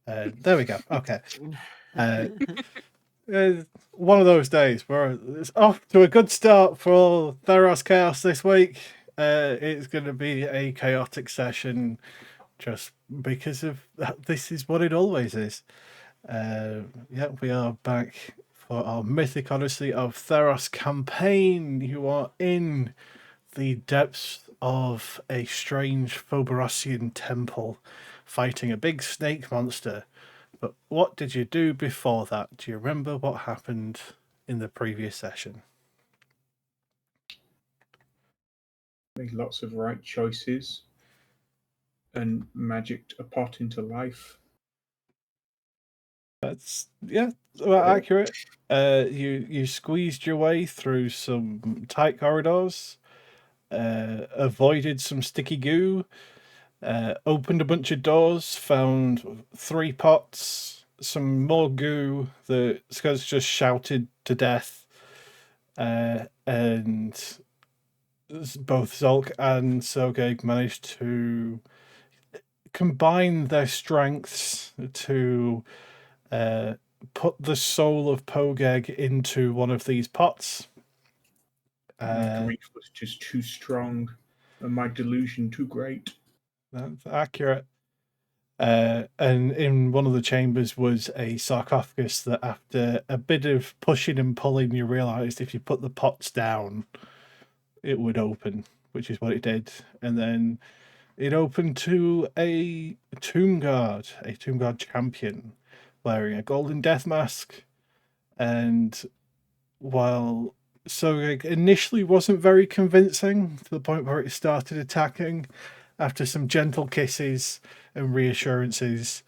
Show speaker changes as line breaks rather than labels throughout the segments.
There we go. Okay. One of those days where it's off to a good start for Theros Chaos this week. It's going to be a chaotic session just because of this is what it always is. Yeah, we are back for our Mythic Odyssey of Theros campaign. You are in the depths of a strange Phoberosian temple fighting a big snake monster. But what did you do before that? Do you remember what happened in the previous session?
Made lots of right choices and magicked a pot into life.
That's about accurate. You squeezed your way through some tight corridors, avoided some sticky goo, opened a bunch of doors, found 3 pots, some more goo. The Scuzz just shouted to death, and both Zolk and Sogeg managed to combine their strengths to put the soul of Pogeg into one of these pots.
My grief was just too strong, and my delusion too great.
That's accurate. And in one of the chambers was a sarcophagus that, after a bit of pushing and pulling, you realised if you put the pots down, it would open, which is what it did. And then it opened to a tomb guard champion wearing a golden death mask. And while Sogeg initially wasn't very convincing to the point where it started attacking, after some gentle kisses and reassurances,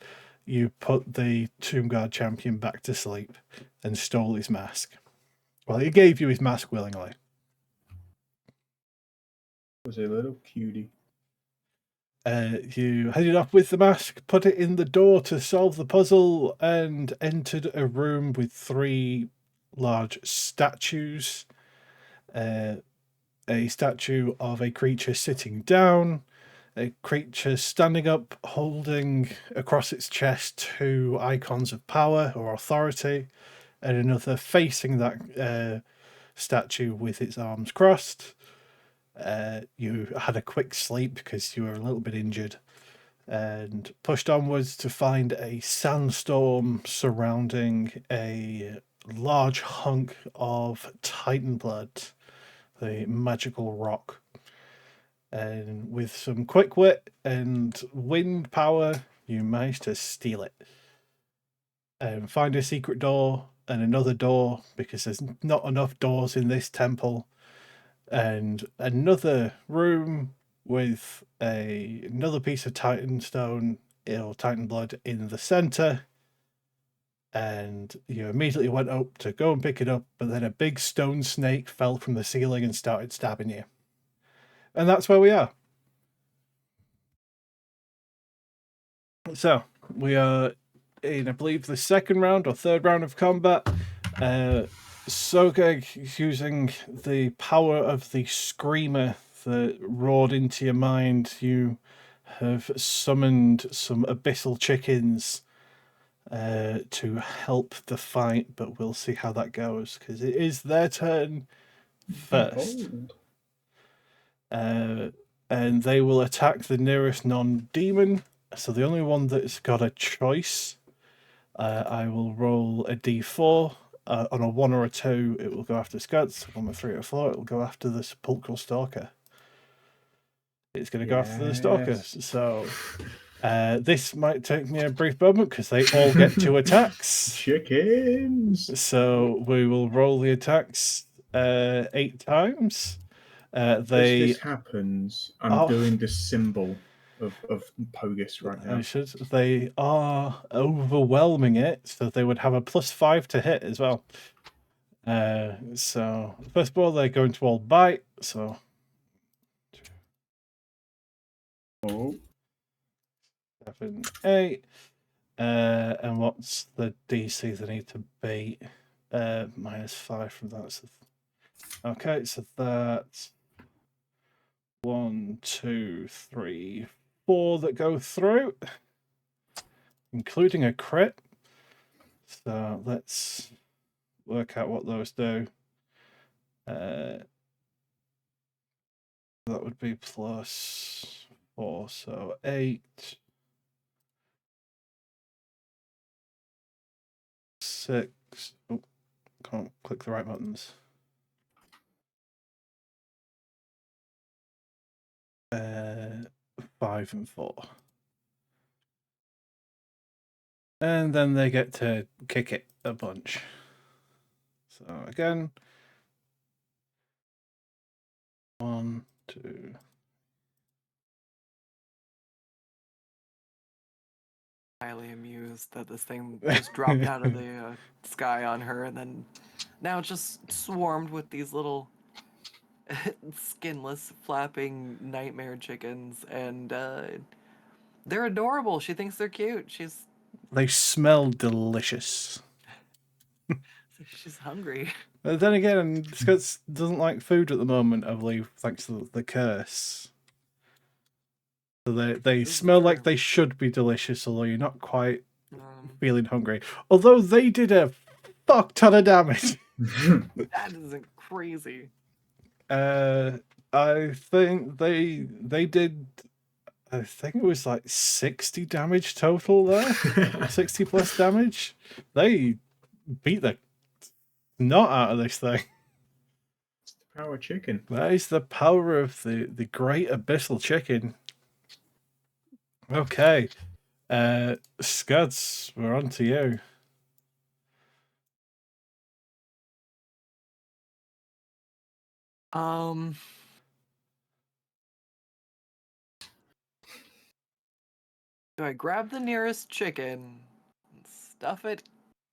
you put the tomb guard champion back to sleep and stole his mask. Well, he gave you his mask willingly.
Was a little cutie.
You headed off with the mask, put it in the door to solve the puzzle, and entered a room with 3 large statues. A statue of a creature sitting down, a creature standing up holding across its chest 2 icons of power or authority, and another facing that statue with its arms crossed. You had a quick sleep because you were a little bit injured, and pushed onwards to find a sandstorm surrounding a large hunk of Titan blood, the magical rock. And with some quick wit and wind power, you managed to steal it and find a secret door and another door, because there's not enough doors in this temple, and another room with another piece of Titan stone or Titan blood in the center. And you immediately went up to go and pick it up, but then a big stone snake fell from the ceiling and started stabbing you. And that's where we are. So we are in, I believe, the second round or third round of combat. Sogeg, using the power of the screamer that roared into your mind, you have summoned some abyssal chickens to help the fight, but we'll see how that goes because it is their turn first. And they will attack the nearest non-demon. So the only one that's got a choice, I will roll a d4. On a 1 or a 2, it will go after Scuds. On a 3 or 4, it will go after the Sepulchral Stalker. It's going to go after the Stalkers. So this might take me a brief moment because they all get 2 attacks.
Chickens!
So we will roll the attacks 8 times.
As this happens, I'm doing the symbol of Pogus right now.
They are overwhelming it, so they would have a +5 to hit as well. So first of all, they're going to all bite. So 7, 8. And what's the DC they need to beat? -5 from that. So okay, so that's 1, 2, 3, 4 that go through. including a crit. So let's work out what those do. That would be +4, so 8. 6. Oh, can't click the right buttons. 5 and 4. And then they get to kick it a bunch. So again, 1, 2.
Highly amused that this thing just dropped out of the sky on her, and then now it's just swarmed with these little skinless, flapping nightmare chickens, and they're adorable. She thinks they're cute.
They smell delicious.
She's hungry.
But then again, Scuds doesn't like food at the moment, I believe, thanks to the curse. So they smell like they should be delicious, although you're not quite feeling hungry. Although they did a fuck ton of damage.
That isn't crazy.
I think they did. I think it was like 60 damage total there. 60 plus damage. They beat the snot out of this thing.
It's the power chicken.
That is the power of the great abyssal chicken. Okay. Scuds, we're on to you.
Do I grab the nearest chicken and stuff it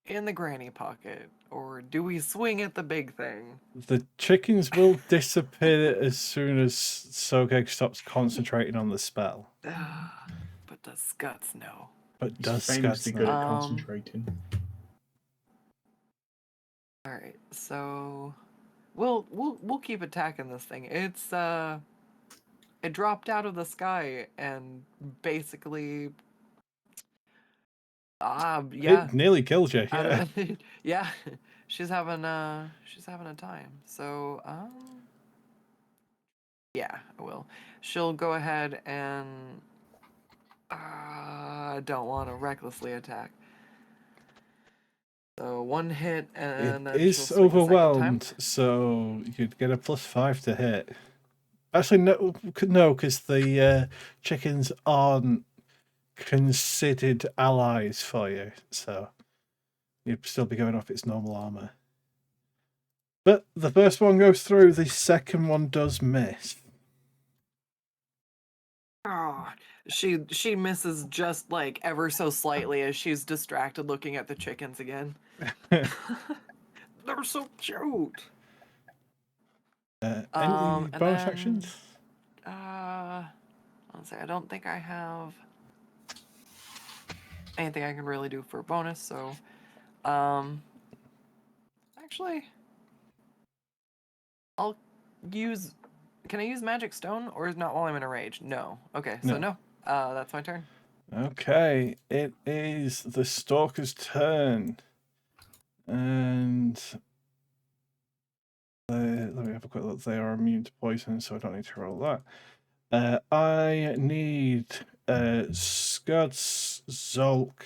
in the granny pocket, or do we swing at the big thing?
The chickens will disappear as soon as Sogeg stops concentrating on the spell.
But does Scuds know?
But
He's
does
famously
Scuds
good
know?
at concentrating.
All right, so we'll keep attacking this thing. It dropped out of the sky and basically, yeah,
It nearly killed you. Yeah.
yeah, she's having a time. So yeah, I will. She'll go ahead and I don't want to recklessly attack. So 1 hit, and then
It
she'll
is
swing a second
overwhelmed,
time.
so you'd get a +5 to hit. Actually, no, because the chickens aren't considered allies for you, so you'd still be going off its normal armor. But the first one goes through, the second one does miss.
Oh, she misses just like ever so slightly as she's distracted looking at the chickens again. They're so cute.
Any
And
bonus
then,
actions?
let's say I don't think I have anything I can really do for a bonus, so actually I'll use, can I use magic stone, or is not while I'm in a rage? No. Okay, so no. That's my turn.
Okay, it is the Stalker's turn. And let me have a quick look. They are immune to poison, so I don't need to roll that. I need Scuds, Zolk,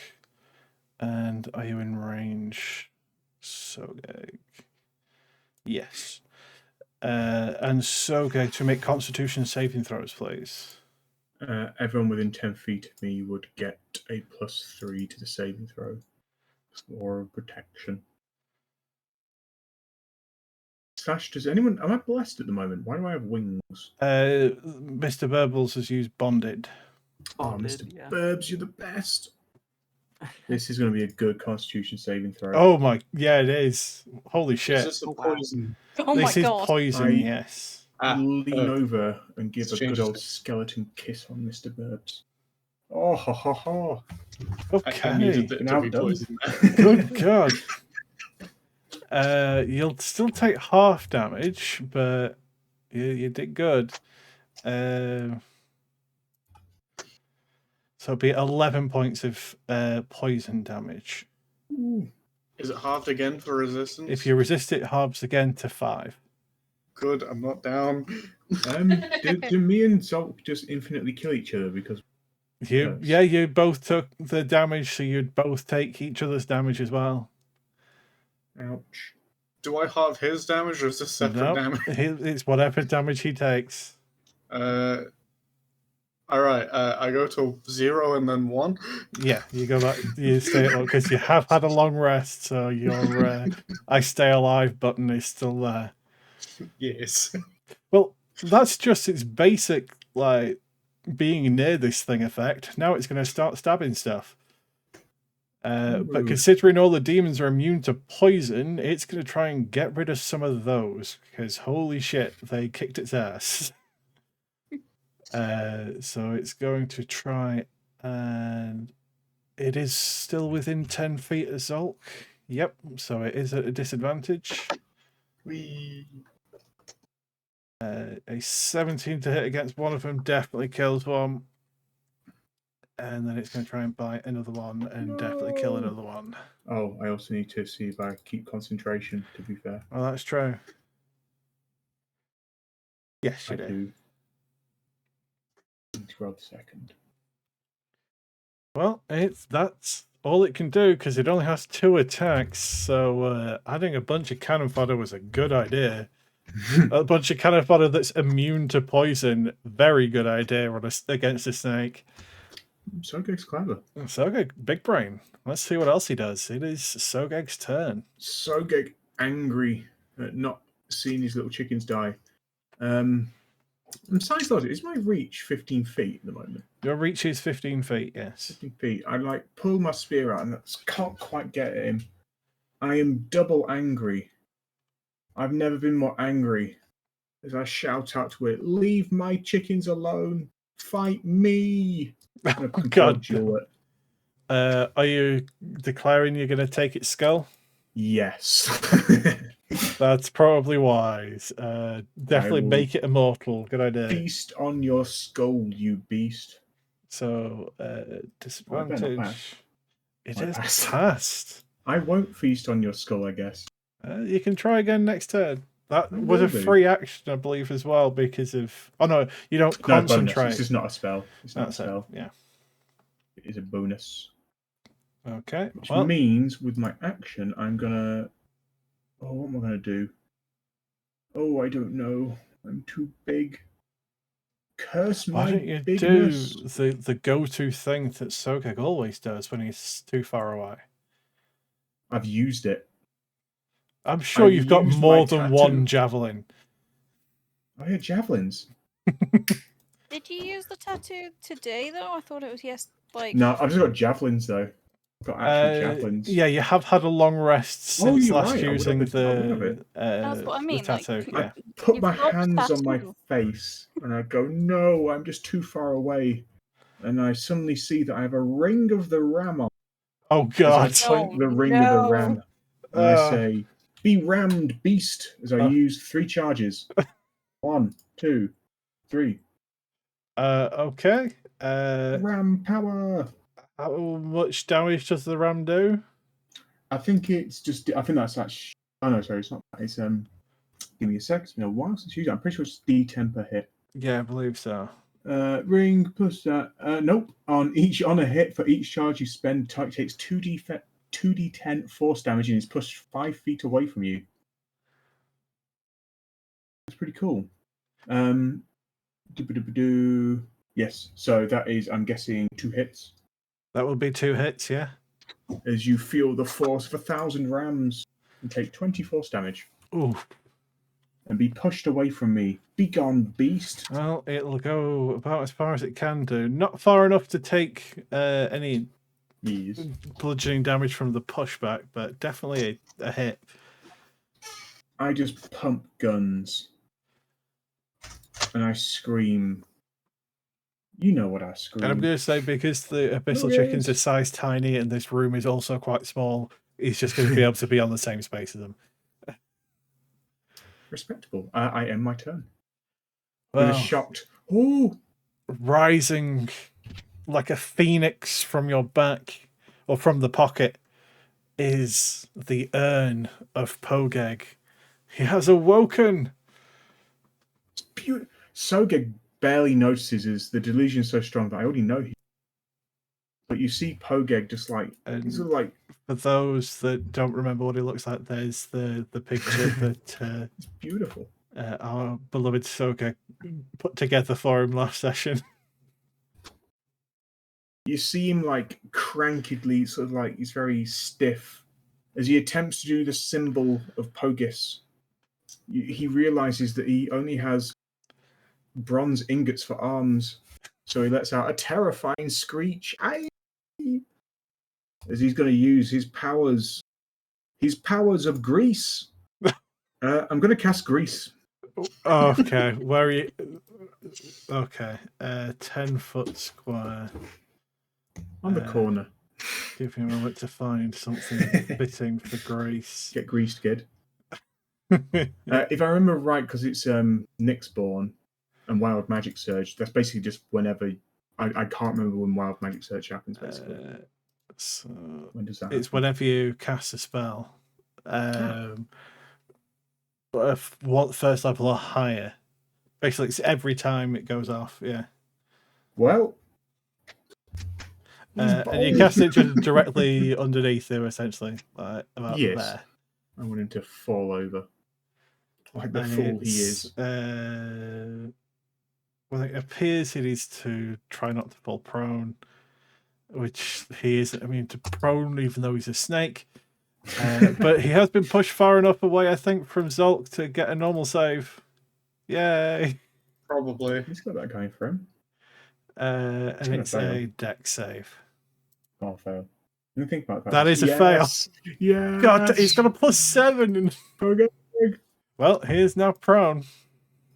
and are you in range? Sogeg. Yes. And Sogeg to make Constitution saving throws, please.
Everyone within 10 feet of me would get a +3 to the saving throw or protection. Slash, does anyone? Am I blessed at the moment? Why do I have wings?
Mr. Burbles has used Bonded.
Bonded,
Mr.
yeah.
Burbs, you're the best. This is going to be a good Constitution saving throw.
Oh my, yeah, it is. Holy shit.
Is this a poison?
Oh my
This is
god.
poison, yes.
Lean over and give a good
changes
old
it.
skeleton kiss on Mr. Burbs. Oh, ha, ha, ha.
Okay.
I needed it
Now
to be
done.
poison.
Good God. You'll still take half damage, but you did good. So So it'll be 11 points of poison damage.
Ooh.
Is it halved again for resistance?
If you resist it, halves again to 5.
Good, I'm not down.
Do me and Salt just infinitely kill each other because
You,
Yes.
yeah, you both took the damage, so you'd both take each other's damage as well.
ouch.
Do I halve his damage or is this separate
Nope,
damage?
it's whatever damage he takes.
Alright, I go to 0 and then 1.
Yeah, you go back, you stay because you have had a long rest, so your I stay alive button is still there.
Yes.
Well, that's just its basic, like, being near this thing effect. Now it's going to start stabbing stuff. But
Ooh.
considering all the demons are immune to poison, it's going to try and get rid of some of those, because holy shit, they kicked its ass. So it's going to try, and it is still within 10 feet of Zolk. Yep, so it is at a disadvantage.
Wee.
A 17 to hit against one of them definitely kills one. And then it's going to try and bite another one and definitely kill
No.
another one.
Oh, I also need to see if I keep concentration, to be fair.
Well, that's true. Yes, you
I
do.
do. Need to roll the second.
Well, that's all it can do because it only has 2 attacks. So adding a bunch of cannon fodder was a good idea. A bunch of cannon fodder that's immune to poison, very good idea on against a snake.
Sogeg's clever.
Sogeg, big brain. Let's see what else he does. It is Sogeg's turn.
Sogeg angry at not seeing his little chickens die. I'm size logic. Is my reach 15 feet at the moment?
Your reach is 15 feet, yes.
15 feet. I like pull my spear out and I can't quite get at him. I am double angry. I've never been more angry as I shout out to it, "Leave my chickens alone! Fight me!"
Oh, God.
It.
Are you declaring you're going to take its skull?
Yes.
That's probably wise. Definitely
will
make it immortal. Good idea.
Feast on your skull, you beast.
So, disadvantage. It is passed.
I won't feast on your skull, I guess.
You can try again next turn. That
I
was
will
a
do.
free action, I believe, as well, because of... Oh, no, you don't
No, bonus.
concentrate.
This is not a spell. It's not
That's
a spell.
it, yeah.
It is a bonus.
Okay,
Which
well...
means with my action, I'm gonna... Oh, what am I gonna do? Oh, I don't know. I'm too big. Curse
Why
my
don't you
bigness.
do the go-to thing that Sogeg always does when he's too far away?
I've used it.
I'm sure
I
you've got
used
more
my
than
tattoo.
one javelin.
I had javelins.
Did you use the tattoo today though? I thought it was like.
No, I've just got javelins though. I've got actual javelins.
Yeah, you have had a long rest since
you're
last
right. I would
using
have
the
it.
That's what I mean,
the tattoo.
like,
Yeah.
Put
You've
my
got
hands on my
tattoo.
face and I go, no, I'm just too far away. And I suddenly see that I have a ring of the ram on.
Oh
As
God!
I point
Oh,
the ring of the
no.
ram and I say, "Be rammed, beast!" As I use 3 charges. 1, 2, 3.
Okay.
Ram power.
How much damage does the ram do?
I think it's just. I think that's actually. Oh no, sorry, it's not. It's Give me a sec. It's been a while since you used it. I'm pretty sure it's D10 per hit.
Yeah, I believe so.
Ring plus that. Nope. On a hit for each charge you spend, type takes 2d10 force damage and is pushed 5 feet away from you. That's pretty cool. Yes. So that is, I'm guessing, 2 hits.
That would be 2 hits. Yeah.
As you feel the force of 1,000 rams and take 20 force damage.
Ooh.
And be pushed away from me. Be gone, beast.
Well, it'll go about as far as it can do. Not far enough to take any
Yes.
bludgeoning damage from the pushback, but definitely a hit.
I just pump guns. And I scream. You know what I scream.
And I'm going to say, because the abyssal chickens are size tiny and this room is also quite small, he's just going to be able to be on the same space as them.
Respectable. I end my turn.
Well,
With a shocked, "Ooh!"
rising like a phoenix from your back or from the pocket is the urn of Pogeg. He has awoken.
Sogeg barely notices as the delusion is so strong that I already know him. But you see Pogeg just like he's sort of like
For those that don't remember what he looks like, there's the picture that
it's beautiful.
our beloved Sogeg put together for him last session.
You see him like crankedly, sort of like he's very stiff as he attempts to do the symbol of Pogis. He realizes that he only has bronze ingots for arms, so he lets out a terrifying screech. Aye! As he's going to use his powers of grease. I'm going to cast grease.
Okay, where are you? Okay, 10-foot square.
On the corner.
Give me a moment to find something fitting for Grace.
Get greased, kid. If I remember right, because it's Nyxborn and Wild Magic Surge, that's basically just whenever... I can't remember when Wild Magic Surge happens, basically.
So
When does that
it's
happen?
whenever you cast a spell. What first level or higher. Basically, it's every time it goes off, yeah.
Well...
and you cast it just directly underneath him, essentially. Like, about
Yes.
there.
I want him to fall over. Like the fool he is.
Well, it appears he needs to try not to fall prone, which he isn't. I mean, to prone even though he's a snake. But he has been pushed far enough away, I think, from Zolk to get a normal save. Yay!
Probably.
He's got that going for him.
And it's a dex save.
Oh, fail. Didn't think about that.
That is a fail.
Yeah.
God, he's got a +7.
Pogeg.
Well, he is now prone.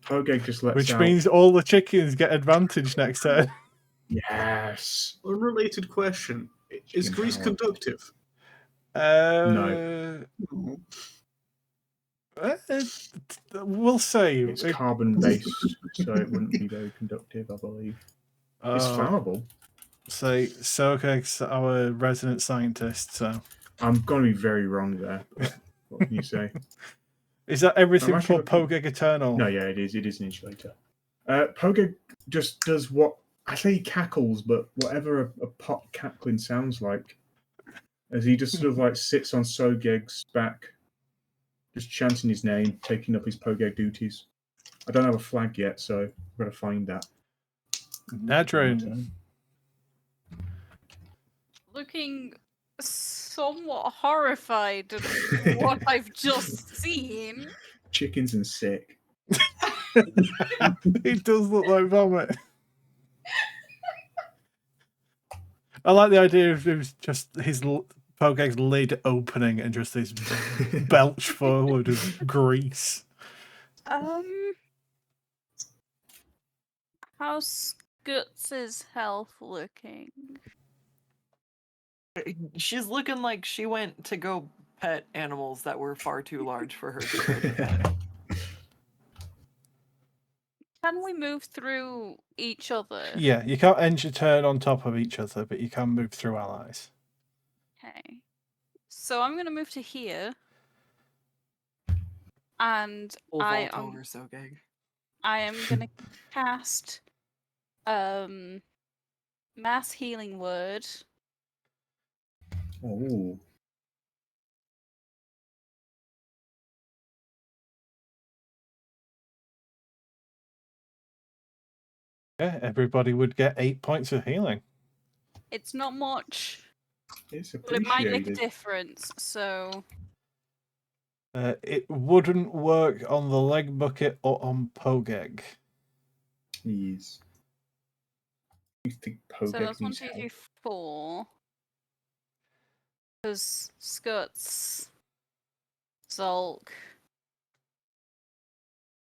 Pogeg just lets
Which
out.
means all the chickens get advantage next turn.
Yes.
Unrelated question. Is
Chicken
grease
power.
conductive?
No.
We'll say
It's carbon based, so it wouldn't be very conductive, I believe. It's flammable.
So Sogeg's our resident scientist. So
I'm going to be very wrong there. But what can you say?
is that everything
I'm
for
actually looking-
Pogeg Eternal?
No, yeah, it is. It is an insulator. Pogeg just does what I say he cackles, but whatever a pot cackling sounds like, as he just sort of like sits on Sogeg's back, just chanting his name, taking up his Pogeg duties. I don't have a flag yet, so I've got to find that.
Nadrin.
Looking somewhat horrified at what I've just seen.
Chickens and sick.
He does look like vomit. I like the idea of it was just his Pogeg's lid opening and just this belch forward of grease.
How's Guts' health looking?
She's looking like she went to go pet animals that were far too large for her to go to pet.
Can we move through each other?
Yeah, you can't end your turn on top of each other, but you can move through allies.
Okay. So I'm gonna move to here. And
We'll
I
vault
am
over Sogeg.
gonna cast Mass Healing Word.
Oh.
Yeah, everybody would get 8 points of healing.
It's not much,
It's
but it might make a
appreciated.
difference, so
It wouldn't work on the leg bucket or on Pogeg.
Please. You think
so
Pogeg
that's 1,
needs
2,
help?
3, 4. Because Skuts, Zolk.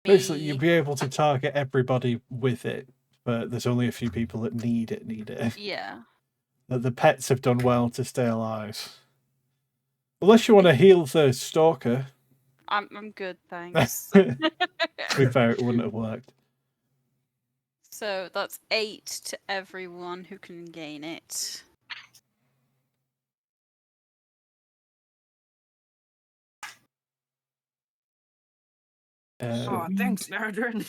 Basically,
me.
you'd be able to target everybody with it, but there's only a few people that need it.
Yeah.
The pets have done well to stay alive. Unless you want to heal the stalker.
I'm good, thanks.
To be fair, it wouldn't have worked.
So that's 8 to everyone who can gain it.
Oh, thanks, Nardrin.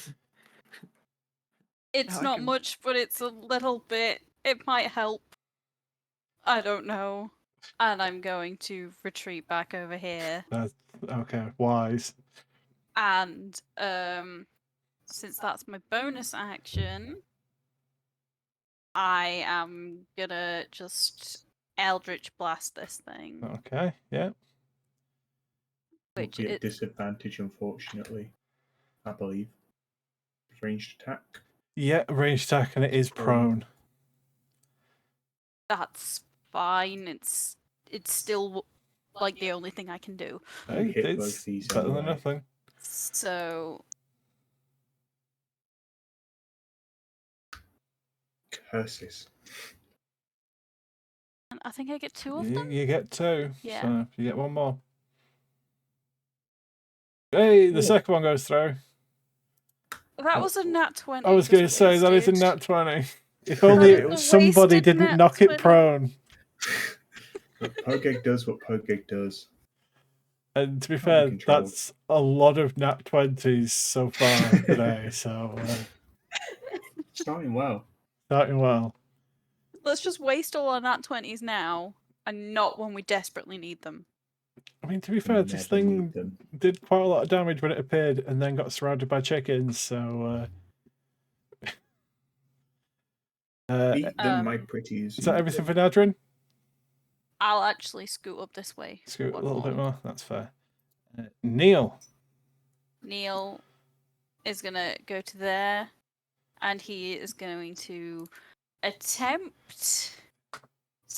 It's
Now I
not
can-
much, but it's a little bit. It might help. I don't know. And I'm going to retreat back over here.
That's okay. Wise.
And since that's my bonus action, I am gonna just Eldritch Blast this thing.
Okay. Yeah.
Will
Which
be at
it's
disadvantage, unfortunately. I believe. Ranged attack.
Yeah. Range attack, and it is prone.
that's fine. It's still like the only thing I can do.
Hey,
hit
it's
both these
better than
anyway.
nothing.
So
Curses.
and I think I get 2 of them.
You get 2.
Yeah.
So you get 1 more. Hey, the
Ooh.
second one goes through.
That was a nat 20.
I was going to
just
say that is a
wasted.
nat 20. If only
That is a
somebody
wasted
didn't
nat
knock
20.
it prone.
But Pogeg does what Pogeg does.
And to be
Can't be
fair,
controlled.
that's a lot of nat 20s so far today. So
Starting well.
starting well.
Let's just waste all our nat 20s now, and not when we desperately need them.
I mean, to be fair, this
Never
thing
need them.
did quite a lot of damage when it appeared, and then got surrounded by chickens. So
Eat them, my pretties.
is that
eat
everything for
them.
Nadrin?
I'll actually scoot up this way.
Scoot a
one
little bit
more.
more. That's fair. Neil.
Neil is gonna go to there, and he is going to attempt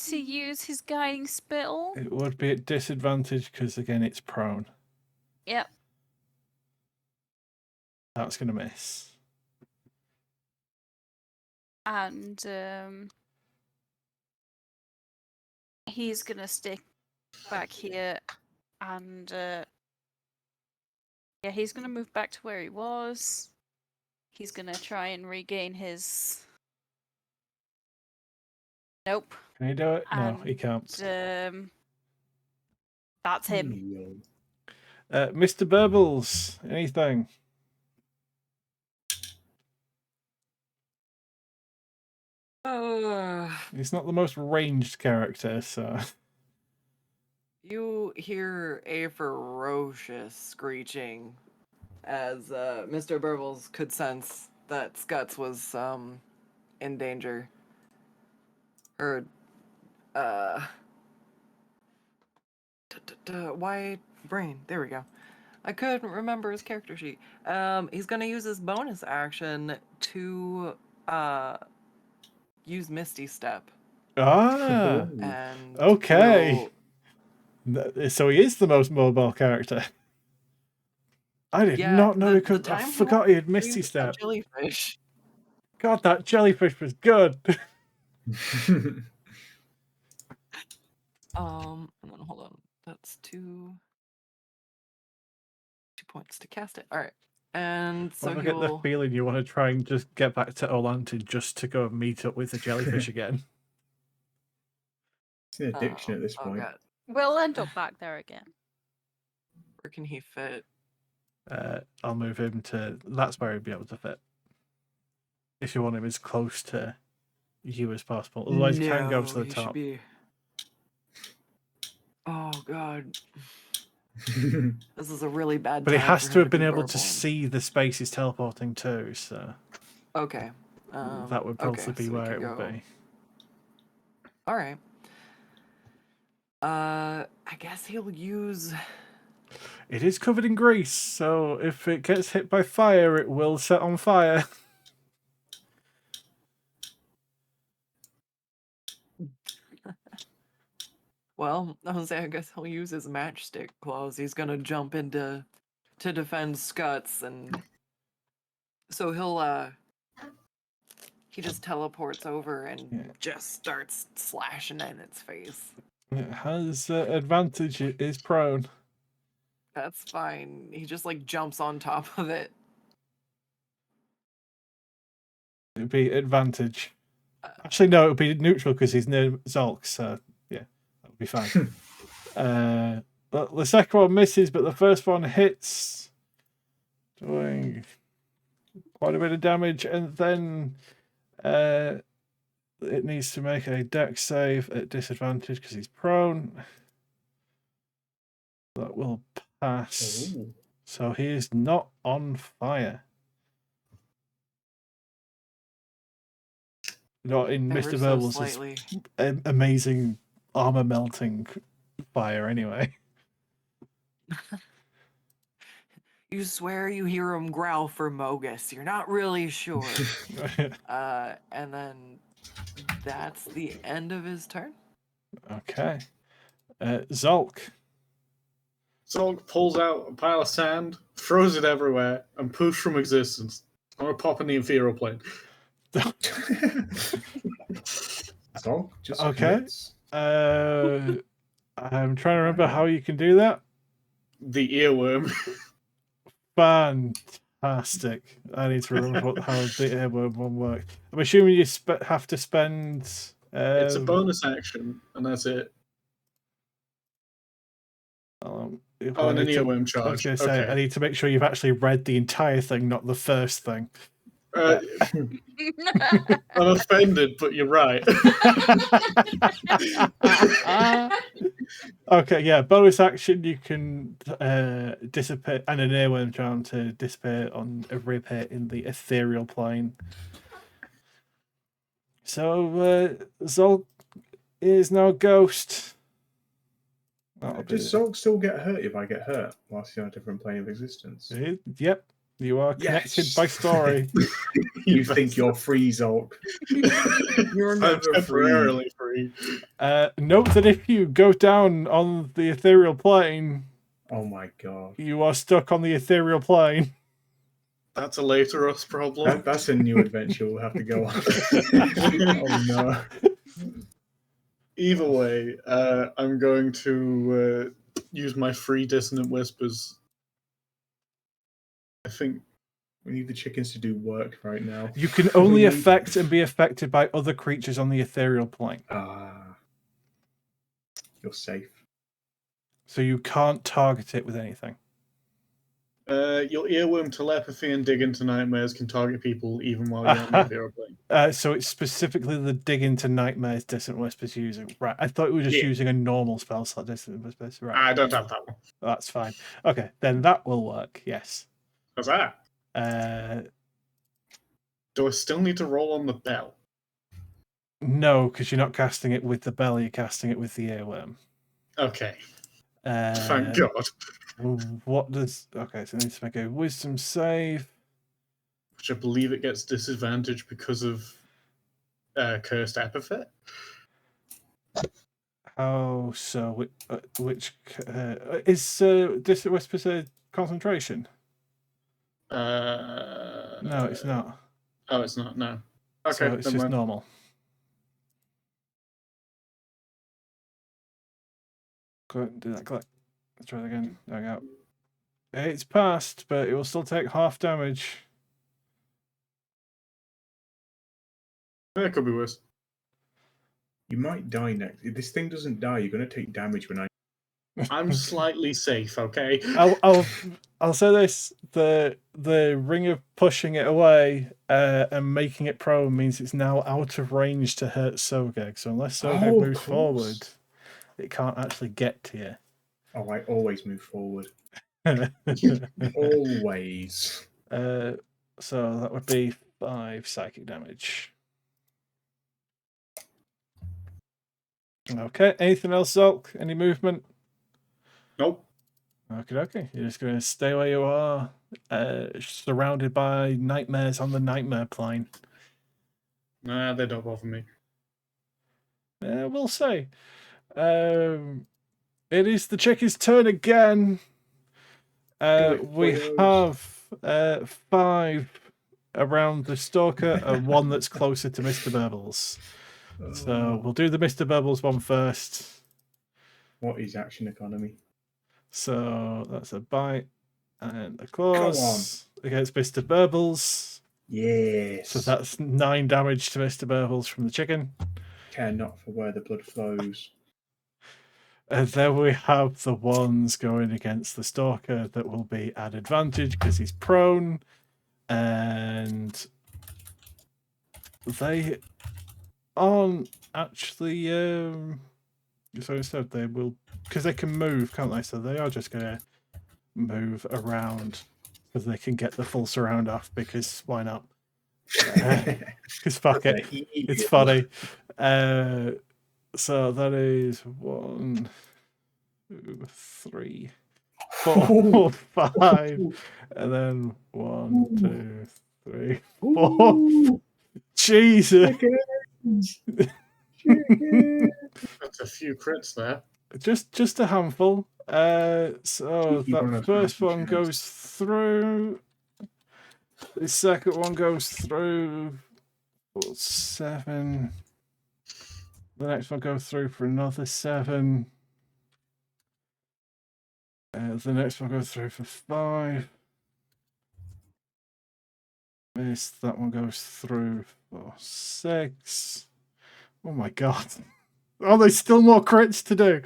to use his guiding spell.
It would be at disadvantage because again it's prone.
Yep.
That's gonna miss.
And he's gonna stick back here, and yeah, he's gonna move back to where he was. He's gonna try and regain his. Nope.
Can he do it? No, he can't.
That's him.
Neil.
Mr. Burbles, anything? He's not the most ranged character, so.
You hear a ferocious screeching as Mr. Burbles could sense that Skuts was in danger. Or why brain? There we go. I couldn't remember his character sheet. He's gonna use his bonus action to use Misty Step.
Ah,
And
okay.
will-
So he is the most mobile character. I did
Yeah,
not know
the
he could. I
time
forgot he had
he
Misty
used that
Step.
jellyfish.
God, that jellyfish was good.
And then hold on. That's 2 points to cast it. All right. And so
I get the
he'll
feeling you want to try and just get back to Olanti just to go and meet up with the jellyfish again.
It's an addiction at this
oh
point.
god.
We'll end up back there again.
Where can he fit?
I'll move him to. That's where he'd be able to fit. If you want him as close to you as possible. Otherwise, you can go to the
he
top.
should be... Oh god. This is a really bad
But he
time
has
for
to
him
have been
be
able to
burbling.
see the space he's teleporting to, so
Okay.
that would probably be
so we
where
could
it would
go-
be.
All right. I guess he'll use...
It is covered in grease, so if it gets hit by fire, it will set on fire.
Well, I was saying, I guess he'll use his matchstick claws. He's gonna jump into to defend Skuts, and so he just teleports over and just starts slashing in its face.
It has advantage. It is prone.
That's fine. He just like jumps on top of it.
It'd be advantage. Actually, no, it would be neutral because he's near Zolk, so yeah, that would be fine. But the second one misses, but the first one hits, doing quite a bit of damage, and then it needs to make a dex save at disadvantage because he's prone. That will pass.
Ooh.
So he is not on fire. Not in
Ever
Mr.
so
Burbles'
slightly.
amazing armor melting fire, anyway.
You swear you hear him growl for Mogus. You're not really sure. And then that's the end of his turn.
Okay. Zolk.
Zolk pulls out a pile of sand, throws it everywhere, and poofs from existence. I'm gonna pop in the ethereal plane.
So, just
Okay.
commits.
I'm trying to remember how you can do that.
The earworm.
Fantastic. I need to remember how the airworm one works. I'm assuming you have to spend.
It's a bonus action, and that's it.
Oh,
and an earworm
I was
charge.
going to say,
Okay.
I need to make sure you've actually read the entire thing, not the first thing.
I'm offended, but you're right.
Okay, yeah. Bonus action, you can dissipate, and an airworm charm to dissipate on a reappear in the ethereal plane. So Zolk is now ghost.
Does Zolk still get hurt if I get hurt whilst he's on a different plane of existence?
Yep, you are connected
Yes.
by story.
You think you're free, Zolk? You're
I'm
never free.
temporarily free.
Note that if you go down on the ethereal plane,
Oh my god.
you are stuck on the ethereal plane.
That's a later us problem.
That's a new adventure we'll have to go on. Oh no.
Either way, I'm going to use my free dissonant whispers. I think
We need the chickens to do work right now.
You can only affect and be affected by other creatures on the ethereal plane.
You're safe.
So you can't target it with anything.
your earworm telepathy and dig into nightmares can target people even while you're on the ethereal plane.
So it's specifically the dig into nightmares Dissonant Whispers using. Right. I thought we were just using a normal spell slot Dissonant Whispers. Right.
I don't have that one.
That's fine. Okay, then that will work. Yes.
How's that? Do I still need to roll on the bell?
No, because you're not casting it with the bell, you're casting it with the earworm.
Okay. Thank God.
What does... Okay, so it needs to make a wisdom save.
Which I believe it gets disadvantage because of cursed epithet.
How so? Which... is Dissonant Whispers a concentration? No, it's not.
Oh, it's not, no. Okay,
So it's just normal. Go ahead and do that click. Let's try it again. There we go. It's passed, but it will still take half damage.
That could be worse.
You might die next. If this thing doesn't die, you're going to take damage when I...
I'm slightly safe, okay?
I'll say this: the ring of pushing it away and making it prone means it's now out of range to hurt Sogeg. So unless Sogeg moves forward, it can't actually get to you.
Oh, I always move forward. Always.
So that would be 5 psychic damage. Okay. Anything else, Zolk? Any movement?
Nope.
Okay. You're just going to stay where you are, surrounded by nightmares on the nightmare plane.
Nah, they don't bother me.
We'll see. It is the chicken's turn again. We have 5 around the stalker and 1 that's closer to Mr. Burbles. So we'll do the Mr. Burbles one first.
What is action economy?
So that's a bite and a claws against Mr. Burbles.
Yes.
So that's 9 damage to Mr. Burbles from the chicken.
Care not for where the blood flows.
And then we have the ones going against the Stalker that will be at advantage because he's prone. And they aren't actually. So instead, they will. Because they can move, can't they? So they are just going to move around because they can get the full surround off because why not? Because fuck it. It's funny. So that is 1, 2, 3, 4, 5, and then 1, 2, 3, 4.
Ooh,
Jesus!
chickens.
That's a few crits there.
Just a handful. So
Cheeky one
that
of
first
those
one
chance.
goes through. The second one goes through. 7. The next one goes through for another 7. The next one goes through for 5. Missed. That one goes through for 6. Oh my god. Oh, there's still more crits to do.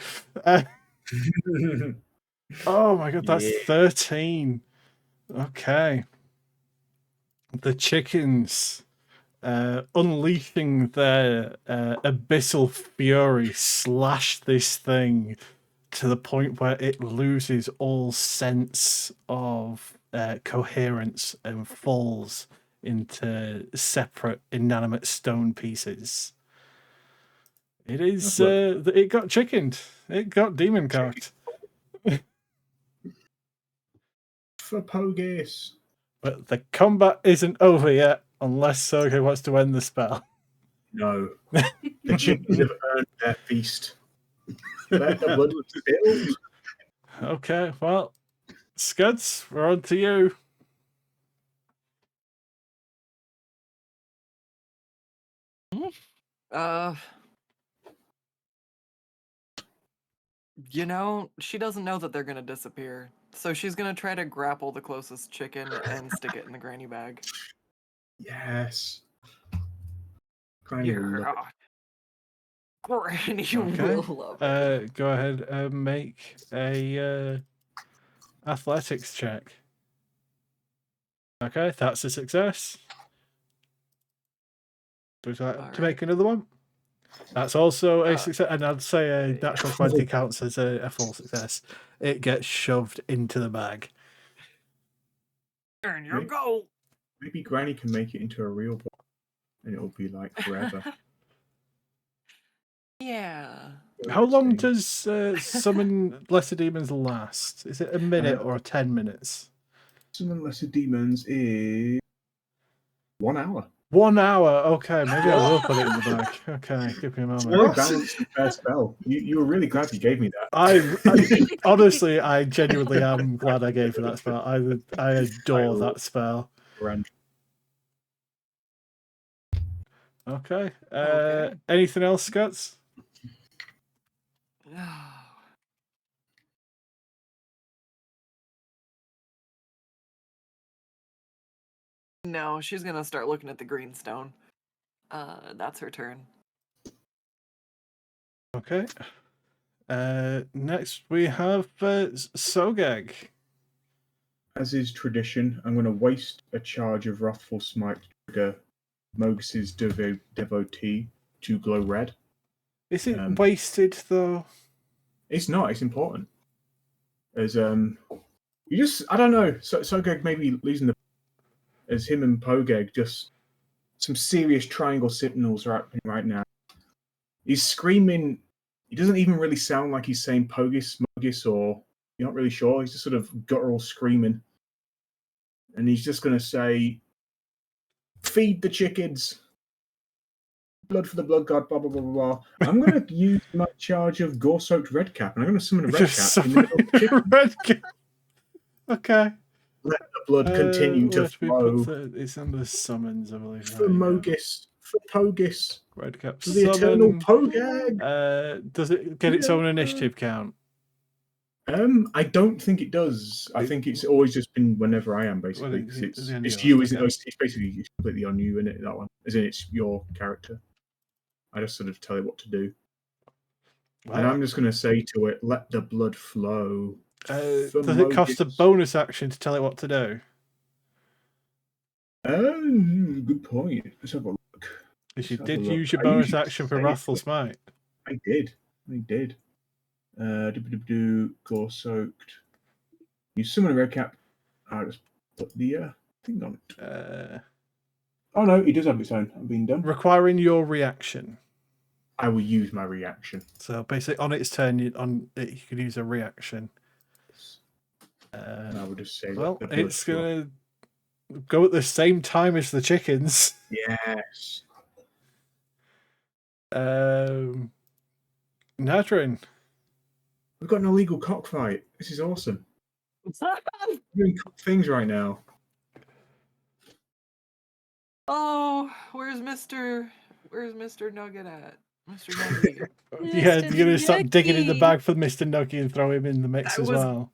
Oh my god, that's 13. Okay. The chickens unleashing their abyssal fury slash this thing to the point where it loses all sense of coherence and falls into separate inanimate stone pieces. It is. It got chickened. It got demon cocked.
For Pogus.
But the combat isn't over yet, unless Sogeg wants to end the spell.
No. The chickens have earned their feast. Let the blood spill.
Okay, well, Scuds, we're on to you.
You know, she doesn't know that they're gonna disappear. So she's gonna try to grapple the closest chicken and stick it in the granny bag.
Yes. Granny will love it.
Granny
Okay.
will love it.
Go ahead and make a athletics check. Okay, that's a success. Would you like to make another one? That's also a success, and I'd say a natural 20 counts as a full success. It gets shoved into the bag.
Turn your go.
Maybe Granny can make it into a real boy, and it'll be like forever.
Yeah.
How long does summon lesser demons last? Is it a minute or 10 minutes?
Summon lesser demons is 1 hour.
1 hour. Okay, maybe I will put it in the bag. Okay, give me a moment.
Very balanced and fair spell. You were really glad you gave me that.
I honestly, I genuinely am glad I gave you that spell. I adore that spell. Okay.
Okay.
Anything else, Scuts?
No, she's gonna start looking at the green stone. That's her turn.
Okay. Next we have Sogeg.
As is tradition, I'm going to waste a charge of Wrathful Smite to trigger Mogus's devotee to glow red.
Is it wasted though?
It's not. It's important. As you just, I don't know. Sogeg maybe losing the. As him and Pogeg, just some serious triangle signals are happening right now. He's screaming. He doesn't even really sound like he's saying Pogus, Mogus, or you're not really sure. He's just sort of guttural screaming. And he's just going to say, feed the chickens. Blood for the blood god, blah, blah, blah, blah, blah. I'm going to use my charge of gore-soaked redcap, and I'm going to summon a redcap in the middle of the chicken.
Redcap. Okay.
Let the blood continue to flow.
It's under summons, I believe.
For Mogus. For Pogus.
Redcap
For the eternal
summon.
Pogag.
Does it get its own initiative count?
I don't think it does. I think it's always just been whenever I am, basically.
Well,
'Cause
it's the end of
it's
yours,
you, isn't it?
okay.
It's basically it's completely on you, isn't it? That one, as in it's your character. I just sort of tell it what to do, and
Well,
I'm just going to say to it, "Let the blood flow."
does it cost a
Famodius.
bonus action to tell it what to do?
Good point. Let's have a look.
Because you
Let's have a
did
look.
use your
I
bonus
usually
action for
say it,
Wrathful
but
Smite.
I did. Gore soaked. You summon a red cap. I just put the thing on it. Oh no, it does have its own. I'm being done.
Requiring your reaction.
I will use my reaction.
So basically, on its turn, you could use a reaction.
And I would just say,
Well,
let the blood
it's
flow.
going to go at the same time as the chickens.
Yes.
Nadrin.
We've got an illegal cockfight. This is awesome. We're doing cool things right now.
Oh, where's Mr. Nugget at? Mr. Nugget.
Yeah,
Mr.
you're going to start digging in the
Nuggy.
bag for Mr. Nuggy and throw him in the mix
I
as
was-
well.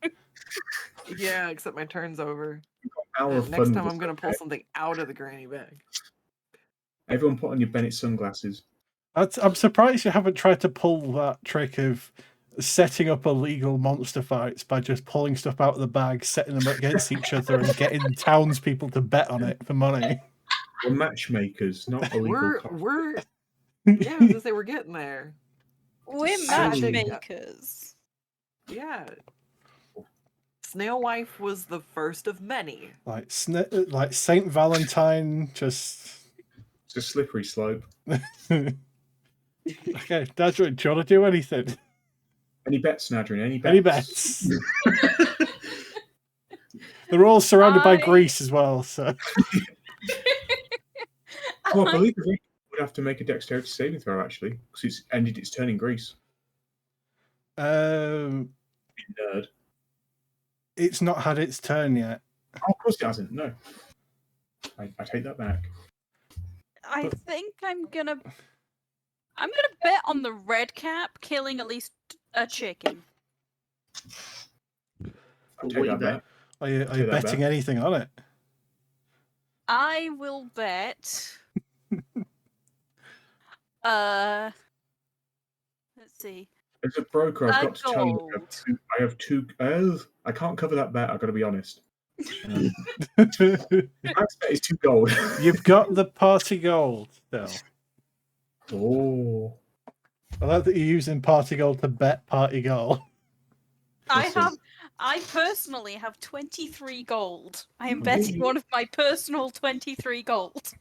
Yeah, except my turn's over.
Hour of
Next
fun
time
with
I'm
this,
gonna pull
okay?
something out of the granny bag.
Everyone put on your Bennett sunglasses.
I'm surprised you haven't tried to pull that trick of setting up illegal monster fights by just pulling stuff out of the bag, setting them against each other, and getting townspeople to bet on it for money.
We're matchmakers, not illegal cockfights.
We're yeah, I was gonna say we're getting there.
We're
Absolutely.
matchmakers.
Yeah. Snail Wife was the first of many.
like Saint Valentine, just
It's a slippery slope.
okay. Nadrin, do you want to do anything?
Any bets, Nadrin? Any bets?
Any bets? They're all surrounded by
I-
grease as well, so
Oh, I believe we would have to make a dexterity saving throw, actually, because it's ended its turn in Greece.
um,
Nerd.
it's not had its turn yet.
Oh, of course it hasn't. No. I take that back.
I think I'm gonna bet on the red cap killing at least a chicken.
I'll
What
take
you
that
bet?
back.
Are you
Take that
betting
back.
anything on it?
I will bet. Let's see.
As a broker, I've
A
got to tell you,
gold.
I have two. I can't cover that bet. I've got to be honest. Max bet is 2 gold.
You've got the party gold still.
Oh.
I like that you're using party gold to bet party gold.
I personally have 23 gold. I am betting one of my personal 23 gold.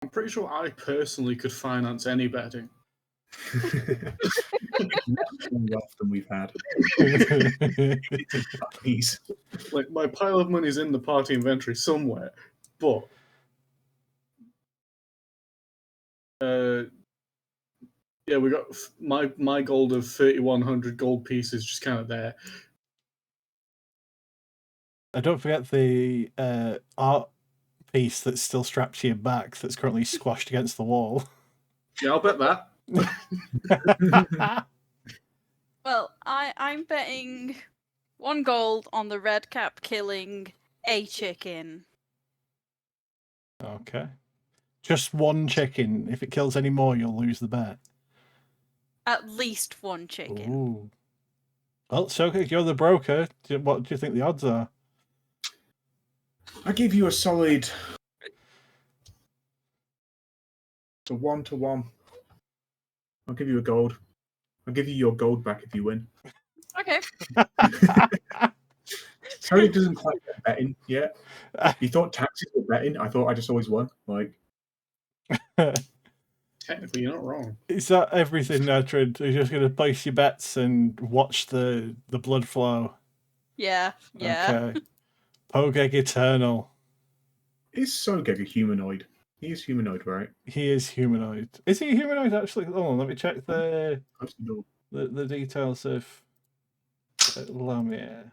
I'm pretty sure I personally could finance any betting.
More wealth than we've had. Please.
Like, my pile of money's in the party inventory somewhere, but yeah, we got my gold of 3,100 gold pieces just kind of there.
And don't forget the art piece that's still strapped to your back that's currently squashed against the wall.
Yeah, I'll bet that.
Well, I'm betting 1 gold on the red cap killing a chicken.
Okay. Just one chicken. If it kills any more, you'll lose the bet.
At least 1 chicken.
Ooh. Well, Sogeg, you're the broker. What do you think the odds are?
I give you a solid. It's a 1-to-1. I'll give you a gold. I'll give you your gold back if you win.
Okay.
Tony doesn't quite get betting yet. He thought taxes were betting. I thought I just always won. Like,
Technically, you're not wrong.
Is that everything, Natrid? Are you just going to place your bets and watch the blood flow?
Yeah.
Okay. Pogeg Eternal.
is Sogeg a humanoid? He is humanoid, right?
He is humanoid. Is he humanoid, actually? Hold on, let me check the details of Lamia.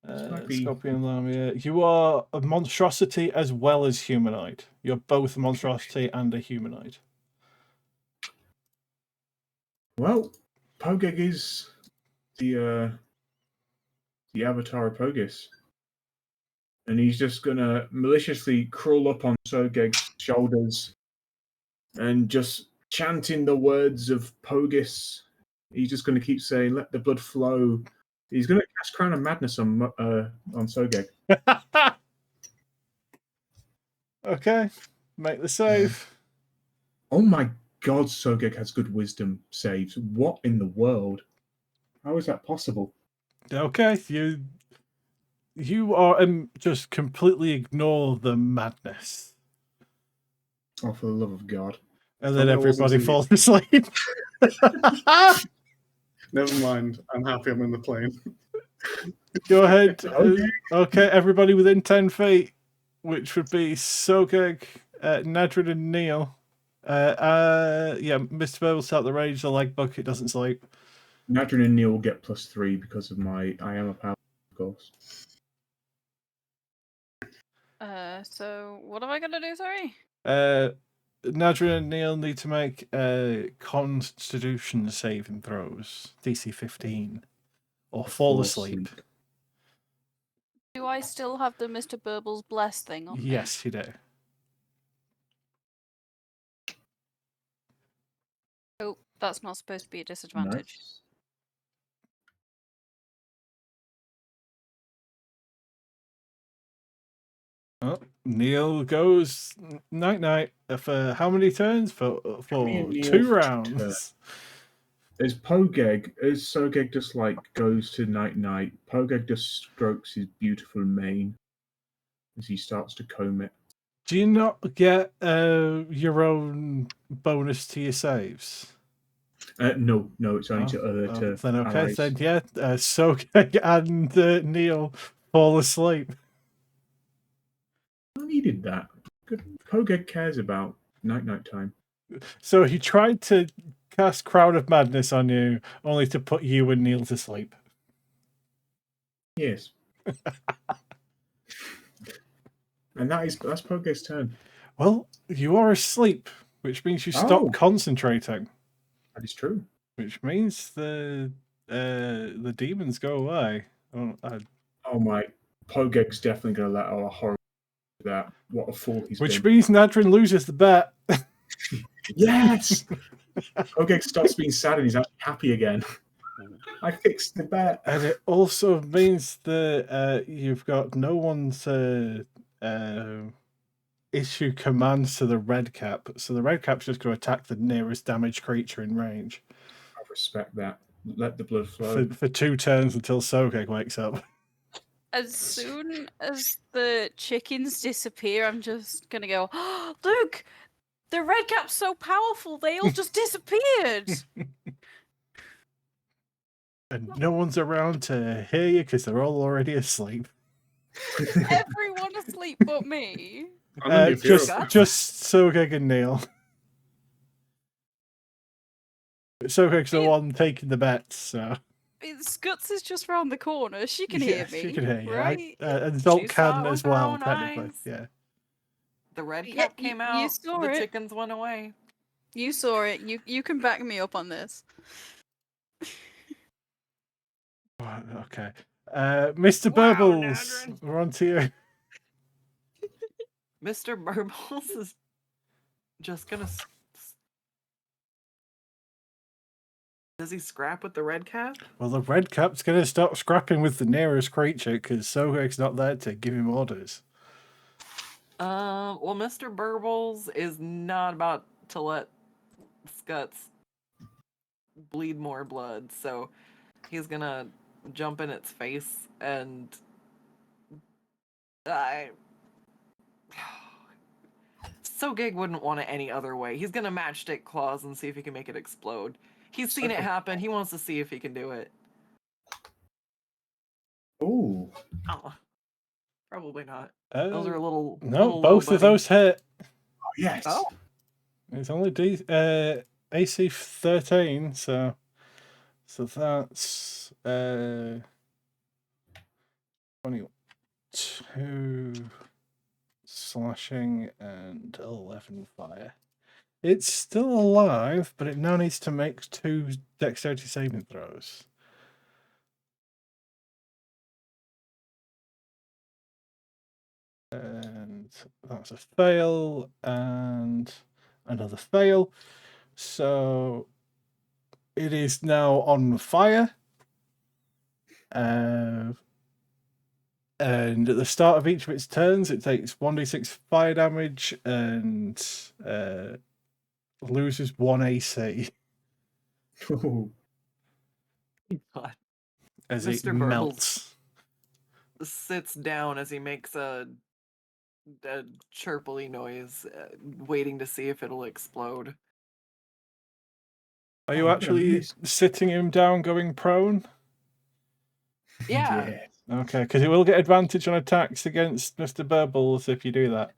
Might be-
Scorpion Lamia. You are a monstrosity as well as humanoid. You're both a monstrosity and a humanoid.
Well, Pogeg is the avatar of Pogus. And he's just gonna maliciously crawl up on Sogeg's shoulders and just chanting the words of Pogus. He's just gonna keep saying, "Let the blood flow." He's gonna cast Crown of Madness on Sogeg.
Okay, make the save.
Oh my God, Sogeg has good wisdom saves. What in the world? How is that possible?
Okay, you are just completely ignore the madness,
Oh, for the love of God!
and then
Tell me it wasn't
everybody
in
falls asleep.
Never mind. I'm happy I'm in the plane.
Go ahead.
Okay.
Okay, everybody within 10 feet, which would be Sogeg, Nadrin, and Neil. Yeah, Mr. Burbles out the rage. The leg bucket doesn't sleep.
Nadrin and Neil will get +3 because of my I am a power, of course.
So what am I gonna do? Sorry.
Nadrin and Neil need to make Constitution saving throws, DC 15, or fall asleep.
Do I still have the Mr. Burbles bless thing on me?
Yes, you do.
Oh, that's not supposed to be a disadvantage.
Nice.
Oh, Neil goes night night for how many turns? For
Me and Neil
2
for
rounds.
As Sogeg just like goes to night night, Pogeg just strokes his beautiful mane as he starts to comb it.
Do you not get your own bonus to your saves?
No, it's only to other to
then okay,
allies.
then yeah, Sogeg and Neil fall asleep.
I needed that. Good. Pogeg cares about night time.
So he tried to cast Crown of Madness on you, only to put you and Neil to sleep.
Yes. And that's Pogeg's turn.
Well, you are asleep, which means you stop
Oh.
concentrating.
That is true.
Which means the demons go away.
Oh my, Pogeg's definitely gonna let our horror do that. What a fool he's
which
been.
means Nadrin loses the bet.
Yes! Pogeg stops being sad and he's actually happy again. I fixed the bet.
And it also means that you've got no one to issue commands to the red cap. So the red cap's just going to attack the nearest damaged creature in range.
I respect that. Let the blood flow.
For 2 turns until Sogeg wakes up.
As soon as the chickens disappear, I'm just gonna go, oh, look! The red cap's so powerful, they all just disappeared!
And no one's around to hear you because they're all already asleep.
Everyone asleep but me.
Just Sogeg and Neil. Sogeg's the one taking the bets, so.
Scuts is just round the corner. She can
Yeah,
hear me.
she can hear you.
Right?
And Zolt
She saw
can
it
as
with her
well,
own
technically.
eyes.
Yeah.
The red
Yeah,
cap
you
came out.
saw
The
it.
chickens went away.
You saw it. You can back me up on this.
Okay. Mr.
Wow,
Burbles,
Nadrin.
we're on to you.
Mr. Burbles is just gonna. Does he scrap with the red cap?
Well, the red cap's going to start scrapping with the nearest creature because Sogeg's not there to give him orders.
Well, Mr. Burbles is not about to let Scuts bleed more blood, so he's gonna jump in its face and Sogeg wouldn't want it any other way. He's gonna matchstick claws and see if he can make it explode. He's seen it happen. He wants to see if he can do it.
Ooh.
Oh, probably not. Those are a little.
No,
little
both
low,
of those hit.
Oh, yes.
Oh.
It's only AC 13, so that's 22 slashing and 11 fire. It's still alive, but it now needs to make 2 dexterity saving throws. And that's a fail, and another fail. So it is now on fire. And at the start of each of its turns, it takes 1d6 fire damage and loses 1 AC
Ooh.
God.
as it
Mr. Burbles.
melts.
Sits down as he makes a chirply noise, waiting to see if it'll explode.
Are you
I'm gonna
actually
miss.
sitting him down, going prone?
Yeah.
Okay, because it will get advantage on attacks against Mr. Burbles if you do that.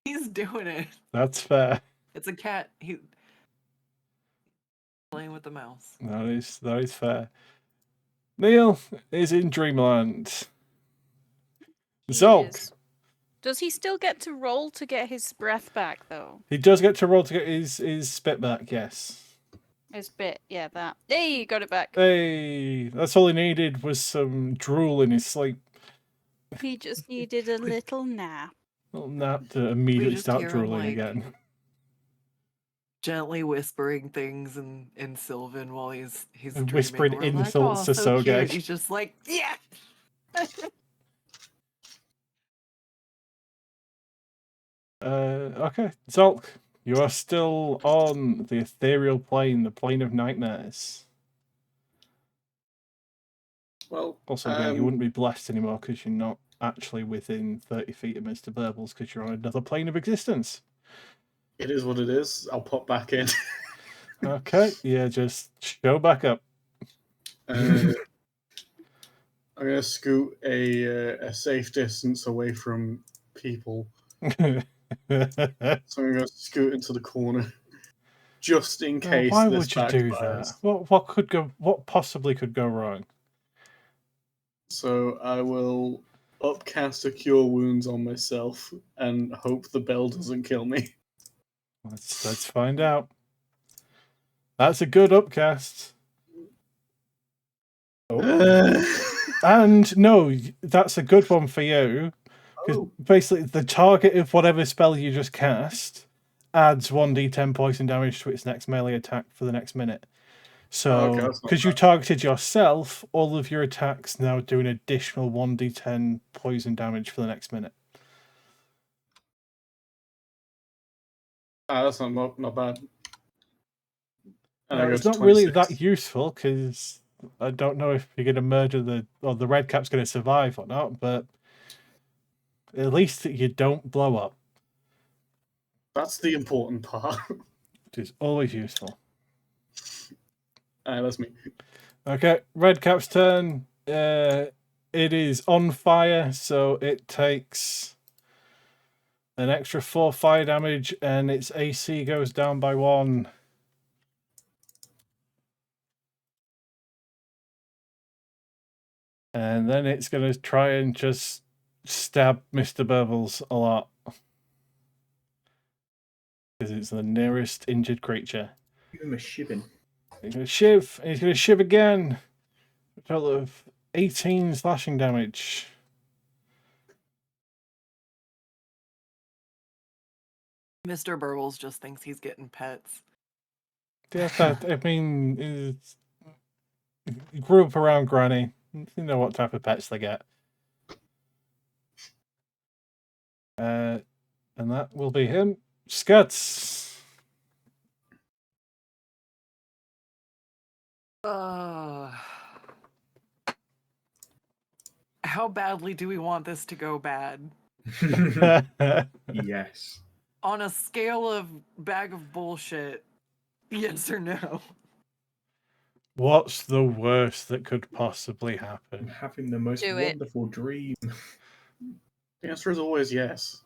He's doing it.
That's fair.
It's a cat. He's playing with the mouse.
That is fair. Neil is in Dreamland.
He
Zolk.
is. Does he still get to roll to get his breath back, though?
He does get to roll to get his spit back, yes.
His bit, yeah, that. Hey, got it back.
Hey, that's all he needed was some drool in his sleep.
He just needed a little nap.
Little nap to immediately
just
start
hear him,
drooling
like,
again.
Gently whispering things in Sylvan while he's
And
dreaming.
whispering
We're like,
insults
"Oh,
to
so cute."
Sogeg.
He's just like, yeah.
Okay, Zolk, you are still on the ethereal plane, the plane of nightmares.
Well,
Also, yeah, you wouldn't be blessed anymore because you're not actually within 30 feet of Mr. Burbles because you're on another plane of existence.
it is what it is. I'll pop back in.
Okay, yeah, just show back up.
I'm gonna scoot a safe distance away from people. So I'm gonna scoot into the corner, just in case.
Why
this
would you do
backfires.
that? What possibly could go wrong?
So I will upcast a cure wounds on myself and hope the bell doesn't kill me.
Let's find out. That's a good upcast. And no, that's a good one for you. Because basically, the target of whatever spell you just cast adds 1d10 poison damage to its next melee attack for the next minute. So, because you targeted yourself, all of your attacks now do an additional 1d10 poison damage for the next minute.
That's not bad. And
Now, it's not really that useful because I don't know if you're going to murder the red cap's going to survive or not, but at least you don't blow up.
That's the important part.
Which is always useful.
That's me.
Okay, red cap's turn. It is on fire, so it takes an extra 4 fire damage, and its AC goes down by 1. And then it's going to try and just stab Mr. Burbles a lot. Because it's the nearest injured creature.
Give him a shivin.
He's going to shiv, and he's going to shiv again. A total of 18 slashing damage.
Mr. Burbles just thinks he's getting pets.
Yeah, I mean, he grew up around Granny. You know what type of pets they get. And that will be him. Scuds.
How badly do we want this to go bad?
Yes.
On a scale of bag of bullshit, yes or no?
What's the worst that could possibly happen?
I'm having the most wonderful dream.
The answer is always yes.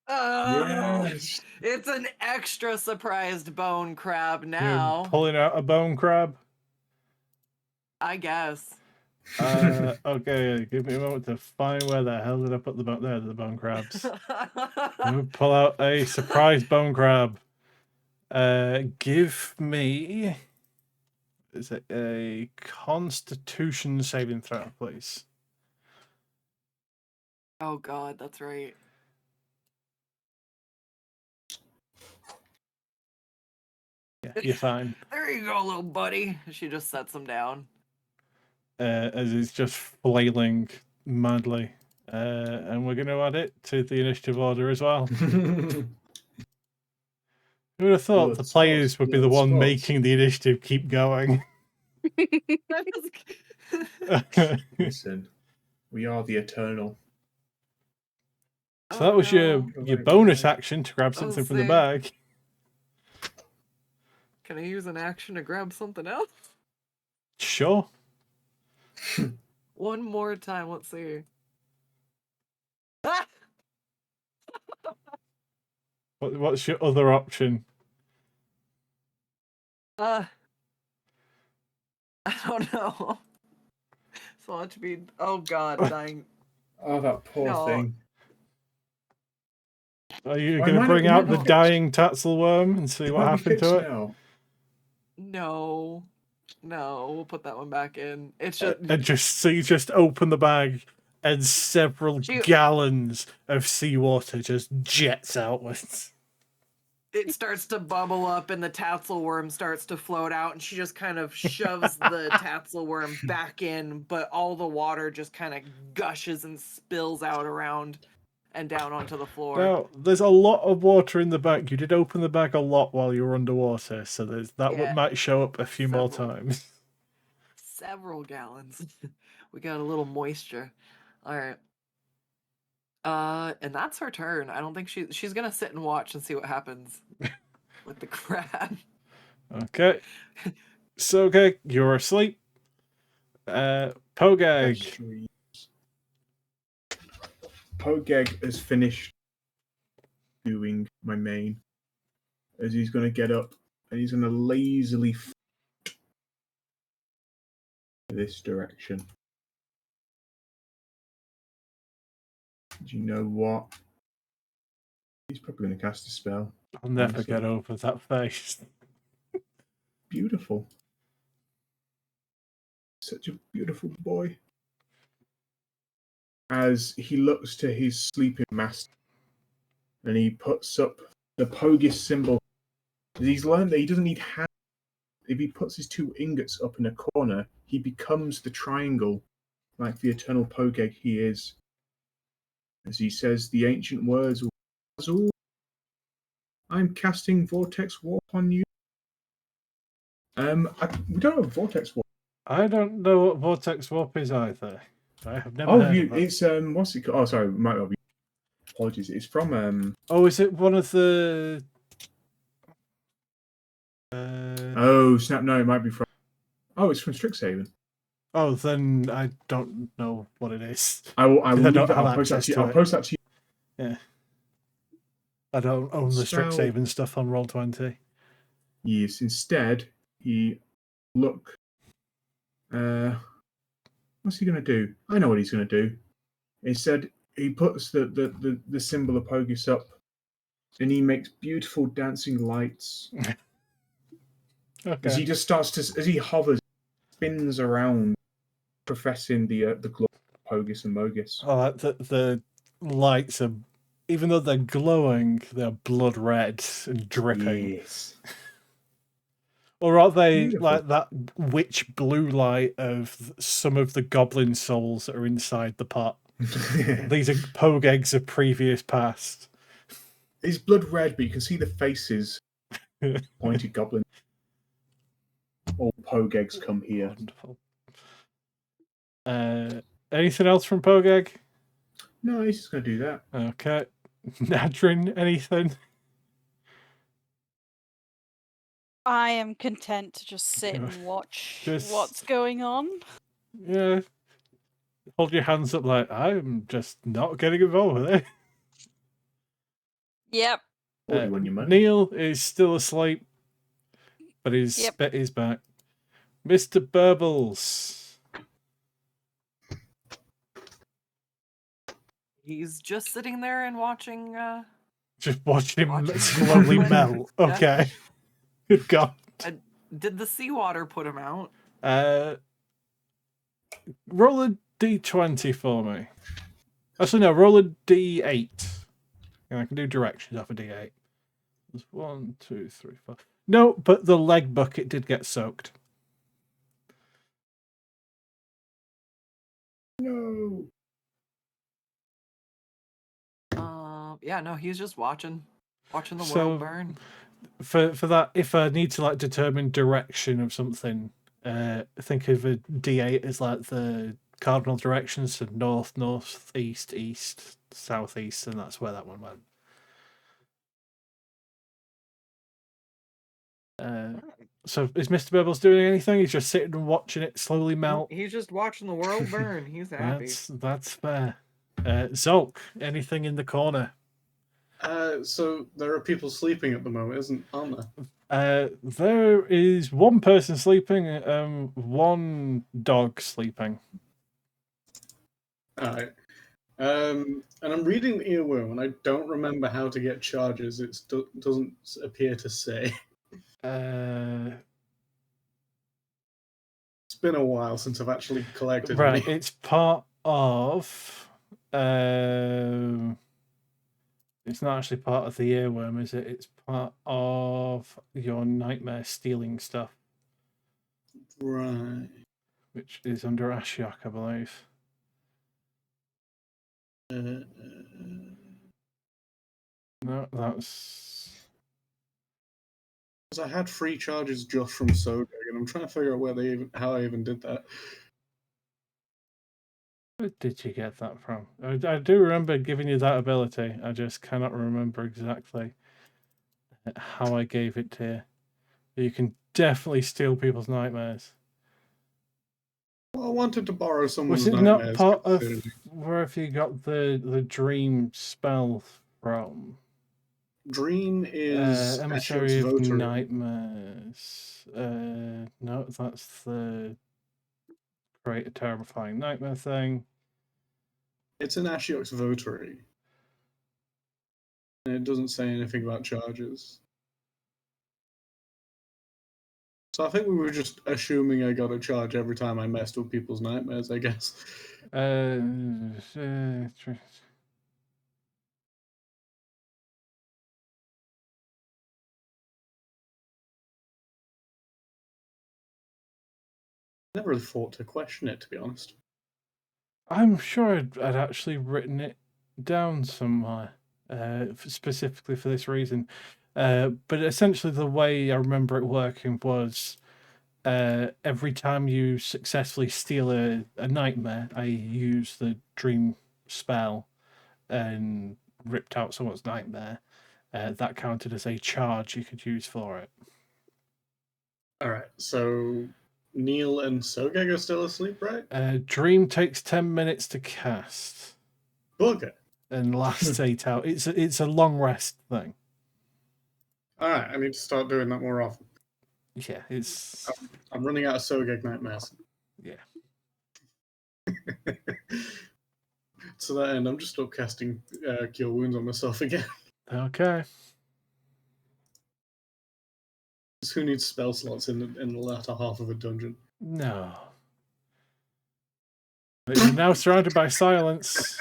Yes.
It's an extra surprised bone crab now.
You're pulling out a bone crab?
I guess.
Okay, give me a moment to find where the hell did I put the bone. There, the bone crabs. Let me pull out a surprise bone crab. Give me. Is it a Constitution saving throw, please?
Oh God, that's right.
Yeah, you're fine.
There you go, little buddy. She just sets him down.
As he's just flailing madly. And we're going to add it to the initiative order as well. Who would have thought
Blood
the players
spots,
would be the
blood
one
spots.
making the initiative keep going?
Listen, we are the eternal.
So that was your
Right,
bonus
right.
action to grab something
Oh,
from the
see.
bag.
Can I use an action to grab something else?
Sure.
One more time. Let's see. Ah!
What's your other option?
I don't know. So much be. Oh God, dying.
Oh, that poor
No.
thing.
Are you
Why
going to
might
bring
it
out
not
the
be fixed?
dying Tatzelworm and see
It
what
might be
happened
fixed
to it?
now.
No, we'll put that one back in. It's just
And just open the bag and several gallons of seawater just jets outwards.
it starts to bubble up and the Tatzelworm starts to float out, and she just kind of shoves the Tatzelworm back in, but all the water just kind of gushes and spills out around and down onto the floor.
Now, there's a lot of water in the bag. You did open the bag a lot while you were underwater, so there's that
Yeah.
might show up a few more
Several.
times.
Several gallons. We got a little moisture. All right. And that's her turn. I don't think she's gonna sit and watch and see what happens with the crab.
Okay. So, okay, you're asleep. Pogeg.
Pogeg has finished doing my main. As he's going to get up and he's going to lazily this direction. Do you know what? He's probably going to cast a spell.
I'll never
honestly.
get over that face.
Beautiful. Such a beautiful boy. As he looks to his sleeping master and he puts up the Pogis symbol. He's learned that he doesn't need hands. If he puts his two ingots up in a corner, he becomes the triangle, like the eternal Pogeg he is. As he says the ancient words, Azul, I'm casting Vortex Warp on you. We don't have Vortex Warp.
I don't know what Vortex Warp is either. I have never heard of it.
It's what's it called? Oh, sorry, might not be. Apologies. It's from
Oh, is it one of the?
Oh snap! No, it might be from. Oh, it's from Strixhaven.
Oh, then I don't know what it is.
I will leave
don't
that.
have
I'll post that
access
to you.
to
I'll
it.
post that to you.
Yeah. I don't own the
Spell-
Strixhaven stuff on Roll20.
Yes. Instead, he look. What's he going to do? I know what he's going to do. Instead, he puts the symbol of Pogis up, and he makes beautiful dancing lights.
Okay.
As he just starts to, as he hovers, spins around, professing the glory of Pogis and Mogis.
Oh, the lights are, even though they're glowing, they're blood red and dripping.
Yes.
Or are they
Beautiful.
like that witch blue light of some of the goblin souls that are inside the pot? These are Pogeg's of previous past.
It's blood red, but you can see the faces. Pointed goblin. All Pogegs come here.
Wonderful. Anything else from Pogeg?
No, he's just going to do that.
Okay. Nadrin, anything?
I am content to just sit and watch
Just-
what's going on.
Yeah. Hold your hands up like, I'm just not getting involved with it.
Yep.
Or you win your money.
Neil is still asleep, but his
Yep.
spit is back. Mr. Burbles.
He's just sitting there and watching.
Just watching him
Watching
slowly
liquid.
melt.
Yeah.
Okay. Good God.
Did the seawater put him out?
Roll a d20 for me. Actually, no, roll a d8. And I can do directions off a d8. There's 1, 2, 3, 4. No, but the leg bucket did get soaked.
No.
Yeah, no, he's just watching the
So-
world burn.
For that, if I need to like determine direction of something, think of a d8 as like the cardinal directions, so north, north, east, east, southeast, and that's where that one went. So is Mr. Burbles doing anything? He's just sitting and watching it slowly melt.
He's just watching the world burn. He's happy.
That's fair. Zolk, anything in the corner?
So there are people sleeping at the moment, aren't there?
There is one person sleeping, one dog sleeping.
Alright. And I'm reading the earworm, and I don't remember how to get charges. It doesn't appear to say.
Uh,
It's been a while since I've actually collected
right,
any.
it's part of. It's not actually part of the earworm, is it? It's part of your nightmare stealing stuff,
Right.
which is under Ashiok, I believe. No, that's.
Because I had free charges just from Sogeg, and I'm trying to figure out how I even did that.
Where did you get that from? I do remember giving you that ability. I just cannot remember exactly how I gave it to you. You can definitely steal people's nightmares.
Well, I wanted to borrow someone's
Was it not
nightmares.
part of
considering-
where have you got the dream spell from?
Dream is
Emissary
Ashiok's
of
Votary.
Nightmares. No, that's the create a terrifying nightmare thing.
It's in Ashiok's Votary. And it doesn't say anything about charges. So I think we were just assuming I got a charge every time I messed with people's nightmares, I guess. Never really thought to question it, to be honest.
I'm sure I'd actually written it down somewhere, specifically for this reason. But essentially, the way I remember it working was every time you successfully steal a nightmare, I use the dream spell and ripped out someone's nightmare. That counted as a charge you could use for it.
Alright, so Neil and Sogeg are still asleep, right?
Dream takes 10 minutes to cast
Bugger.
and lasts 8 hours. It's a long rest thing.
Alright, I need to start doing that more often.
Yeah, it's
I'm running out of Sogeg nightmares.
yeah.
To that end, I'm just still casting Cure Wounds on myself again.
Okay.
Who needs spell slots in the latter half of a dungeon?
No. But you're now surrounded by silence.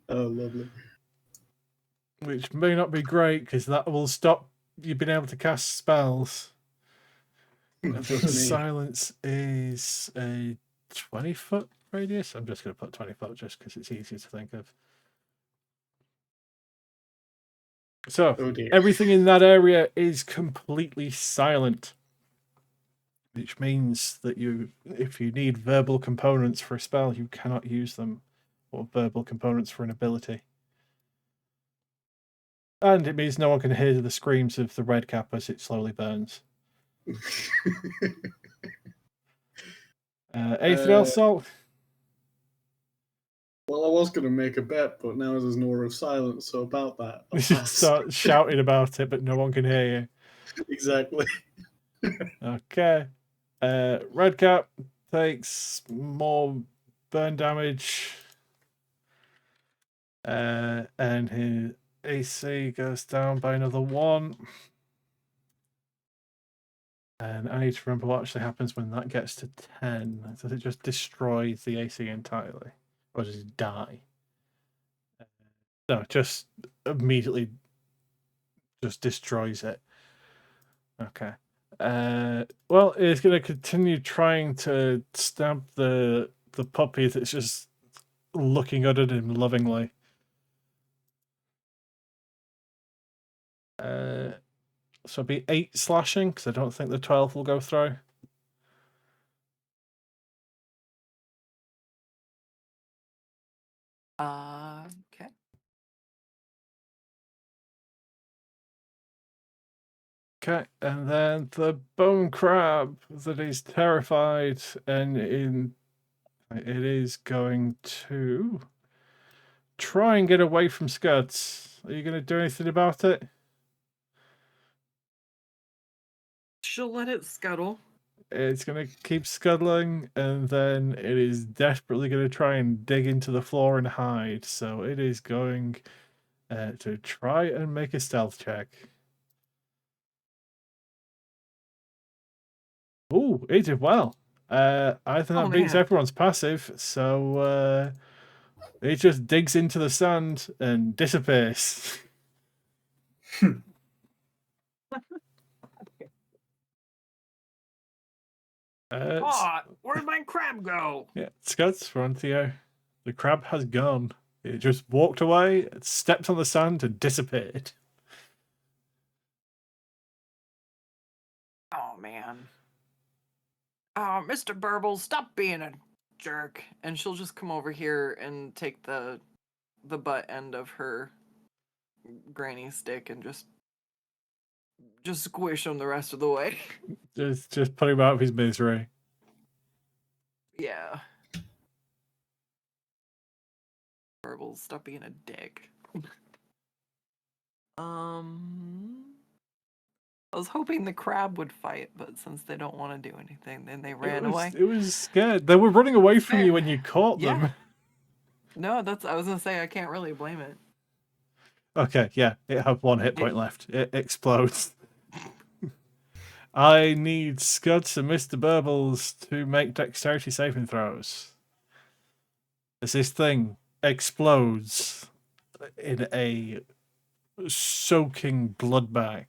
Oh, lovely.
Which may not be great because that will stop you being able to cast spells. I think silence is a 20-foot radius. I'm just going to put 20 foot just because it's easier to think of. So,
Oh dear.
everything in that area is completely silent. Which means that if you need verbal components for a spell, you cannot use them. Or verbal components for an ability. And it means no one can hear the screams of the red cap as it slowly burns. Anything else, Salt?
Well, I was going to make a bet, but now there's an aura of silence, so about that. I'll
You should
pass.
start shouting about it, but no one can hear
Exactly.
you. Okay. Red cap takes more burn damage. And his AC goes down by another 1. And I need to remember what actually happens when that gets to 10. Does it just destroy the AC entirely? Or does it die? No, just immediately just destroys it. Okay. Well, it's going to continue trying to stab the puppy that's just looking at him lovingly. So it'll be 8 slashing, because I don't think the 12 will go through.
Okay.
Okay, and then the bone crab that is terrified and it is going to try and get away from Scuds. Are you going to do anything about it?
She'll let it scuttle.
It's going to keep scuttling, and then it is desperately going to try and dig into the floor and hide. So it is going to try and make a stealth check. Oh, it did well. I think that beats
man.
everyone's passive. So it just digs into the sand and disappears.
Where'd my crab go?
Yeah, Scuds, we're on Theo. The crab has gone. It just walked away, stepped on the sand, and disappeared.
Oh man. Oh, Mr. Burbles, stop being a jerk. And she'll just come over here and take the butt end of her granny stick and just squish him the rest of the way.
Just put him out of his misery.
Yeah. Burbles, stop being a dick. I was hoping the crab would fight, but since they don't want to do anything, then they ran away.
It was scared. They were running away from you
Fair.
when you caught them.
Yeah. No, I was gonna say I can't really blame it.
Okay, yeah, it had 1 hit point left. It explodes. I need Scuds and Mr. Burbles to make dexterity saving throws. As this thing explodes in a soaking bloodbath.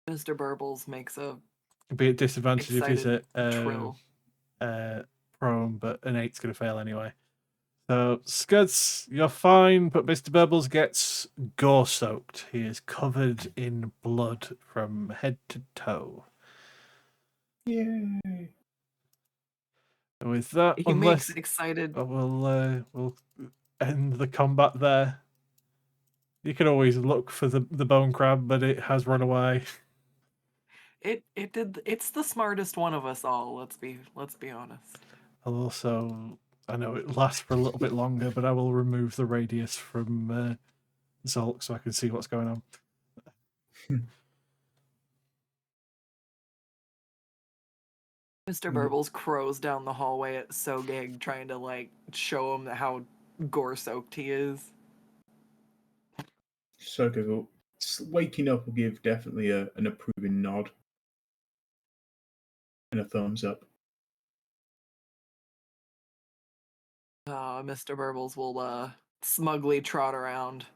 Mr. Burbles makes a
Be at disadvantage if he's
excited
at
trill.
prone, but an 8's going to fail anyway. So, Scuds, you're fine, but Mr. Burbles gets gore soaked. He is covered in blood from head to toe.
Yay!
And with that,
He makes excited.
we'll end the combat there. You can always look for the bone crab, but it has run away.
It's the smartest one of us all. Let's be honest.
I'll also, I know it lasts for a little bit longer, but I will remove the radius from Zolk so I can see what's going on.
Mr. Burbles crows down the hallway at Sogeg, trying to show him how gore-soaked he is.
Sogeg waking up will give definitely an approving nod and a thumbs up.
Mr. Burbles will smugly trot around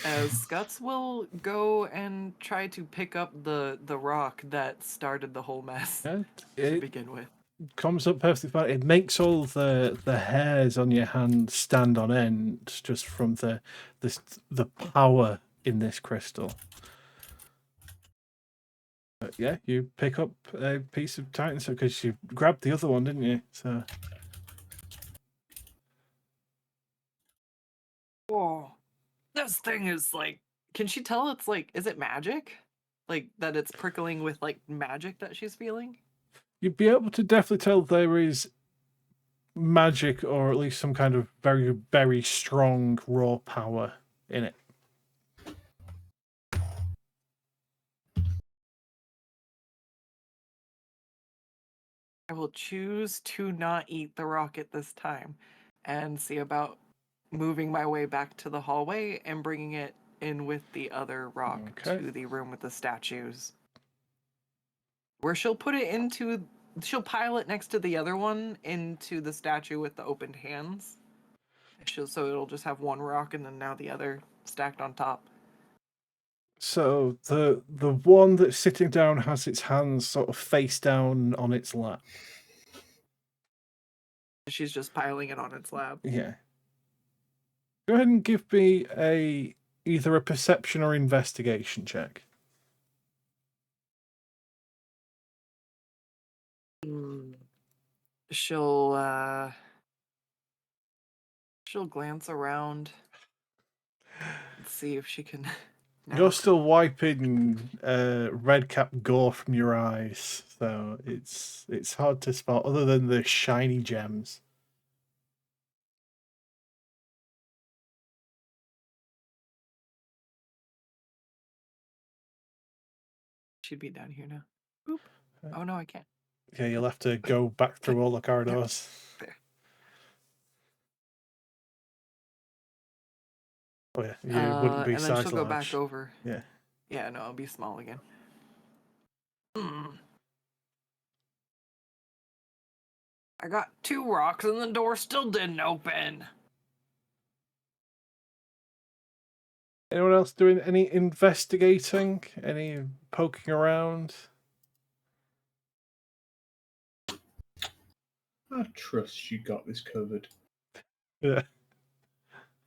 as Scuts will go and try to pick up the rock that started the whole mess
Yeah,
to begin with.
Comes up perfectly fine. It makes all the hairs on your hand stand on end just from the power in this crystal. But yeah, you pick up a piece of Titan because you grabbed the other one, didn't you? So.
Oh, this thing is can she tell it's is it magic? That it's prickling with magic that she's feeling?
You'd be able to definitely tell there is magic or at least some kind of very, very strong raw power in it.
I will choose to not eat the rocket this time and see about moving my way back to the hallway and bringing it in with the other rock
Okay.
to the room with the statues. Where she'll put it into, she'll pile it next to the other one into the statue with the opened hands. So it'll just have one rock and then now the other stacked on top.
So the one that's sitting down has its hands sort of face down on its lap.
She's just piling it on its lap.
Yeah. Go ahead and give me either a perception or investigation check.
She'll glance around and see if she can. No.
You're still wiping red cap gore from your eyes, so it's hard to spot other than the shiny gems.
She'd be down here now. Boop. Oh no, I can't.
Yeah, you'll have to go back through all the corridors.
There.
Oh yeah, you wouldn't be
and then
size
she'll go
large.
back over.
Yeah.
Yeah, no, it'll be small again. I got 2 rocks and the door still didn't open.
Anyone else doing any investigating? Any poking around?
I trust you got this covered.
Yeah.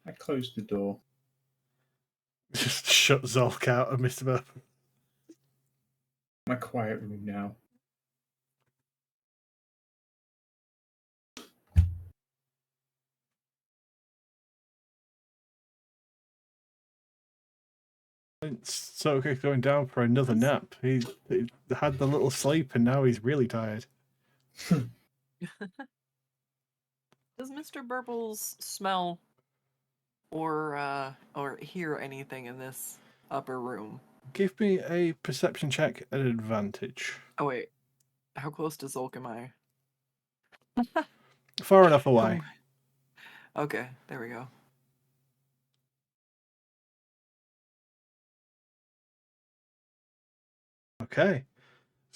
I closed the door.
Just shut Zolk out of Mr. Burp.
My quiet room now.
Sogeg's going down for another nap. He had the little sleep and now he's really tired.
Does Mr. Burbles smell or hear anything in this upper room?
Give me a perception check at advantage.
Oh wait, how close to Zolk am I?
Far enough away.
Okay, there we go.
Okay.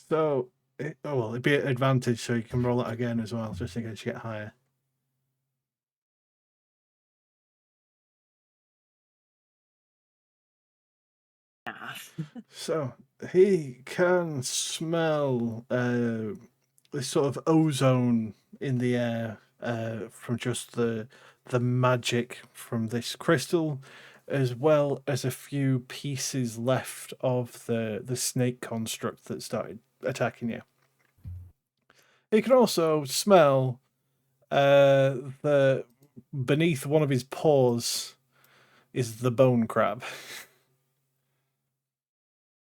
So, it'd be an advantage, so you can roll it again as well, just in case you get higher. So, he can smell this sort of ozone in the air from just the magic from this crystal, as well as a few pieces left of the snake construct that started attacking you. He can also smell the beneath one of his paws is the bone crab.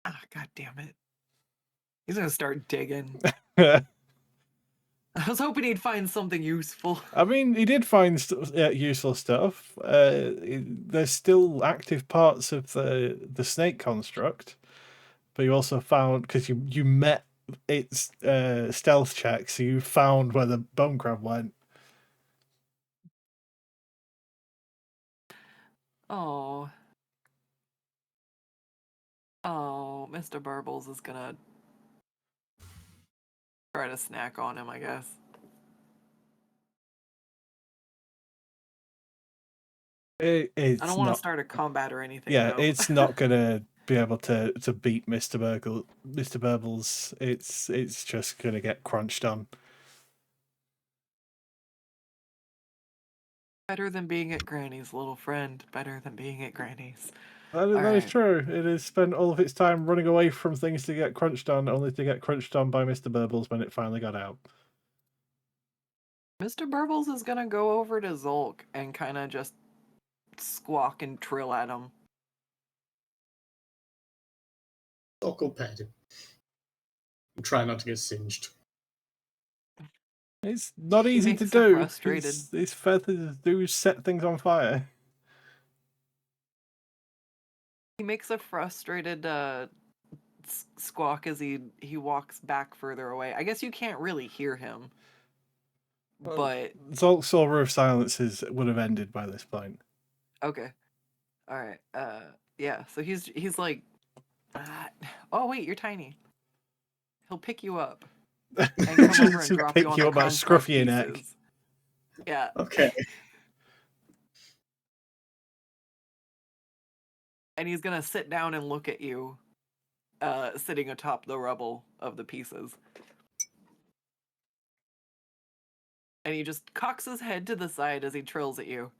Ah, god damn it. He's gonna start digging.
I
I was hoping he'd find something useful.
mean, he did find useful stuff. There's still active parts of the snake construct, but you also found, because you met its stealth check, so you found where the bone crab went.
Oh. Oh, Mr. Burbles is gonna try to snack on him, I guess.
It's
I don't want
not,
to start a combat or anything.
yeah,
though.
it's not gonna be able to beat Mr. Burbles. It's just gonna get crunched on.
Better than being at Granny's, little friend. Better than being at Granny's.
That is
Alright.
true. It has spent all of its time running away from things to get crunched on, only to get crunched on by Mr. Burbles when it finally got out.
Mr. Burbles is gonna go over to Zolk and kind of just squawk and trill at him.
Zolk pet him. And try not to get singed.
It's not easy to
makes a
do.
frustrated-
His feathers do set things on fire.
He makes a frustrated squawk as he walks back further away. I guess you can't really hear him, but
Zolk's aura of silences would have ended by this point.
okay, all right. Yeah. So he's like, oh wait, you're tiny. He'll pick you up and come over and
Just
drop
pick
you on
you
the
up by
construct
scruffy neck.
pieces. Yeah.
Okay.
And he's gonna sit down and look at you, sitting atop the rubble of the pieces. And he just cocks his head to the side as he trills at you.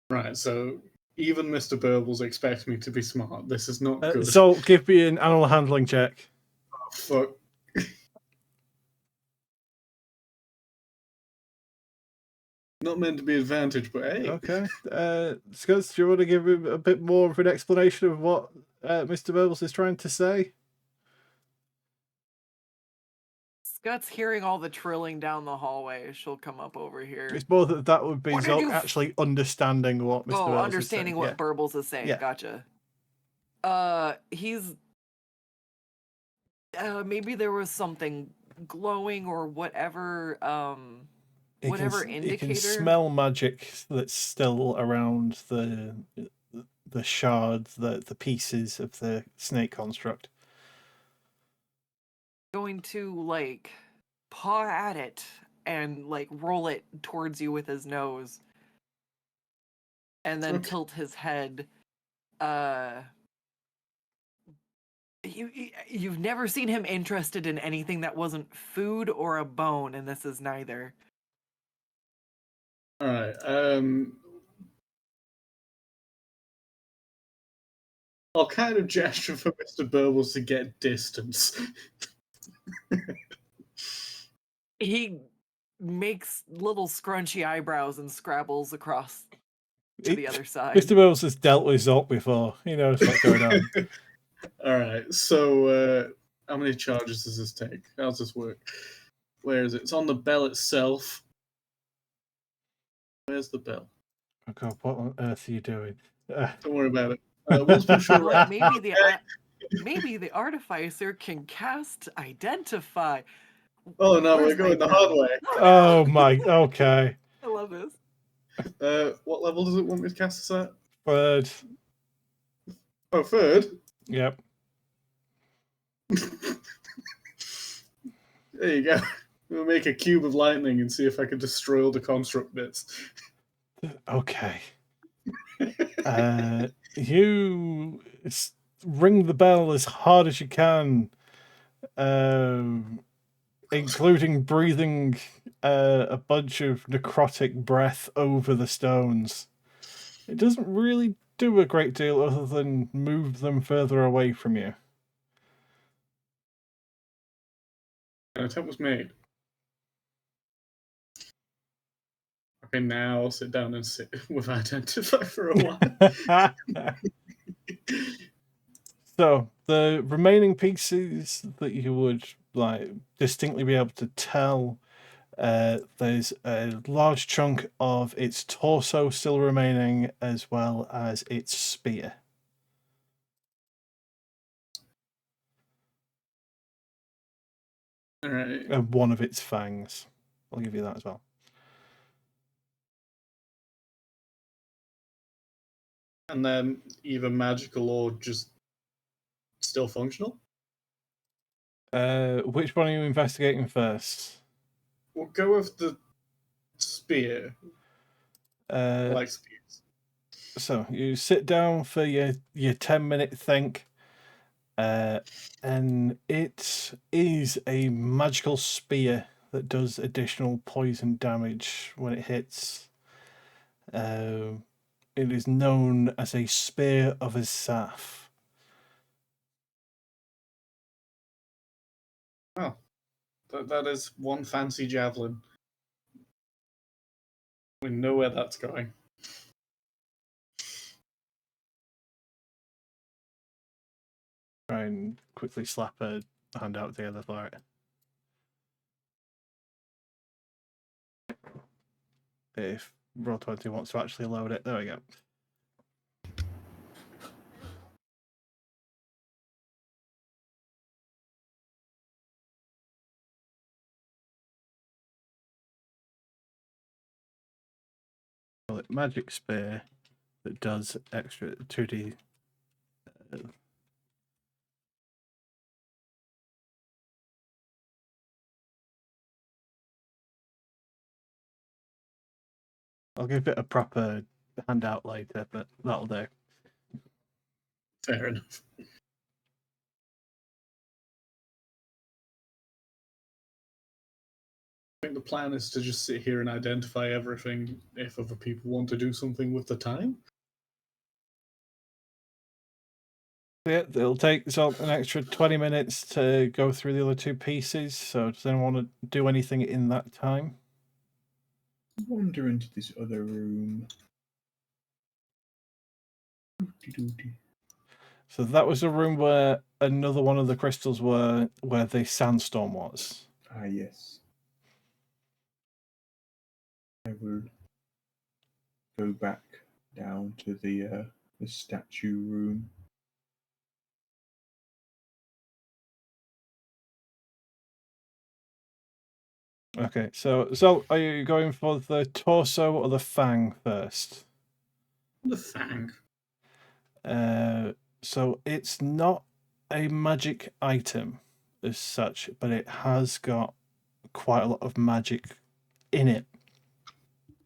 Right, so even Mr. Burbles expects me to be smart. This is not good.
Zolk, give me an animal handling check.
Oh, fuck. Not meant to be advantage, but hey.
Okay. Scuds, do you want to give him a bit more of an explanation of what Mr. Burbles is trying to say?
Scott's hearing all the trilling down the hallway. She'll come up over here.
It's more that would be
What did
Zolk
you
actually understanding what Mr. Burbles
understanding
is saying.
what
Yeah.
Burbles is saying.
Yeah.
Gotcha. He's maybe there was something glowing or whatever. Whatever
You
indicator.
can smell magic that's still around the shard, the pieces of the snake construct.
Going to like paw at it and like roll it towards you with his nose, and then
Okay.
tilt his head. You've never seen him interested in anything that wasn't food or a bone, and this is neither.
Alright, I'll kind of gesture for Mr. Burbles to get distance.
He makes little scrunchy eyebrows and scrabbles across to the other side.
Mr. Burbles has dealt with Zolk before. He knows what's going on.
Alright, so how many charges does this take? How does this work? Where is it? It's on the bell itself. Where's the bell?
Oh God, what on earth are you doing?
Don't worry about it. Once per short
Like,
rest.
maybe the artificer can cast identify.
Oh no,
Where's
we're going
my
the hard way.
Oh my, okay.
I love this.
What level does it want me to cast this at?
Third.
Oh, third?
Yep.
There you go. We'll make a cube of lightning and see if I can destroy all the construct bits.
Okay. You ring the bell as hard as you can, including breathing a bunch of necrotic breath over the stones. It doesn't really do a great deal other than move them further away from you.
An attempt was made. Okay, now I'll sit down and sit with identify for a while.
So the remaining pieces that you would like distinctly be able to tell, there's a large chunk of its torso still remaining, as well as its spear.
All right.
And one of its fangs. I'll give you that as well.
And then either magical or just still functional?
Which one are you investigating first?
We'll go with the spear. I like spears.
So you sit down for your 10-minute think, and it is a magical spear that does additional poison damage when it hits. It is known as a spear of Asaph.
Oh, that is one fancy javelin. We know where that's going.
Try and quickly slap a hand out together for it. If Roll20 wants to actually load it, there we go. magic spear that does extra 2d. I'll give it a proper handout later, but that'll do.
Fair enough. I think the plan is to just sit here and identify everything if other people want to do something with the time.
Yeah, it'll take Zolk an extra 20 minutes to go through the other two pieces. So does anyone want to do anything in that time?
Wander into this other room. Doo-dee-doo-dee.
So that was a room where another one of the crystals were, where the sandstorm was.
Ah, yes. I will go back down to the statue room.
Okay, so Zolk, are you going for the torso or the fang first?
The fang.
So it's not a magic item as such, but it has got quite a lot of magic in it,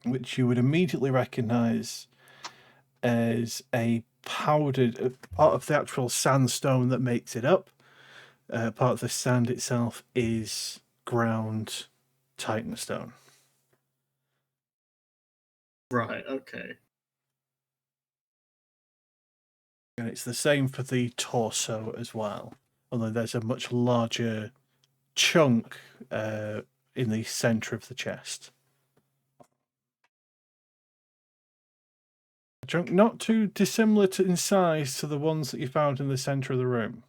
which you would immediately recognize as a powdered part of the actual sandstone that makes it up. Part of the sand itself is ground titanstone.
Right, okay.
And it's the same for the torso as well, although there's a much larger chunk in the center of the chest. A chunk not too dissimilar in size to the ones that you found in the center of the room.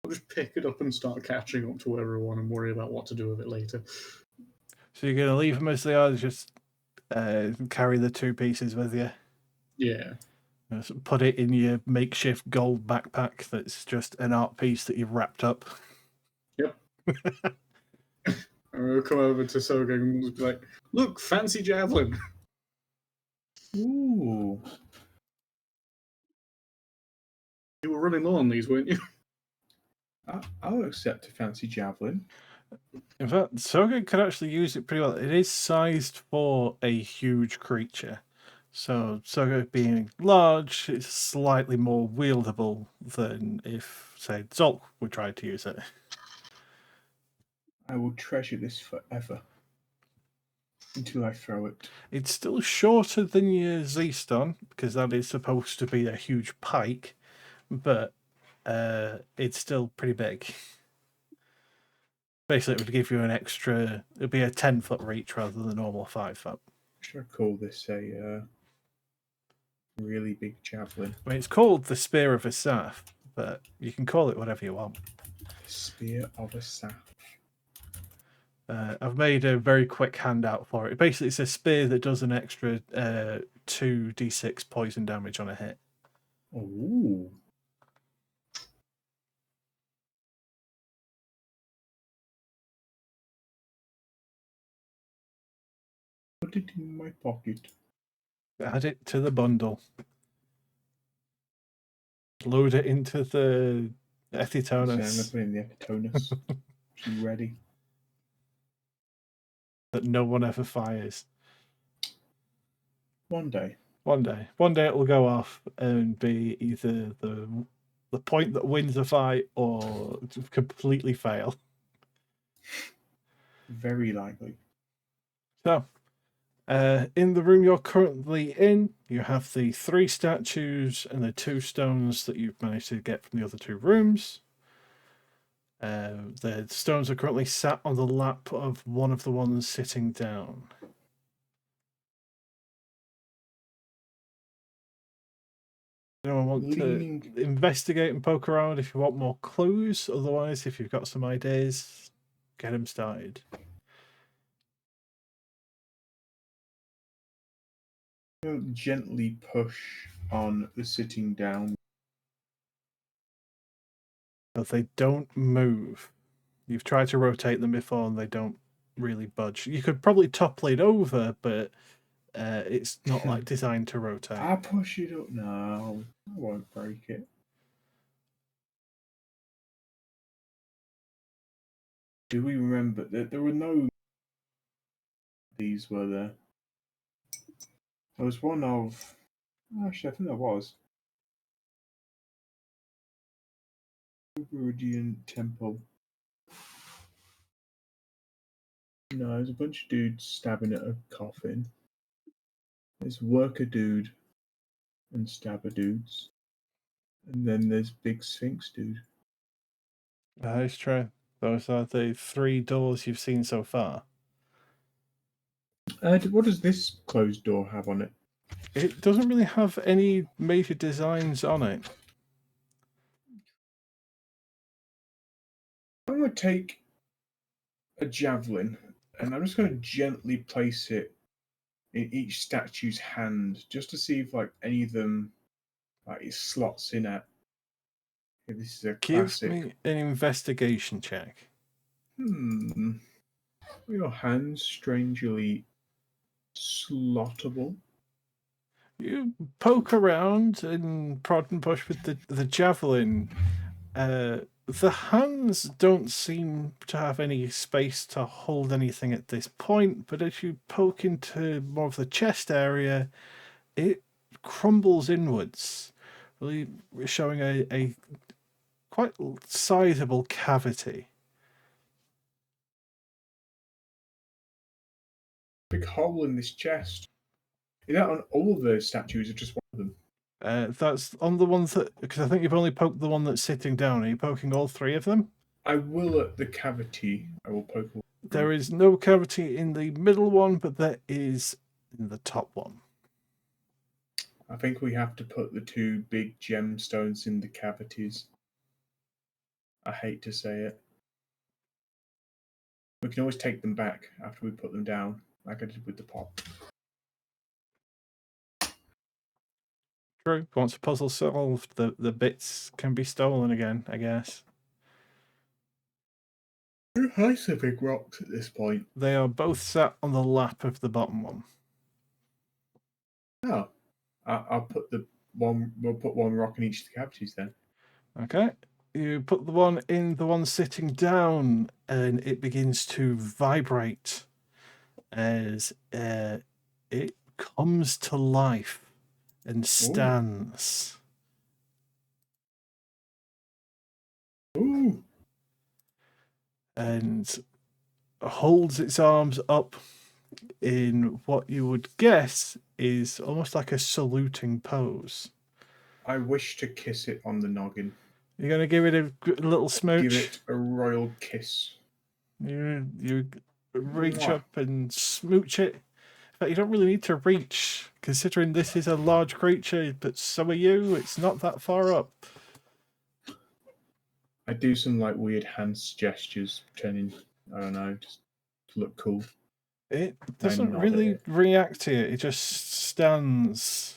I'll just pick it up and start catching up to everyone and worry about what to do with it later.
So you're going to leave them as they are, just carry the two pieces with you?
Yeah.
Just put it in your makeshift gold backpack that's just an art piece that you've wrapped up?
Yep. And we'll come over to Sogeg and be like, look, fancy javelin.
Ooh.
You were running low on these, weren't you?
I'll accept a fancy javelin.
In fact, Sogeg could actually use it pretty well. It is sized for a huge creature. So Sogeg being large, it's slightly more wieldable than if, say, Zolk would try to use it.
I will treasure this forever. Until I throw it.
It's still shorter than your Z-Stone, because that is supposed to be a huge pike, but it's still pretty big. Basically, it would give you an extra, it would be a 10-foot reach rather than the normal 5-foot.
Should I call this a really big javelin?
I mean, it's called the Spear of Asaph, but you can call it whatever you want.
Spear of Asaph.
I've made a very quick handout for it. Basically, it's a spear that does an extra 2d6 poison damage on a hit.
Ooh. Put it in my pocket.
Add it to the bundle. Load it into the
So I'm going to
Ephitonus
put in the Ephitonus. You ready?
that no one ever fires.
One day.
One day it will go off and be either the point that wins the fight or completely fail.
Very likely.
So, in the room you're currently in, you have the 3 statues and the 2 stones that you've managed to get from the other 2 rooms. The stones are currently sat on the lap of one of the ones sitting down. Anyone want to investigate and poke around if you want more clues? Otherwise, if you've got some ideas, get them started.
to gently push on the sitting down.
But they don't move. You've tried to rotate them before and they don't really budge. You could probably topple it over, but it's not like designed to rotate.
I'll push it up now. I won't break it. Do we remember that there were no... These were there. There was one of... Actually, I think there was. Viridian Temple. No, there's a bunch of dudes stabbing at a coffin. There's worker dude and stabber dudes. And then there's big Sphinx dude.
That is true. Those are the 3 doors you've seen so far.
What does this closed door have on it?
It doesn't really have any major designs on it.
I'm going to take a javelin and I'm just going to gently place it in each statue's hand just to see if like any of them like it slots in at. If this is a classic.
Give me an investigation check.
Your hands strangely slottable.
You poke around and prod and push with the javelin. The hands don't seem to have any space to hold anything at this point, but as you poke into more of the chest area, it crumbles inwards, really showing a quite sizable cavity.
Big hole in this chest. Is that on all of the statues or just one of them?
That's on the ones that, because I think you've only poked the one that's sitting down. Are you poking all 3 of them?
I will at the cavity. I will poke all 3.
There is no cavity in the middle one, but there is in the top one.
I think we have to put the 2 big gemstones in the cavities. I hate to say it. We can always take them back after we put them down, like I did with the pot.
True. Once a puzzle's solved, the bits can be stolen again, I guess.
Who has the big rocks at this point?
They are both sat on the lap of the bottom one.
Oh. I'll put the one. We'll put one rock in each of the cavities then.
Okay. You put the one in the one sitting down, and it begins to vibrate as it comes to life and stands.
Ooh.
And holds its arms up in what you would guess is almost like a saluting pose.
I wish to kiss it on the noggin.
You're going to give it a little smooch?
Give it a royal kiss.
You reach
Mwah.
up and smooch it. In fact, you don't really need to reach, considering this is a large creature, but so are you. It's not that far up.
I do some like weird hands gestures, pretending, I don't know, just to look cool.
It doesn't
nod
really
at it.
react to it. It just stands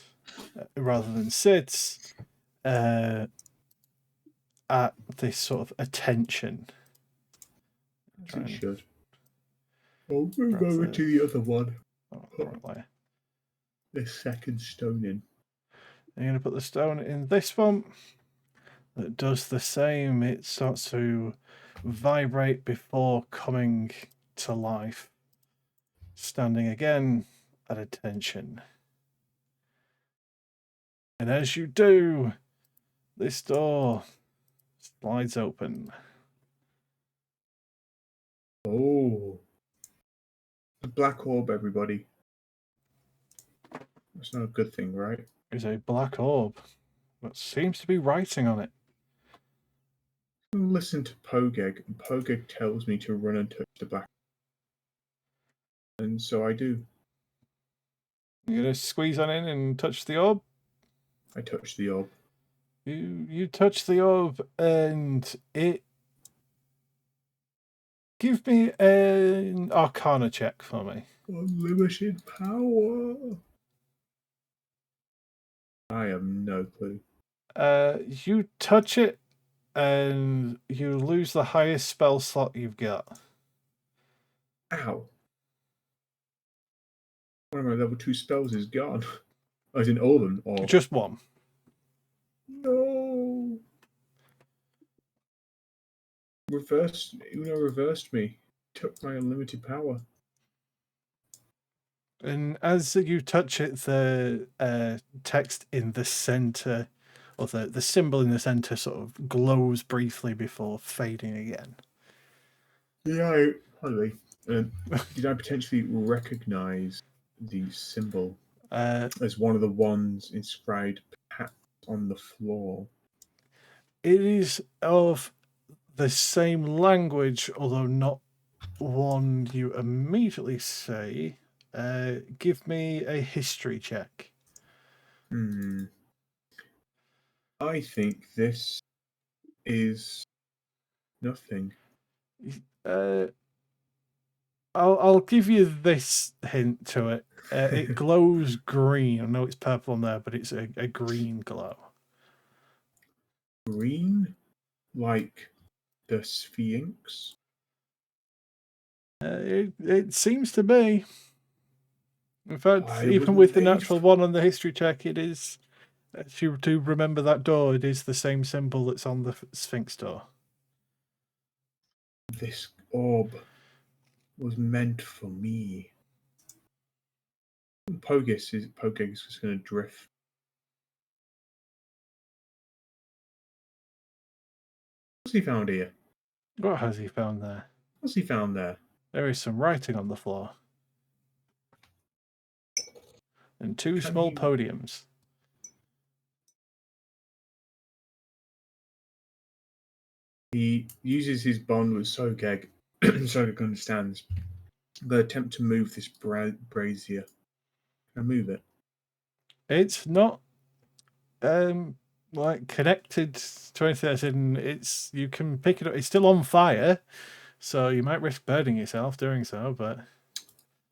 rather than sits at this sort of attention.
As it should. I'll move over to the other one.
Right.
This second stone in.
You're going to put the stone in this one. That does the same. It starts to vibrate before coming to life. Standing again at attention. And as you do, this door slides open.
Oh. The black orb, everybody. That's not a good thing, right?
There's a black orb that seems to be writing on it.
I listen to Pogeg, and Pogeg tells me to run and touch the black. And so I do.
You're going to squeeze on in and touch the orb?
I touch the orb.
You touch the orb and it... Give me an Arcana check for me.
Unlimited power. I have no clue.
You touch it, and you lose the highest spell slot you've got.
Ow. One of my level 2 spells is gone. As in all of them, or...
Just one.
No! Uno reversed me. Took my unlimited power.
And as you touch it, the text in the center, or the symbol in the center, sort of glows briefly before fading again.
Yeah, probably. Did I potentially recognize the symbol as one of the ones inscribed perhaps on the floor?
It is of the same language, although not one you immediately say. Give me a history check.
I think this is nothing.
I'll give you this hint to it. It glows green. I know it's purple on there, but it's a green glow.
Green? Like the Sphinx?
It seems to be. In fact,
I
even
wouldn't
with the
think-
natural one on the history check, it is. If you do remember that door, it is the same symbol that's on the Sphinx door.
This orb was meant for me. Pogeg's is just going to drift. What's he found here?
What has he found there?
What's he found there?
There is some writing on the floor. And two
Can
small
you-
podiums.
He uses his bond with Sogeg. Sogeg understands. The attempt to move this brazier. Can I move it?
It's not like connected to anything. As in, it's you can pick it up. It's still on fire, so you might risk burning yourself doing so. But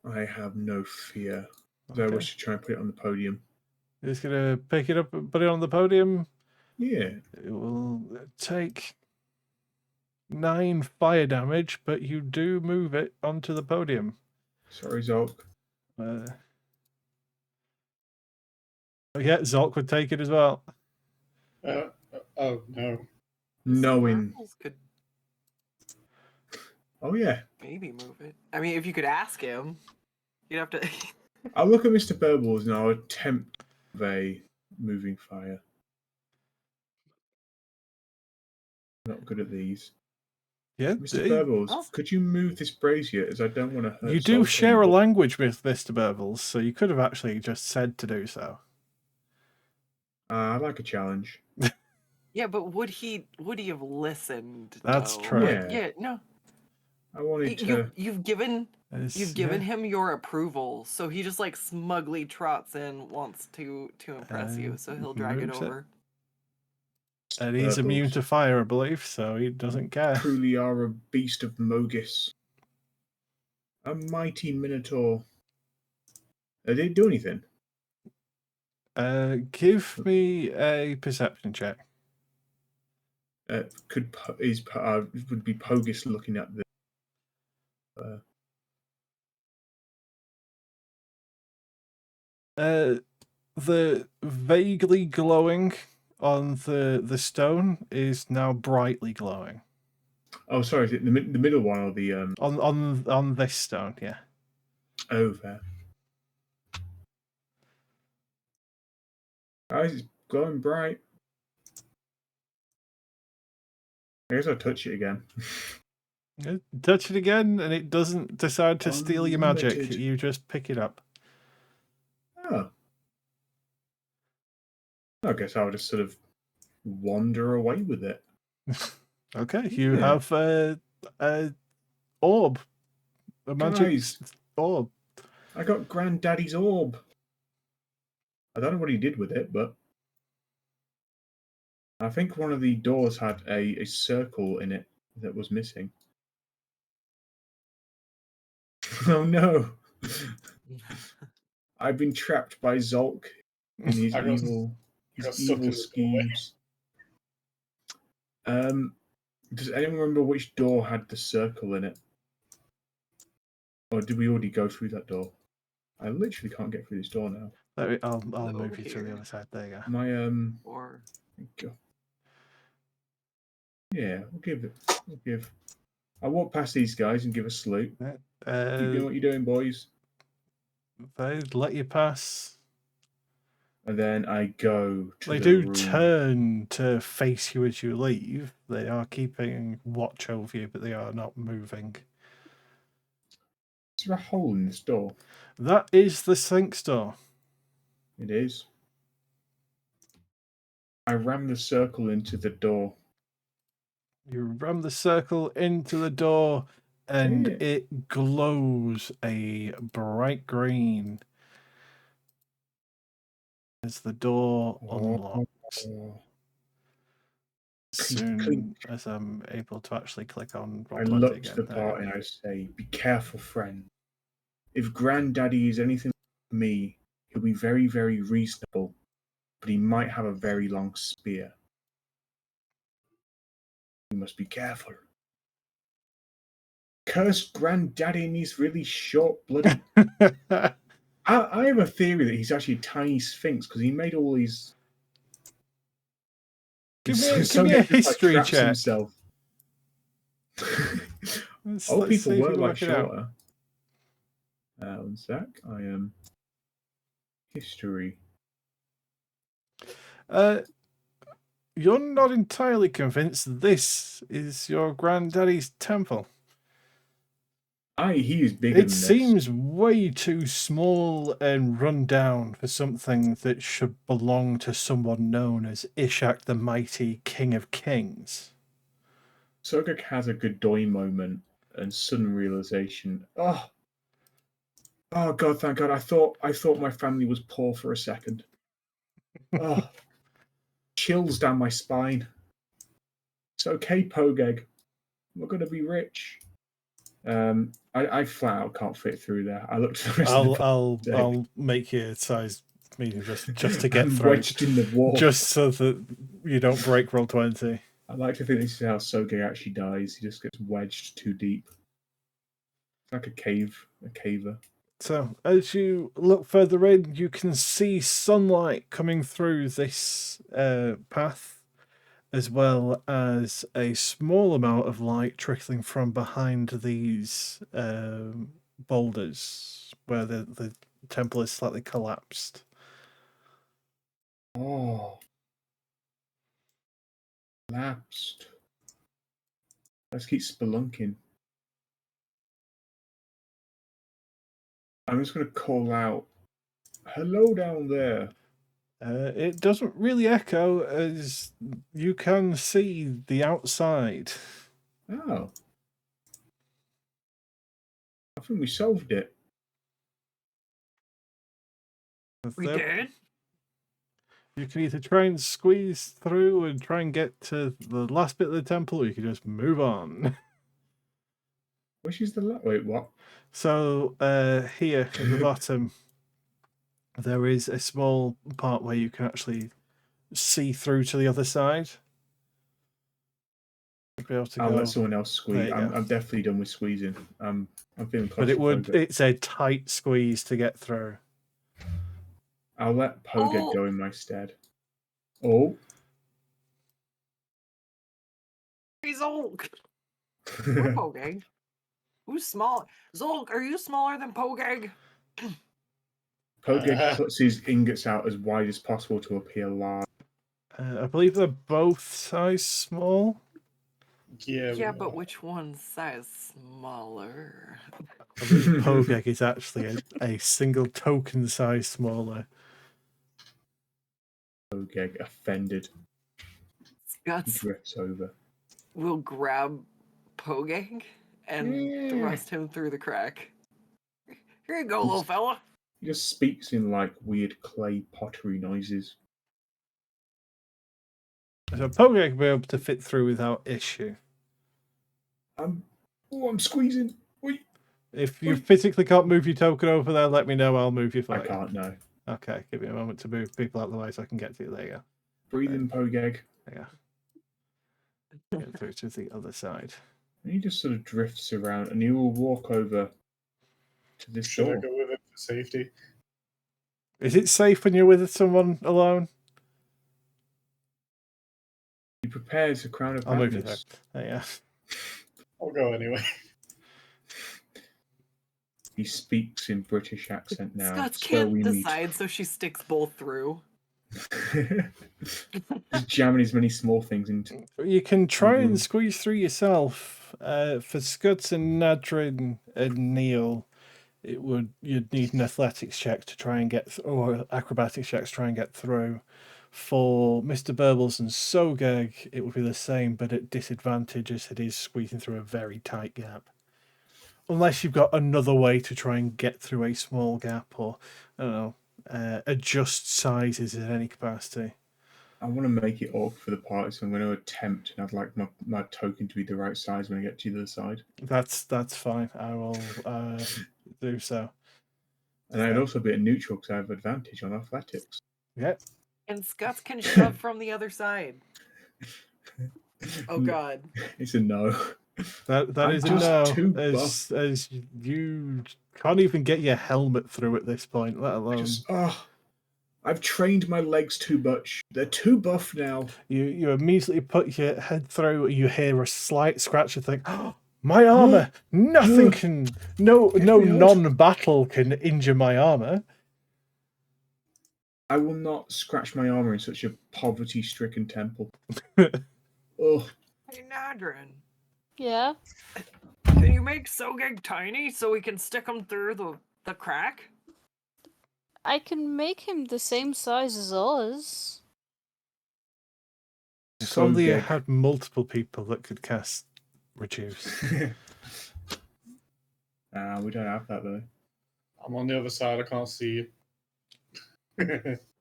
I have no fear. I
okay.
wish to try and put it on the podium.
You're just gonna pick it up and put it on the podium.
Yeah.
It will take 9 fire damage, but you do move it onto the podium.
Sorry, Zolk.
Yeah, Zolk would take it as well.
Oh no.
Knowing.
Sparkles could
Oh, yeah.
maybe move it. I mean, if you could ask him, you'd have to.
I'll look at Mr. Burbles and I'll attempt a moving fire. Not good at these.
Yeah,
Mr. Burbles,
Oh.
could you move this brazier as I don't want to hurt
you do
Zolk
share a
anymore?
language with Mr. Burbles, so you could have actually just said to do so.
I like a challenge.
Yeah, but would he have listened?
That's
though?
true.
Like, yeah, no.
I wanted to...
You've given
Yeah.
him your approval, so he just like smugly trots in, wants to impress you, so he'll drag it
moves it.
over.
And he's immune to fire, I believe, so he doesn't care.
Truly are a beast of Mogis. A mighty minotaur. Did it do anything?
Give me a perception check.
Would be Pogis looking at the...
The vaguely glowing on the stone is now brightly glowing.
Oh, sorry, is it the middle one or the...
On this stone, yeah.
Over. Guys, it's glowing bright. I guess I'll touch it again.
Touch it again, and it doesn't decide to steal your magic.
Unlimited.
You just pick it up.
Oh. I guess I'll just sort of wander away with it.
Okay, you
Yeah.
have a orb. A magic
Guys.
orb.
I got Granddaddy's orb. I don't know what he did with it, but I think one of the doors had a circle in it that was missing. Oh no! I've been trapped by Zolk in his
I got-
evil. His
Got stuck in
evil
the doorway.
schemes. Does anyone remember which door had the circle in it? Or did we already go through that door? I literally can't get through this door now.
I'll
Over
move you to the
here.
other side. There you go.
My
Or
go. Yeah, we'll give. I walk past these guys and give a salute. Keep doing what you're doing, boys.
They let you pass.
And then I go to
They
the
do
room.
turn to face you as you leave. They are keeping watch over you, but they are not moving.
Is there a hole in this door?
That is the Sphinx door.
It is. I ram the circle into the door.
You ram the circle into the door, and
Yeah.
it glows a bright green as the door unlocks. Soon
Clink.
as I'm able to actually click on
I
Roll20
look
again.
to the
There you
party
go.
and I say, "Be careful, friend. If Granddaddy is anything like me, he'll be very, very reasonable, but he might have a very long spear. You must be careful. Cursed Granddaddy and he's really short, bloody." I have a theory that he's actually a tiny sphinx because he made all these.
Give me
Sogeg
a
just, like,
history
traps
check.
himself.
Let's
Old people
see if
were
you can
like
work it out.
shorter. One sec. I am history.
You're not entirely convinced this is your granddaddy's temple.
He is bigger
It
than this.
seems way too small and run down for something that should belong to someone known as Ishak the Mighty, King of Kings.
Sogeg has a Godoy moment and sudden realization. Oh God! Thank God! I thought my family was poor for a second. Oh, chills down my spine. It's okay, Pogeg. We're gonna be rich. I flat out can't fit through there. I looked at the rest of the
I'll make you a size medium just to get
I'm
through.
wedged in the wall.
Just so that you don't break Roll20.
I like to think this is how Sogeg actually dies. He just gets wedged too deep. It's like a caver.
So as you look further in, you can see sunlight coming through this path, as well as a small amount of light trickling from behind these boulders where the temple is slightly collapsed.
Oh. Collapsed. Let's keep spelunking. I'm just going to call out, "Hello down there."
It doesn't really echo, as you can see the outside.
Oh. I think we solved it.
we did.
You can either try and squeeze through and try and get to the last bit of the temple, or you can just move on.
Which is the wait, what?
So here at the bottom, there is a small part where you can actually see through to the other side. Be able to
I'll
go.
let someone else
There
squeeze.
you
I'm
go.
definitely done with squeezing. I'm feeling close.
But it's a tight squeeze to get through.
I'll let Pogeg go in my stead. Oh.
Hey, Zolk. We're Pogeg. Who's small? Zolk, are you smaller than Pogeg?
Pogeg cuts his ingots out as wide as possible to appear large.
I believe they're both size small.
Yeah, but which one's size smaller?
I believe Pogeg is actually a single token size smaller.
Sogeg, offended,
Guts
drifts over.
will grab Pogeg and thrust him through the crack. Here you go, little fella.
He just speaks in like weird clay pottery noises.
So Pogeg will be able to fit through without issue.
I'm squeezing. Wait.
If you physically can't move your token over there, let me know. I'll move you for
I
you.
can't, no.
Okay, give me a moment to move people out of the way so I can get to you. There you go.
Breathe in, Pogeg.
There you go. Get through to the other side.
And he just sort of drifts around, and you will walk over to this
Should I
door.
go with it for safety?
Is it safe when you're with someone alone?
He prepares a crown of
I'll move you there.
madness.
There you go.
I'll go anyway.
He speaks in British accent now.
Scots
So
can't
we meet.
decide, so she sticks both through.
Just jamming as many small things into.
You can try
Mhm.
and squeeze through yourself. For Scuds and Nadrin and Neil, you'd need an athletics check to try and get or acrobatics checks to try and get through. For Mr. Burbles and Sogeg, it would be the same, but at disadvantage as it is squeezing through a very tight gap. Unless you've got another way to try and get through a small gap, or I don't know, adjust sizes in any capacity.
I want to make it awkward for the party, so I'm going to attempt, and I'd like my token to be the right size when I get to the other side.
That's fine. I will do so.
And I'd also be a neutral because I have advantage on athletics.
Yep.
And Scots can shove from the other side. Oh god.
It's a no.
That
I'm
is a
just
no.
too
As you can't even get your helmet through at this point, let alone
I've trained my legs too much. They're too buff now.
you immediately put your head through. You hear a slight scratch and think, oh, my armor. Nothing can. No non-battle can injure my armor.
I will not scratch my armor in such a poverty-stricken temple. Oh,
Hey Nadrin,
Yeah.
can you make Sogeg tiny so we can stick him through the crack?
I can make him the same size as us.
If only you
Sogeg.
had multiple people that could cast reduce.
We don't have that though.
I'm on the other side. I can't see you.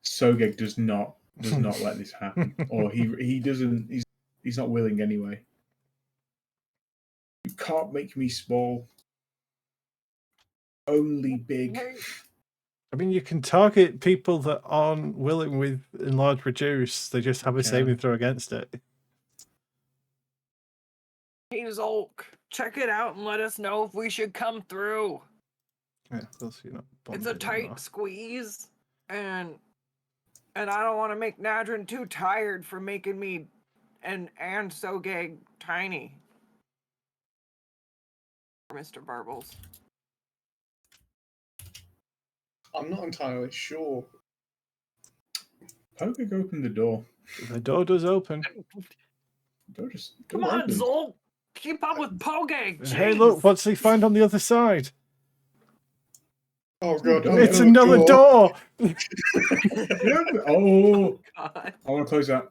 Sogeg does not let this happen, or he doesn't. He's not willing anyway. You can't make me small. Only big.
Hey,
I mean, you can target people that aren't willing with enlarge reduce. They just have a saving throw against it.
hey Zolk, check it out and let us know if we should come through.
Yeah, those you're not
It's a
bonded
tight
anymore.
squeeze, and I don't want to make Nadrin too tired for making me and Sogeg tiny. Mr. Burbles.
I'm not entirely sure.
Pogeg opened the door.
The door does open.
Door just
Come
door
on,
opened.
Zol! Keep up with Pogeg!
Hey, look!
Jeez.
What's he find on the other side?
Oh god!
It's another door.
Oh,
God.
I want to close that.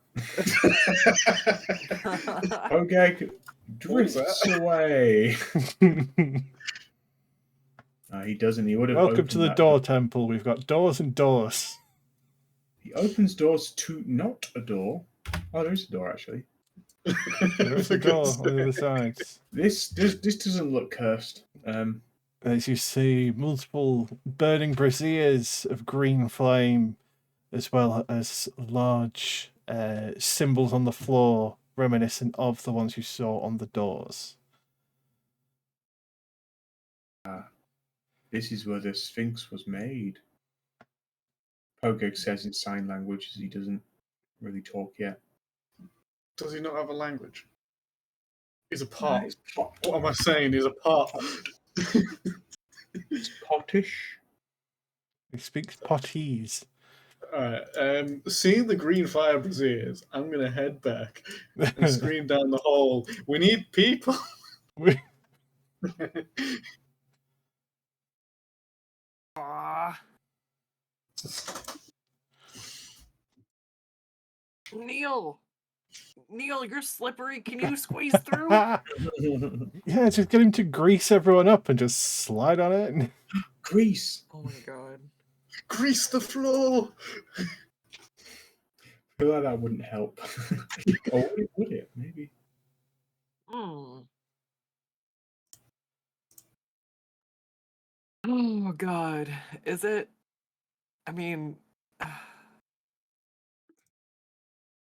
Pogeg drifts away. He doesn't. He would have.
Welcome to
opened
the
that
door temple. We've got doors and doors.
He opens doors to not a door. Oh, there is a door actually.
There is a door on the other side.
This doesn't look cursed.
As you see, multiple burning braziers of green flame, as well as large symbols on the floor, reminiscent of the ones you saw on the doors.
This is where the Sphinx was made. Pogeg says in sign language as he doesn't really talk yet.
Does he not have a language? He's a pot.
It's pot.
What am I saying? He's a pot.
It's pottish.
He speaks Potese.
Alright, seeing the green fire braziers, I'm gonna head back and scream down the hall. We need people.
Aw. Neil, you're slippery. Can you squeeze through?
Yeah, just get him to grease everyone up and just slide on it.
Grease.
Oh my god.
Grease the floor.
I feel like that wouldn't help. Or would it? Maybe.
Oh god. Is it I mean,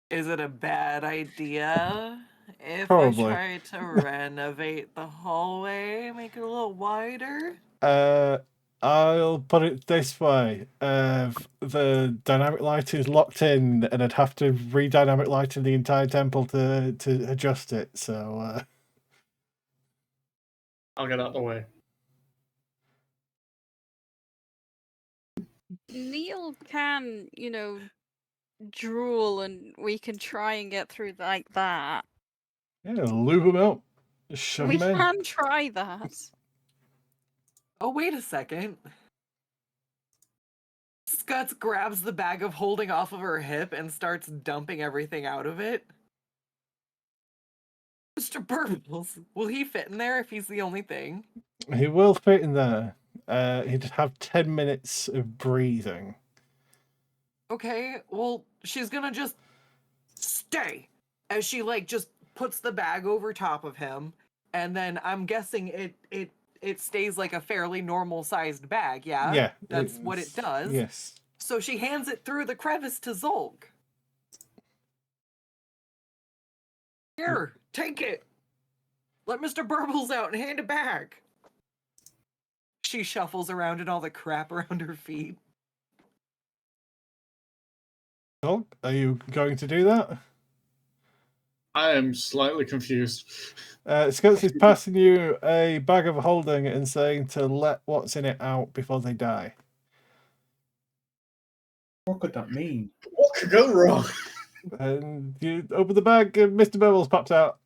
is it a bad idea if I
Probably.
try to renovate the hallway, make it a little wider?
I'll put it this way. The dynamic light is locked in, and I'd have to re-dynamic light in the entire temple to adjust it. So,
I'll get out the way.
Neil can, drool and we can try and get through like that.
yeah, lube them up. Just shove
We
them in.
can try that.
Oh, wait a second. Scuts grabs the bag of holding off of her hip and starts dumping everything out of it. Mr. Burbles, will he fit in there if he's the only thing?
He will fit in there. He'd have 10 minutes of breathing.
Okay, well, she's gonna just stay as she just puts the bag over top of him, and then I'm guessing it stays like a fairly normal sized bag.
Yeah,
That's what it does.
Yes.
So she hands it through the crevice to Zolg. Here, take it. Let Mr. Burbles out and hand it back. She shuffles around in all the crap around her feet.
Oh, are you going to do that?
I am slightly confused.
Scots is passing you a bag of holding and saying to let what's in it out before they die.
What could that mean?
What could go wrong?
And you open the bag and Mr. Bubbles pops out.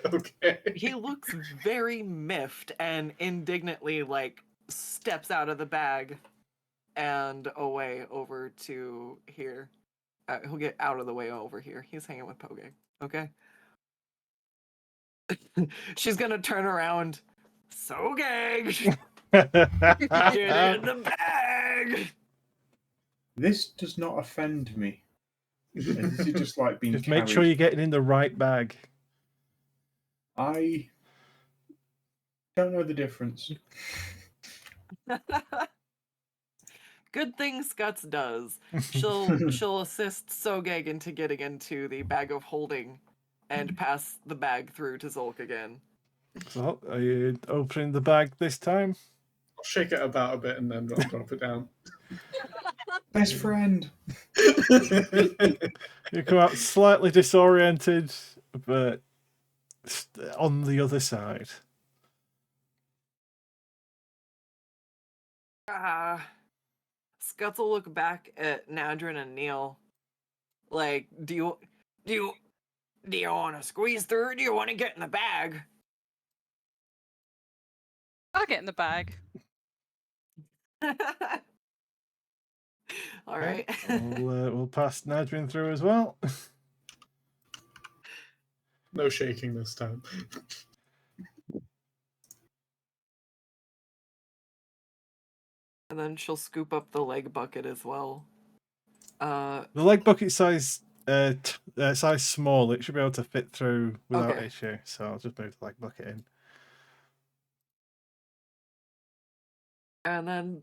Okay.
He looks very miffed and indignantly steps out of the bag and away over to here. He'll get out of the way over here. He's hanging with Poge. Okay. She's gonna turn around. Sogeg! Get in the bag!
This does not offend me. This is just like being
Just
carried.
make sure you're getting in the right bag.
I don't know the difference.
Good thing Scuts does. She'll assist Sogeg into getting into the bag of holding and pass the bag through to Zolk again.
So, are you opening the bag this time?
I'll shake it about a bit and then drop it down.
Best friend.
You come out slightly disoriented, but on the other side.
Scuts will look back at Nadrin and Neil. Do you want to squeeze through or do you want to get in the bag?
I'll get in the bag.
All right.
We'll pass Nadrin through as well.
No shaking this time.
And then she'll scoop up the leg bucket as well.
The leg bucket size small. It should be able to fit through without issue. So I'll just move the leg bucket in.
And then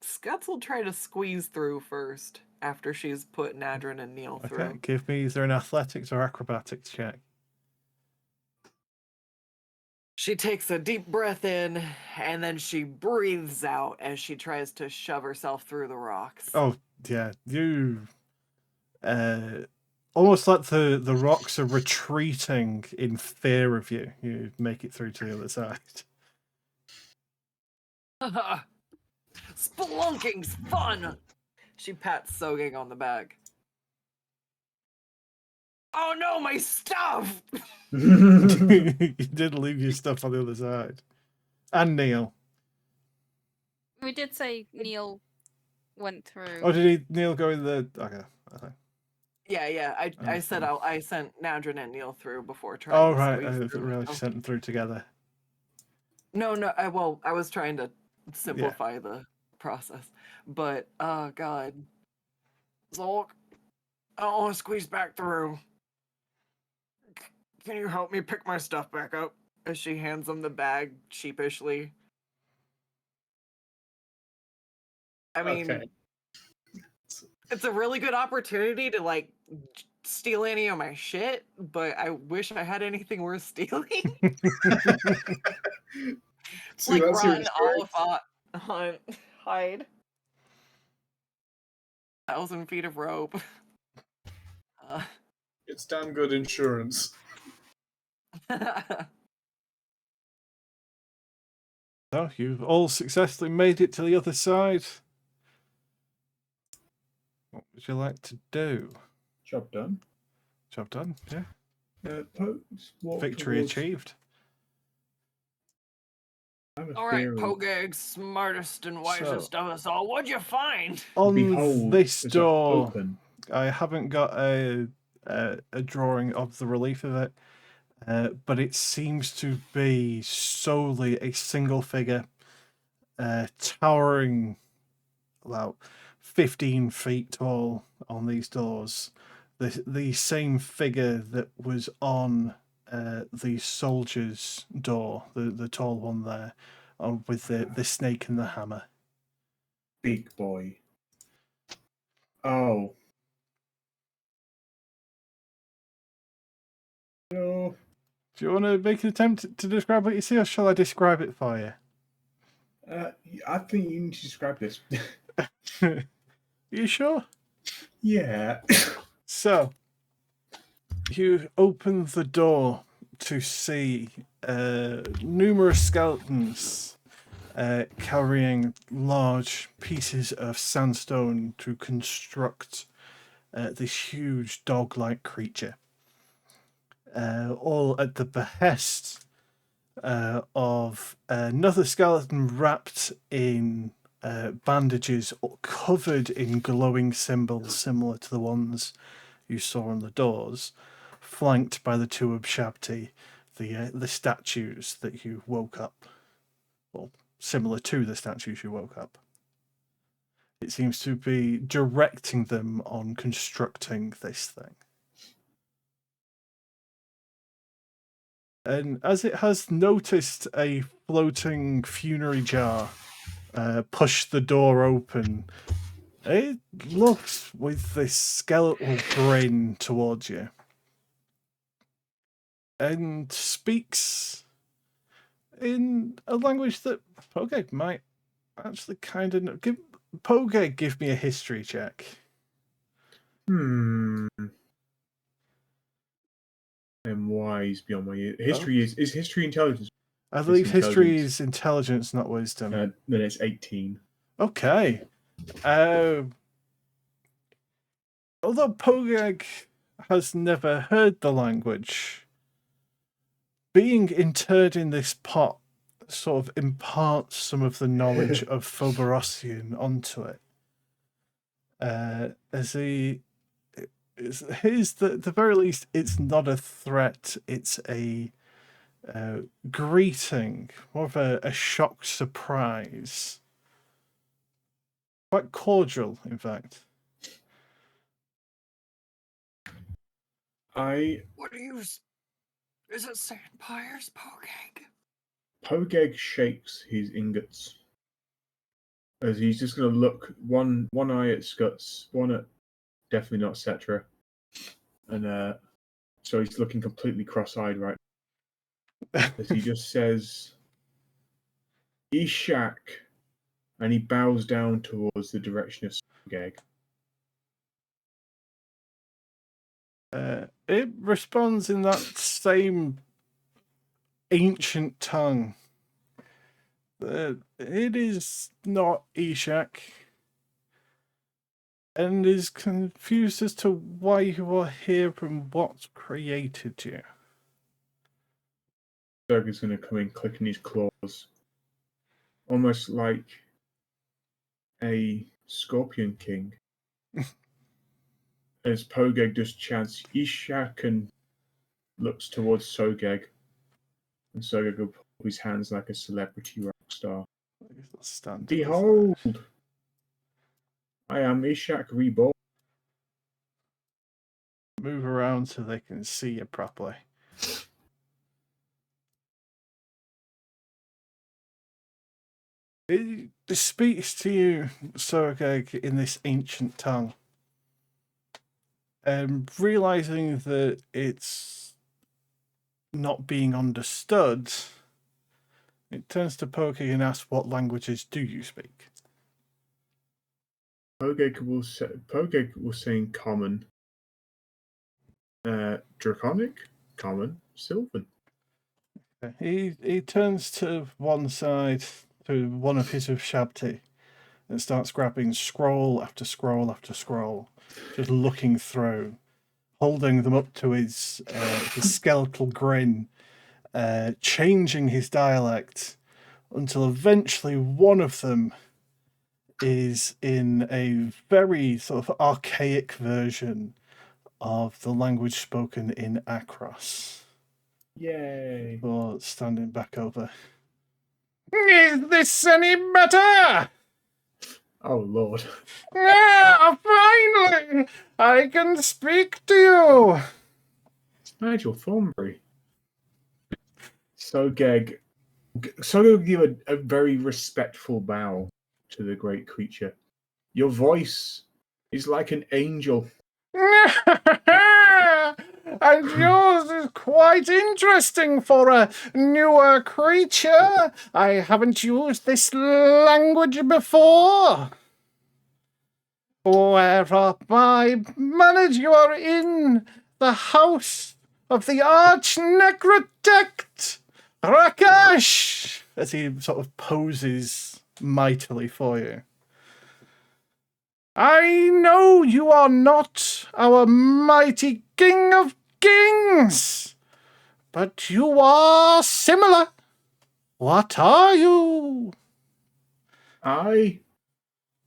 Scuts will try to squeeze through first after she's put Nadrin and Neil through.
Okay, give me either an athletics or acrobatics check.
She takes a deep breath in and then she breathes out as she tries to shove herself through the rocks.
Oh yeah, you almost like the rocks are retreating in fear of you. You make it through to the other side.
Spelunking's fun! She pats Sogeg on the back. Oh no, my stuff!
You did leave your stuff on the other side. And Neil.
We did say Neil went through.
Oh, did Neil go in the... Okay.
Yeah. I said I sent Nadrin and Neil through before trying
Oh,
to
right.
squeeze
I didn't
through.
realize you sent them through together.
No, I was trying to simplify the process. But, oh, God. Zolk, I don't want to squeeze back through. Can you help me pick my stuff back up? As she hands him the bag sheepishly. I mean,
Okay.
it's a really good opportunity to like steal any of my shit, but I wish I had anything worth stealing.
See,
Like
that's your
rotten
experience.
olive hide. 1,000 feet of rope. Uh,
It's damn good insurance.
So you've all successfully made it to the other side. What would you like to do?
Job done.
Job done, yeah.
Walk
Victory
towards-
achieved.
I have a
all right,
theory.
Pogeg, smartest and wisest of us all. What'd you find?
On
Behold,
this
is that
door,
open?
I haven't got a drawing of the relief of it, but it seems to be solely a single figure, towering about 15 feet tall on these doors. The same figure that was on the soldier's door, the tall one there, with the snake and the hammer.
Big boy. Oh. No.
Do you want to make an attempt to describe what you see, or shall I describe it for you?
I think you need to describe this.
You sure?
Yeah.
So, you open the door to see numerous skeletons carrying large pieces of sandstone to construct this huge dog-like creature. All at the behest of another skeleton wrapped in bandages covered in glowing symbols similar to the ones you saw on the doors, flanked by the two Abshabti, the statues that you woke up, well, similar to the statues you woke up. It seems to be directing them on constructing this thing. And as it has noticed a floating funerary jar push the door open, it looks with this skeletal grin towards you and speaks in a language that Pogeg might actually kind of know. Pogeg, give me a history check.
I'm wise beyond my years. History is history intelligence.
I believe history
intelligence.
is intelligence, not wisdom.
Then it's 18.
Okay. Although Pogeg has never heard the language, being interred in this pot sort of imparts some of the knowledge of Phoborossian onto it. As he is the very least, it's not a threat, it's a greeting, more of a shocked surprise. Quite cordial, in fact.
What are you? Is it sandpires, Pogeg?
Pogeg shakes his ingots as he's just going to look one eye at Scuts, one at definitely not Cetra, and so he's looking completely cross-eyed right now, as he just says, "Ishak," and he bows down towards the direction of Sogeg.
It responds in that same ancient tongue. It is not Ishak, and is confused as to why you are here and what created you.
Sogeg is going to come in clicking his claws, almost like a Scorpion King. As Pogeg just chants Ishak and looks towards Sogeg, and Sogeg will pull his hands like a celebrity rock star.
Stand to the
Behold,
side.
I am Ishak reborn.
Move around so they can see you properly. speaks to you, Sogeg, in this ancient tongue. Realizing that it's not being understood, it turns to Pokey and asks, what languages do you speak?
Sogeg will say in common, draconic, common, sylvan.
He turns to one side, to one of his of Shabti, and starts grabbing scroll after scroll after scroll, just looking through, holding them up to his skeletal grin, changing his dialect, until eventually one of them is in a very sort of archaic version of the language spoken in Akros.
Yay!
Or standing back over. Is this any better?
Oh Lord!
Ah, finally! I can speak to you!
It's Nigel Thornberry. Sogeg will give a very respectful bow to the great creature. Your voice is like an angel.
And yours is quite interesting for a newer creature. I haven't used this language before. Whereof my manners, you are in the house of the Arch Necrotect Rakhash, as he sort of poses mightily for you. I know you are not our mighty king of kings, but you are similar. What are you?
I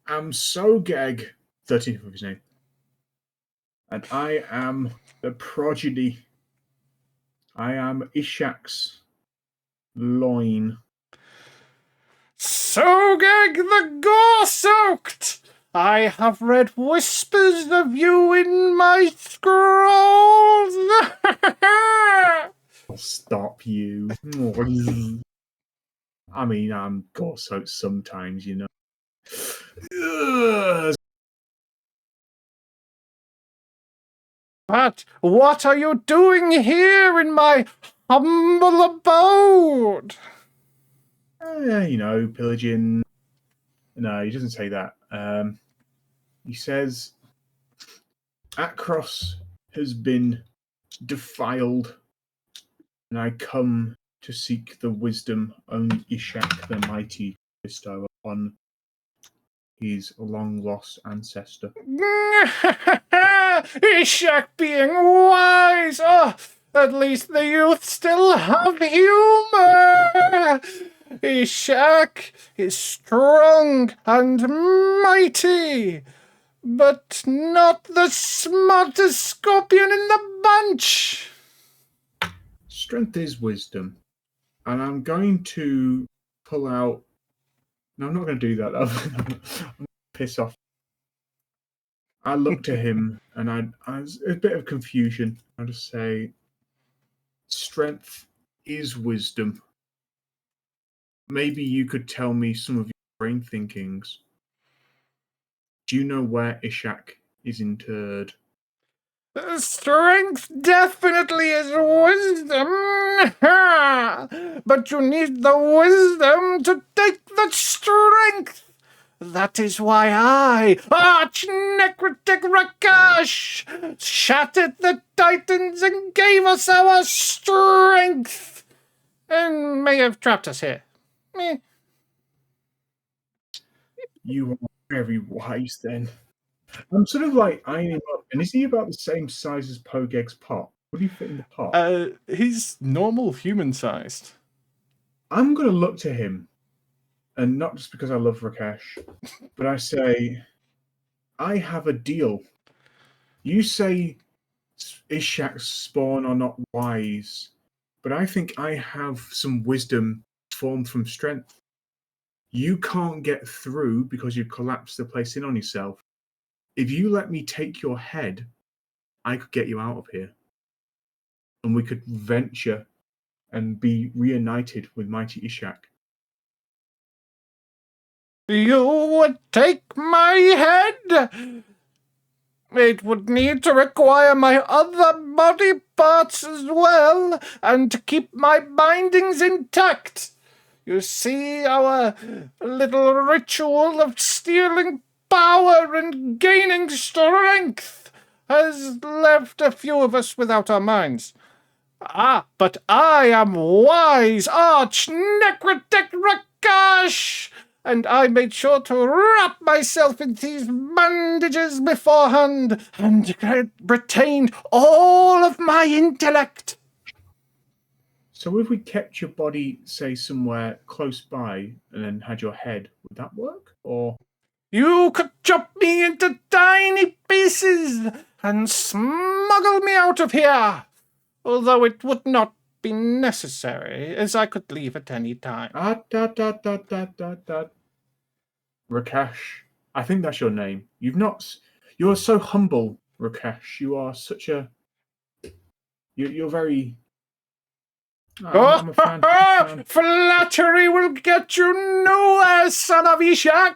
am Sogeg, 13th of his name, and I am the progeny. I am Ishak's loin.
Sogeg the Gore-Soaked! I have read whispers of you in my scrolls.
I'll stop you. I mean, I'm gore-soaked sometimes, you know. Ugh.
But what are you doing here in my humble abode?
You know, pillaging. No, he doesn't say that. He says Akros has been defiled, and I come to seek the wisdom only Ishak the Mighty bestow upon his long-lost ancestor.
Ishak being wise! Oh, at least the youth still have humor! Ishak is strong and mighty, but not the smartest scorpion in the bunch.
Strength is wisdom, and I'm going to pull out. No, I'm not going to do that. I'm going to piss off. I look to him, and I was a bit of confusion. I just say, strength is wisdom. Maybe you could tell me some of your brain thinkings. Do you know where Ishak is interred?
Strength definitely is wisdom, but you need the wisdom to take the strength. That is why I, Arch Necrotect Rakhash, shattered the Titans and gave us our strength, and may have trapped us here.
You are very wise then. I'm sort of like eyeing him up, and is he about the same size as Pogeg's pot? Would he fit in the pot?
He's normal human-sized.
I'm going to look to him, and not just because I love Rakhash, but I say, I have a deal. You say Ishak's spawn are not wise, but I think I have some wisdom formed from strength. You can't get through because you've collapsed the place in on yourself. If you let me take your head, I could get you out of here. And we could venture and be reunited with mighty Ishak.
You would take my head? It would need to require my other body parts as well, and to keep my bindings intact. You see, our little ritual of stealing power and gaining strength has left a few of us without our minds. Ah, but I am wise Arch Necrotect Rakhash, and I made sure to wrap myself in these bandages beforehand and retained all of my intellect.
So if we kept your body, say, somewhere close by and then had your head, would that work? Or
You could chop me into tiny pieces and smuggle me out of here, although it would not be necessary, as I could leave at any time.
Rakhash, I think that's your name. You're so humble, Rakhash. You are such a. You're very. I'm a fan.
Flattery will get you nowhere, son of Ishak.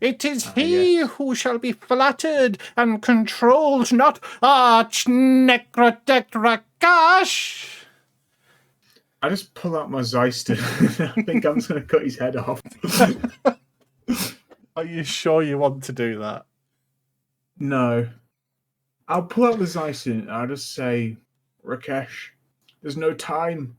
It is he who shall be flattered and controlled, not Arch Necrotect Rakhash.
I just pull out my Zeister. I think I'm just going to cut his head off.
Are you sure you want to do that?
No. I'll pull out the Zeister and I'll just say, Rakhash, there's no time.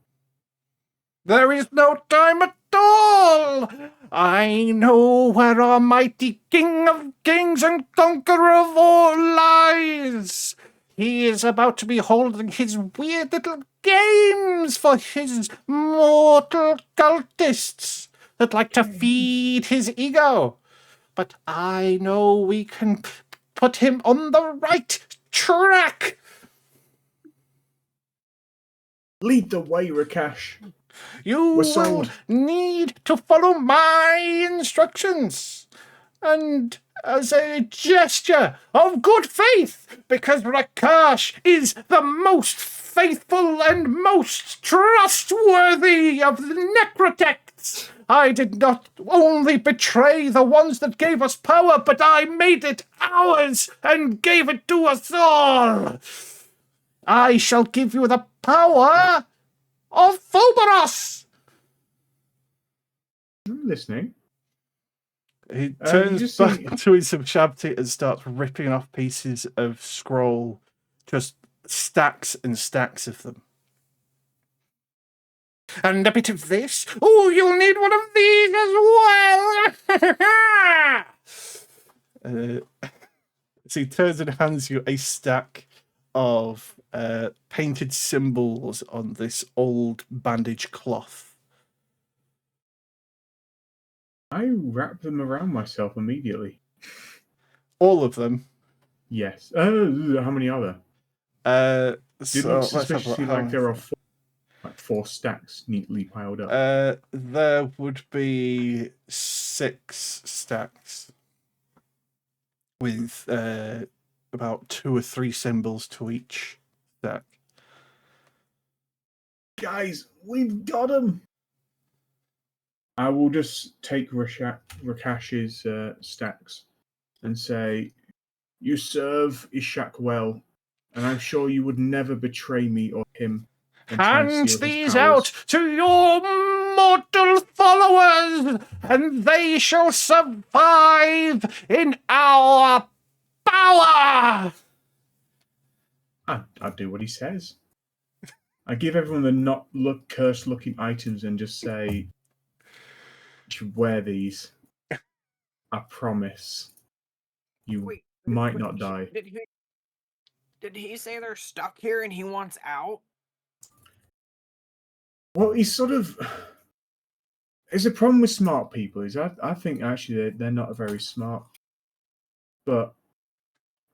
There is no time at all. I know where our mighty King of Kings and Conqueror of all lies. He is about to be holding his weird little games for his mortal cultists that like to feed his ego. But I know we can put him on the right track.
Lead the way, Rakhash.
You
We're sold.
will need to follow my instructions. And as a gesture of good faith, because Rakhash is the most faithful and most trustworthy of the Necrotechs, I did not only betray the ones that gave us power, but I made it ours and gave it to us all. I shall give you the power of Phobos.
I'm listening.
He turns back to his shabty and starts ripping off pieces of scroll, just stacks and stacks of them. And a bit of this. Oh, you'll need one of these as well. So he turns and hands you a stack of painted symbols on this old bandage cloth.
I wrap them around myself immediately.
All of them?
Yes. How many are there?
So
look suspiciously like there are four stacks neatly piled up.
There would be 6 stacks with about 2 or 3 symbols to each stack.
Guys, we've got them. I will just take Rakash's stacks and say, you serve Ishak well, and I'm sure you would never betray me or him.
Hand these out to your mortal followers, and they shall survive in our power.
I'll do what he says. I give everyone the not cursed looking items and just say, you should wear these. I promise. You might not die.
Did he say they're stuck here and he wants out?
Well, he's sort of. There's a problem with smart people. I think actually they're not very smart. But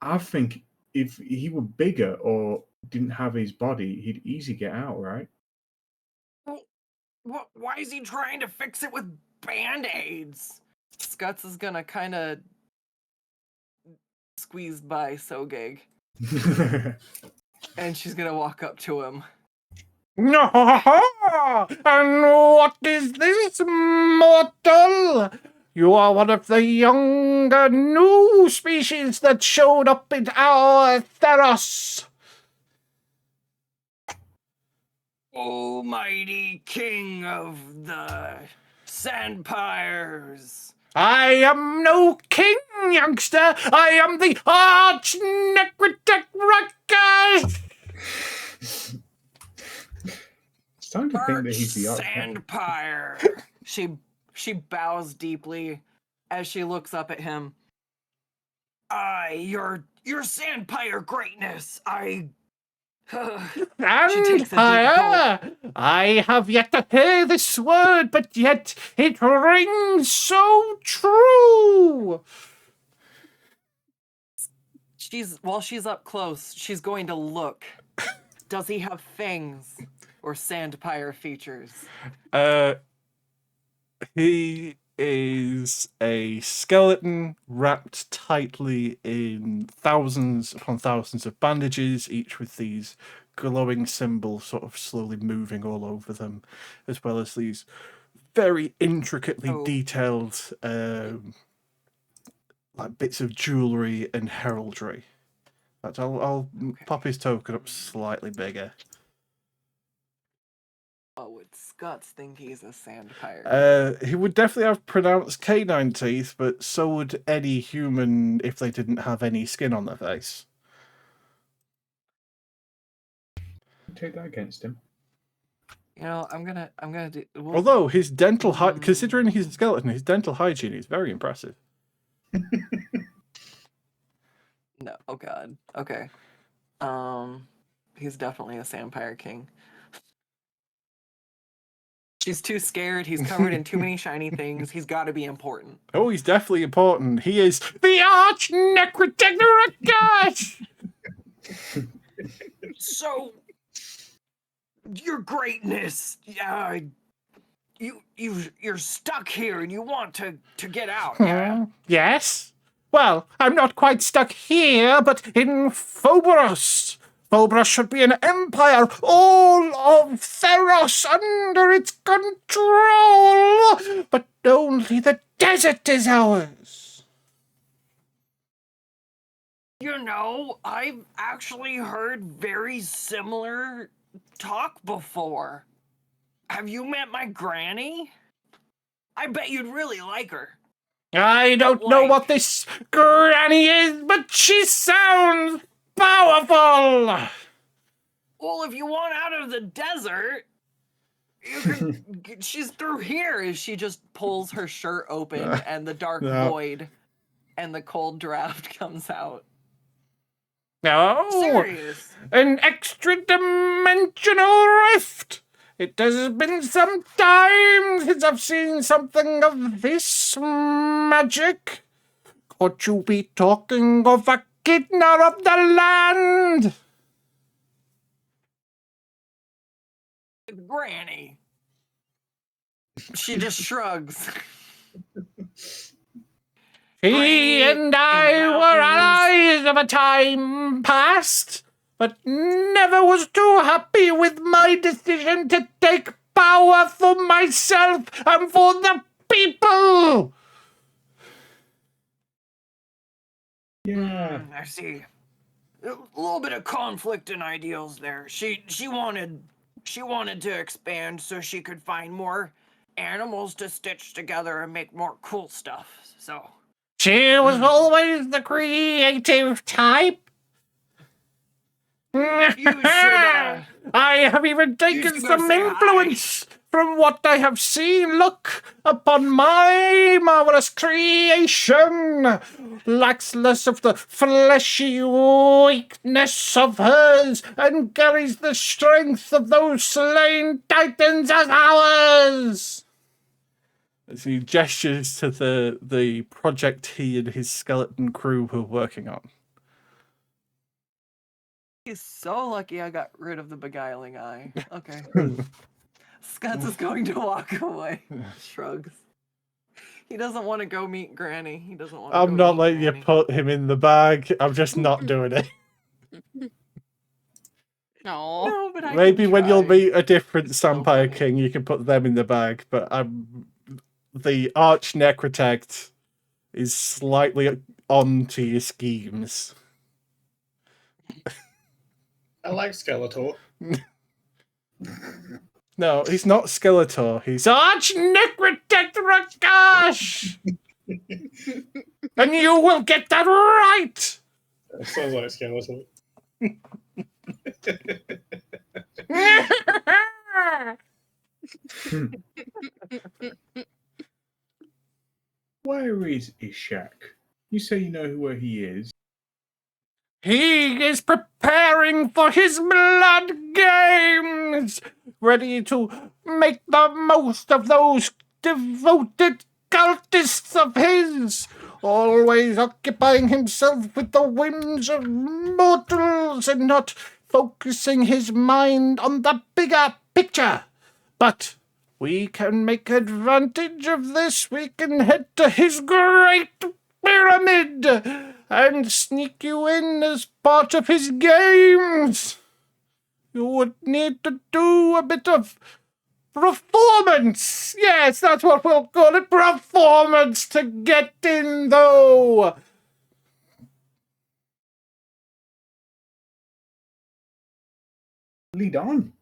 I think if he were bigger or didn't have his body, he'd easily get out, right?
Well, why is he trying to fix it with band-aids? Scuts is gonna kind of squeeze by Sogeg. And she's gonna walk up to him.
No, and what is this, mortal? You are one of the younger new species that showed up in our Theros.
Almighty King of the Sandpires.
I am no king, youngster. I am the Arch Necrotect Rakhash.
It's time to think that he's the Arch
Sandpire. She bows deeply as she looks up at him. Your Sandpire greatness.
Vampire! I have yet to hear this word, but yet it rings so true.
While she's up close, she's going to look. Does he have fangs or Sandpire features?
He is a skeleton wrapped tightly in thousands upon thousands of bandages, each with these glowing symbols sort of slowly moving all over them, as well as these very intricately detailed like bits of jewelry and heraldry. But I'll pop his token up slightly bigger.
Oh, would Scots think he's a Sandpire?
He would definitely have pronounced canine teeth, but so would any human if they didn't have any skin on their face.
Take that against him.
You know, I'm gonna do.
Although his dental considering he's a skeleton, his dental hygiene is very impressive.
No, oh god. Okay. He's definitely a Sandpire King. She's too scared. He's covered in too many shiny things. He's got to be important.
Oh, he's definitely important. He is the Arch Necrotect Rakhash.
So, your greatness, you're stuck here and you want to get out. Yeah.
Yes. Well, I'm not quite stuck here, but in Phobos. Phobos should be an empire, all of Theros under its control, but only the desert is ours.
You know, I've actually heard very similar talk before. Have you met my granny? I bet you'd really like her.
I don't know what this granny is, but she sounds powerful.
Well, if you want out of the desert, you can. She's through here. As she just pulls her shirt open, and the dark void and the cold draft comes out.
No,
Serious.
An extra dimensional rift. It has been some time since I've seen something of this magic. Could you be talking of a Echidna of the land?
Granny. She just shrugs.
He and I were allies of a time past, but never was too happy with my decision to take power for myself and for the people.
Yeah.
I see. A little bit of conflict in ideals there. She wanted to expand so she could find more animals to stitch together and make more cool stuff. So
she was always the creative type.
You should,
I have even taken some influence from what I have seen. Look upon my marvelous creation. Lacks less of the fleshy weakness of hers and carries the strength of those slain titans as ours. As he gestures to the project he and his skeleton crew were working on.
He's so lucky I got rid of the beguiling eye. Okay. Scuds is going to walk away. Shrugs. He doesn't want to go meet Granny. He doesn't want to
I'm not letting you put him in the bag. I'm just not doing it.
No,
but I
Maybe
can
when you'll
try.
meet a different
So
Vampire
funny.
King, you can put them in the bag. But I'm the Arch Necrotect is slightly onto your schemes.
I like Skeletor.
No, he's not Skeletor. He's Arch Necrotect Rakhash! And you will get that right!
That sounds like Skeletor.
Where is Ishak? You say you know where he is.
He is preparing for his blood games, ready to make the most of those devoted cultists of his, always occupying himself with the whims of mortals and not focusing his mind on the bigger picture. But we can make advantage of this. We can head to his great pyramid and sneak you in as part of his games. You would need to do a bit of performance. Yes, that's what we'll call it, performance, to get in, though.
Lead on.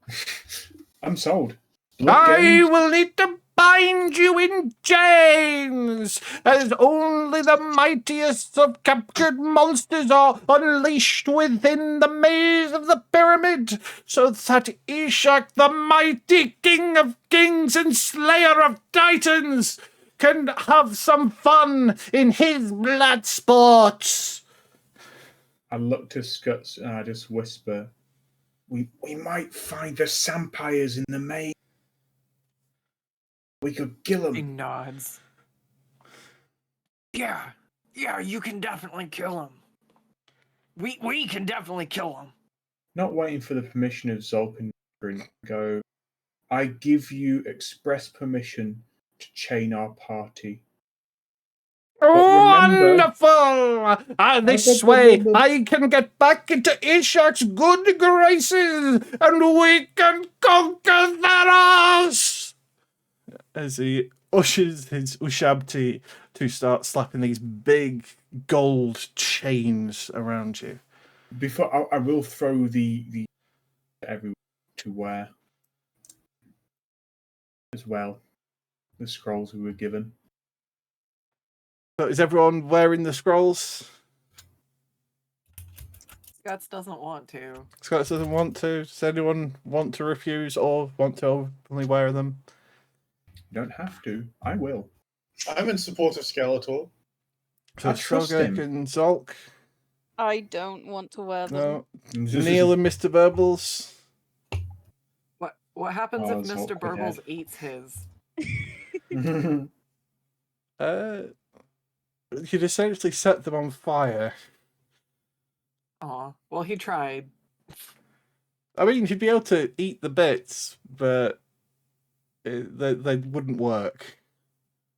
I'm sold. Blood
I
games?
will need to bind you in chains, as only the mightiest of captured monsters are unleashed within the maze of the pyramid, so that Ishak, the mighty king of kings and slayer of titans, can have some fun in his blood sports.
I look to Scuts and I just whisper, we might find the sampires in the maze. We could kill
He
them.
nods. Yeah, you can definitely kill him. We can definitely kill him.
Not waiting for the permission of Zolk and go, I give you express permission to chain our party. remember-
Wonderful! This way, I can get back into Ishak's good graces, and we can conquer Theros! As he ushers his Ushabti to start slapping these big gold chains around you.
Before I will throw the everyone to wear as well. The scrolls we were given.
So is everyone wearing the scrolls?
Guts doesn't want to.
Scott doesn't want to. Does anyone want to refuse or want to openly wear them?
You don't have to. I will.
I'm in support of Skeletor.
So
I trust
Sogeg
him.
and Zolk.
I don't want to wear them.
No. Neil and Mr. Burbles.
What happens
Oh,
if
Zolk,
Mr.
we're
Burbles
dead.
eats his?
You'd essentially set them on fire.
Aw, well, he tried.
I mean, you'd be able to eat the bits, but they wouldn't work.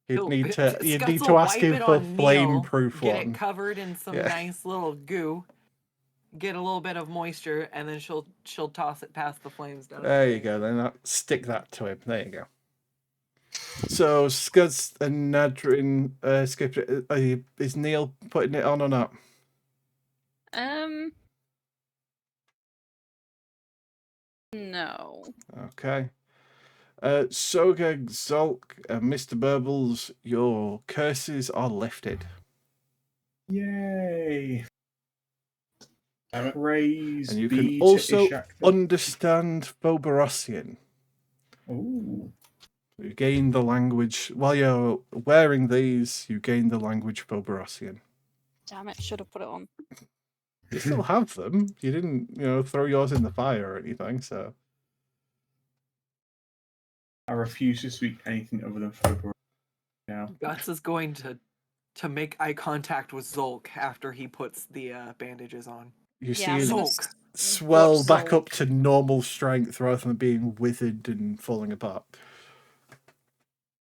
You'd need to
Scuts will
ask
wipe
him
it
for
on Neil,
flame-proof
get
one.
it covered in some
Yeah.
nice little goo, get a little bit of moisture, and then she'll toss it past the flames down.
There you go. Then stick that to him. There you go. So Scuds and Nadrin skip it. Is Neil putting it on or not?
No.
Okay. Sogeg, Zolk, and Mr. Burbles, your curses are lifted.
Yay!
Damn it.
Praise
And you
be
can
to
also
Ishak.
understand Phoberosian.
Ooh.
You gain the language while you're wearing these. You gain the language Phoberosian.
Damn it, should have put it on.
You still have them. You didn't, throw yours in the fire or anything. So
I refuse to speak anything other than Phobos now.
Guts is going to make eye contact with Zolk after he puts the bandages on.
you see
Yeah, I'm
him
gonna
Zolk.
swell
watch
back
Zolk.
up to normal strength rather than being withered and falling apart.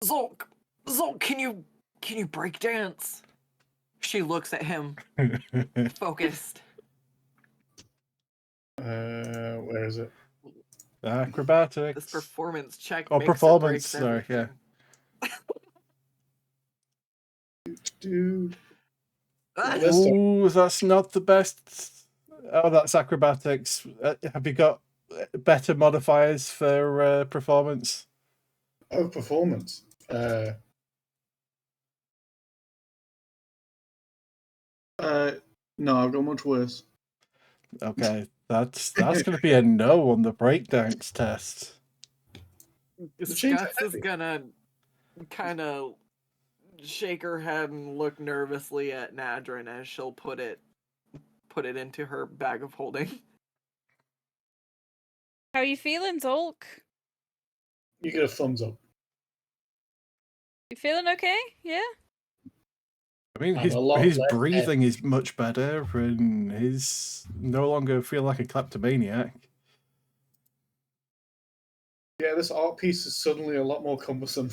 Zolk, can you break dance? She looks at him, focused.
Where is it?
Acrobatics.
This performance check.
Oh,
makes or
performance,
breaks
sorry, yeah.
everything.
do.
Oh, that's not the best. Oh, that's acrobatics. Have you got better modifiers for performance?
Oh, performance. No, I've got much worse.
Okay, that's going to be a no on the breakdance test.
chain's
Scuts is
heavy.
gonna kind of shake her head and look nervously at Nadrin as she'll put it into her bag of holding.
How are you feeling, Zolk?
You get a thumbs up.
You feeling okay? Yeah?
I mean,
I'm a lot
his
less
breathing is much better, and he's no longer feel like a kleptomaniac.
Yeah, this art piece is suddenly a lot more cumbersome.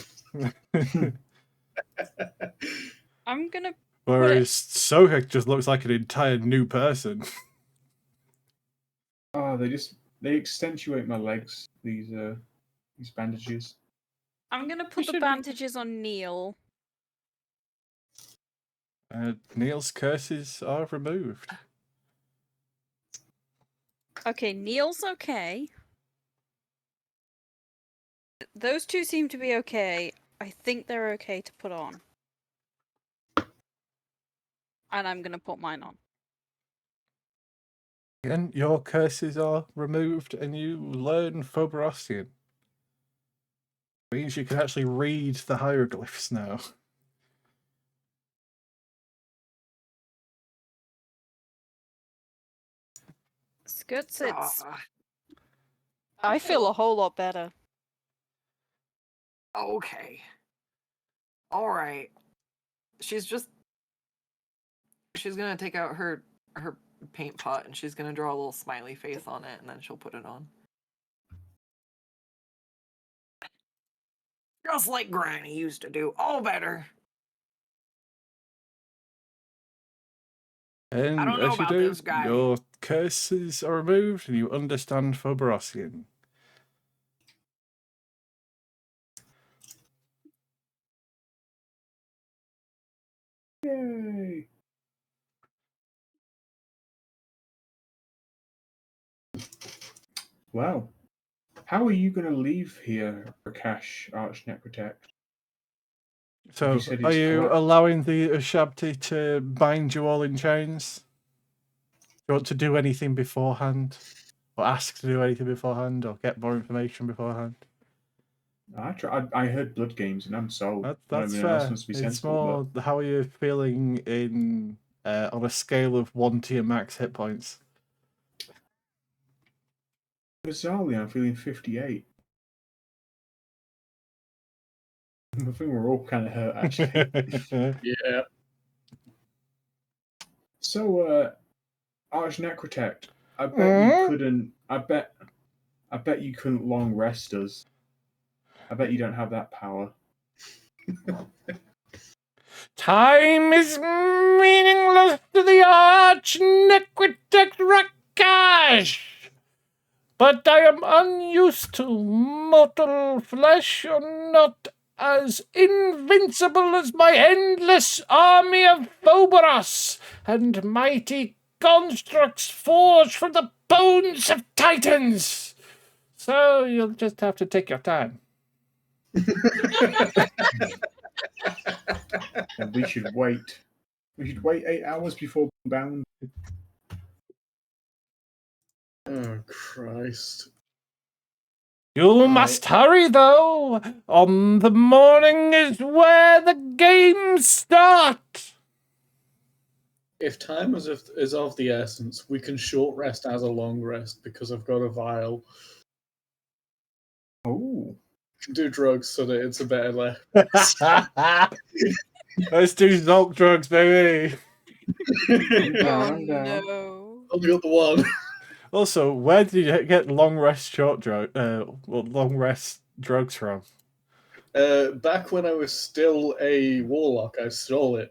I'm gonna
Whereas Sogeg just looks like an entire new person.
Oh, they accentuate my legs. These bandages.
I'm gonna put the
should-
bandages on Neil.
Neil's curses are removed.
Okay, Neil's okay. Those two seem to be okay. I think they're okay to put on. And I'm gonna put mine on.
And your curses are removed, and you learn Phoberosian. Means you can actually read the hieroglyphs now.
Skirts, it's.
Ah,
I feel a whole lot better.
okay. All right. She's gonna take out her paint pot and she's gonna draw a little smiley face on it and then she'll put it on. Just like Granny used to do, all better.
And
don't know
as you
about
do,
this guy.
your curses are removed, and you understand Phoberosian.
Yay! Well, how are you going to leave here, Rakhash, Arch Necrotect?
So,
You said
are
it's
you
collapsed.
allowing the Ushabti to bind you all in chains? Do you want to do anything beforehand? Or ask to do anything beforehand? Or get more information beforehand?
I heard blood games and I'm sold.
That's
Everyone else
fair.
must be
It's
sensible.
more, how are you feeling in on a scale of 1 to your max hit points?
But bizarrely, I'm feeling 58. I think we're all kind of hurt, actually.
Yeah.
So, Arch Necrotect, I bet you couldn't. I bet you couldn't long rest us. I bet you don't have that power.
Time is meaningless to the Arch Necrotect Rakhash! But I am unused to mortal flesh, or not as invincible as my endless army of Phoberos and mighty constructs forged from the bones of titans. So you'll just have to take your time.
And we should wait. We should wait 8 hours before bound.
Oh, Christ.
You must hurry, though. On the morning is where the games start.
If time is of the essence, we can short rest as a long rest because I've got a vial.
Oh.
Do drugs so that it's a better life.
Let's do Zolk drugs, baby.
Down.
No.
Only got the one.
Also, where did you get long rest drugs from?
Back when I was still a warlock, I stole it.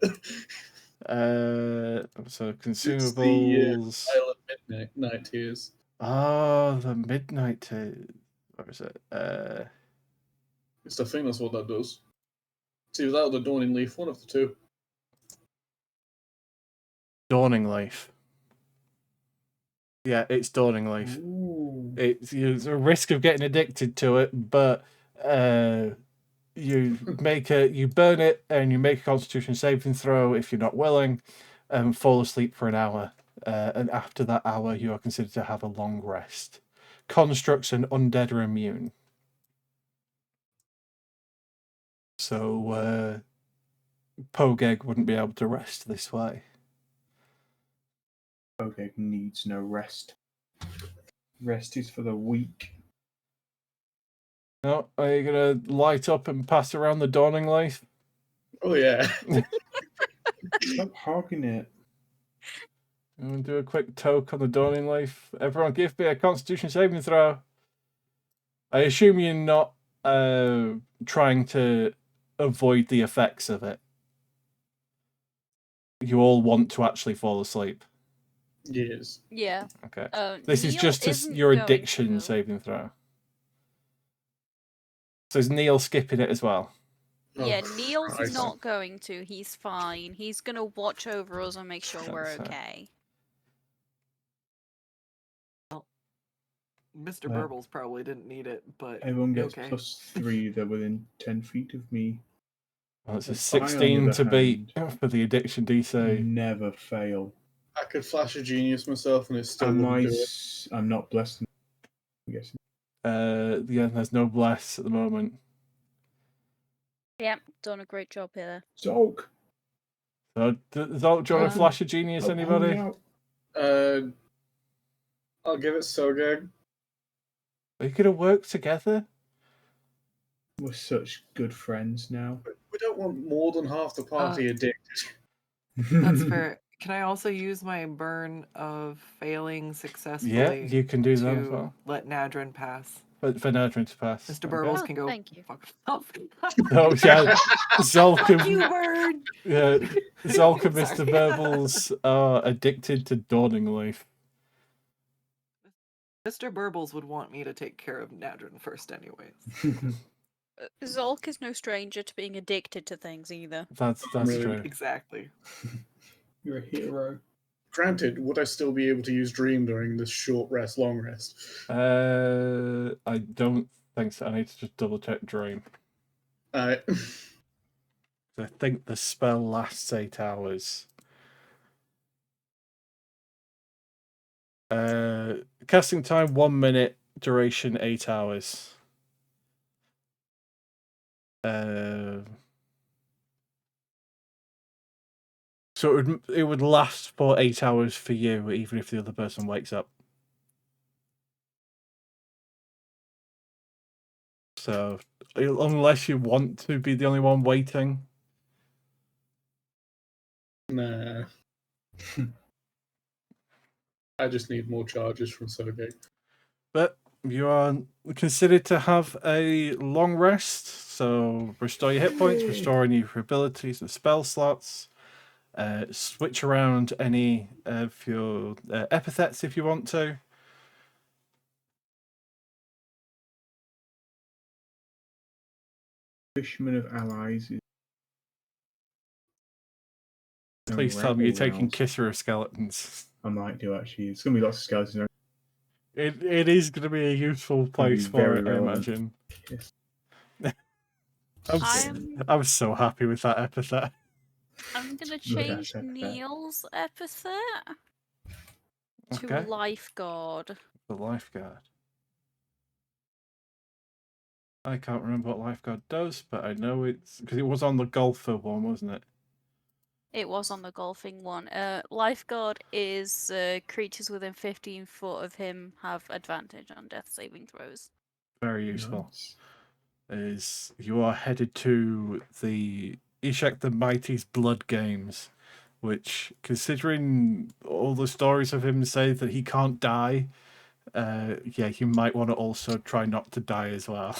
So
It's the
consumables.
Isle of Midnight Tears.
Oh, the midnight tears. Where is it?
It's the thing that's what that does. It's either that or the Dawning Leaf, one of the two.
Dawning Leaf. Yeah, it's Dawning Leaf.
Ooh.
It's there's a risk of getting addicted to it, but you burn it and you make a Constitution saving throw if you're not willing, and fall asleep for an hour. And after that hour, you are considered to have a long rest. Constructs and undead are immune. So Sogeg wouldn't be able to rest this way.
Okay, needs no rest. Rest is for the weak.
No, are you gonna light up and pass around the Dawning Leaf?
Oh yeah.
Stop hogging it.
I'm gonna do a quick toke on the Dawning Leaf. Everyone, give me a Constitution saving throw. I assume you're not trying to avoid the effects of it. You all want to actually fall asleep.
Yes.
Yeah.
Okay. This is
Neil
just
isn't
your
going
addiction
to.
saving throw. So is Neil skipping it as well?
Yeah,
Oh,
Niels is
Christ.
not going to. He's fine. He's gonna watch over us and make sure we're
That's fair.
okay.
Mr. Burbles probably didn't need it, but
Everyone gets
okay.
+3. They're within 10 feet of me.
Well, it's a
I, on the
16 to
other
beat
hand,
for the addiction DC.
Never fail.
I could flash a genius myself and it still
Am
wouldn't
I?
do it.
I'm not blessed. I'm guessing.
Yeah, there's no bless at the moment.
Yep, done a great job here.
Zolk,
So, do you want to flash a genius,
help me
anybody?
out.
I'll give it Sogeg.
Are you going to work together?
We're such good friends now.
We don't want more than half the party addicted.
That's fair. Can I also use my burn of failing successfully?
Yeah, you can do that as
to
well.
let Nadrin pass.
For Nadrin to pass.
Mr. Burbles
Oh,
can go
thank you.
fuck himself.
Oh, yeah. Zolk
Fuck you,
and,
bird!
Zolk and Mr.
Sorry.
Burbles are addicted to Dawning Leaf.
Mr. Burbles would want me to take care of Nadrin first anyways.
Zolk is no stranger to being addicted to things either.
That's
Really?
true.
Exactly.
You're a hero.
Granted, would I still be able to use Dream during this short rest, long rest?
I don't think so. I need to just double check Dream.
Uh,
I think the spell lasts 8 hours. Casting time 1 minute, duration 8 hours. So it would last for 8 hours for you, even if the other person wakes up. So unless you want to be the only one waiting.
nah. I just need more charges from Sogeg.
But you are considered to have a long rest, so restore your hit points, restore any of your abilities and spell slots, switch around any of your epithets if you want to.
Fishman of allies.
Please tell me you're taking Kisser of Skeletons.
I might do actually. It's gonna be lots of skeletons.
It is going to be a useful place for
very
it, I
relevant.
imagine.
Yes.
I'm so happy with that epithet.
I'm gonna
Good
change
epithet.
Neil's epithet to
Okay.
Lifeguard.
The Lifeguard. I can't remember what Lifeguard does, but I know it's because it was on the golfer one, wasn't it?
It was on the golfing one. Lifeguard is creatures within 15 foot of him have advantage on death saving throws.
Very useful.
Nice.
Is you are headed to the Ishak the Mighty's Blood Games, which, considering all the stories of him say that he can't die, yeah, you might want to also try not to die as well.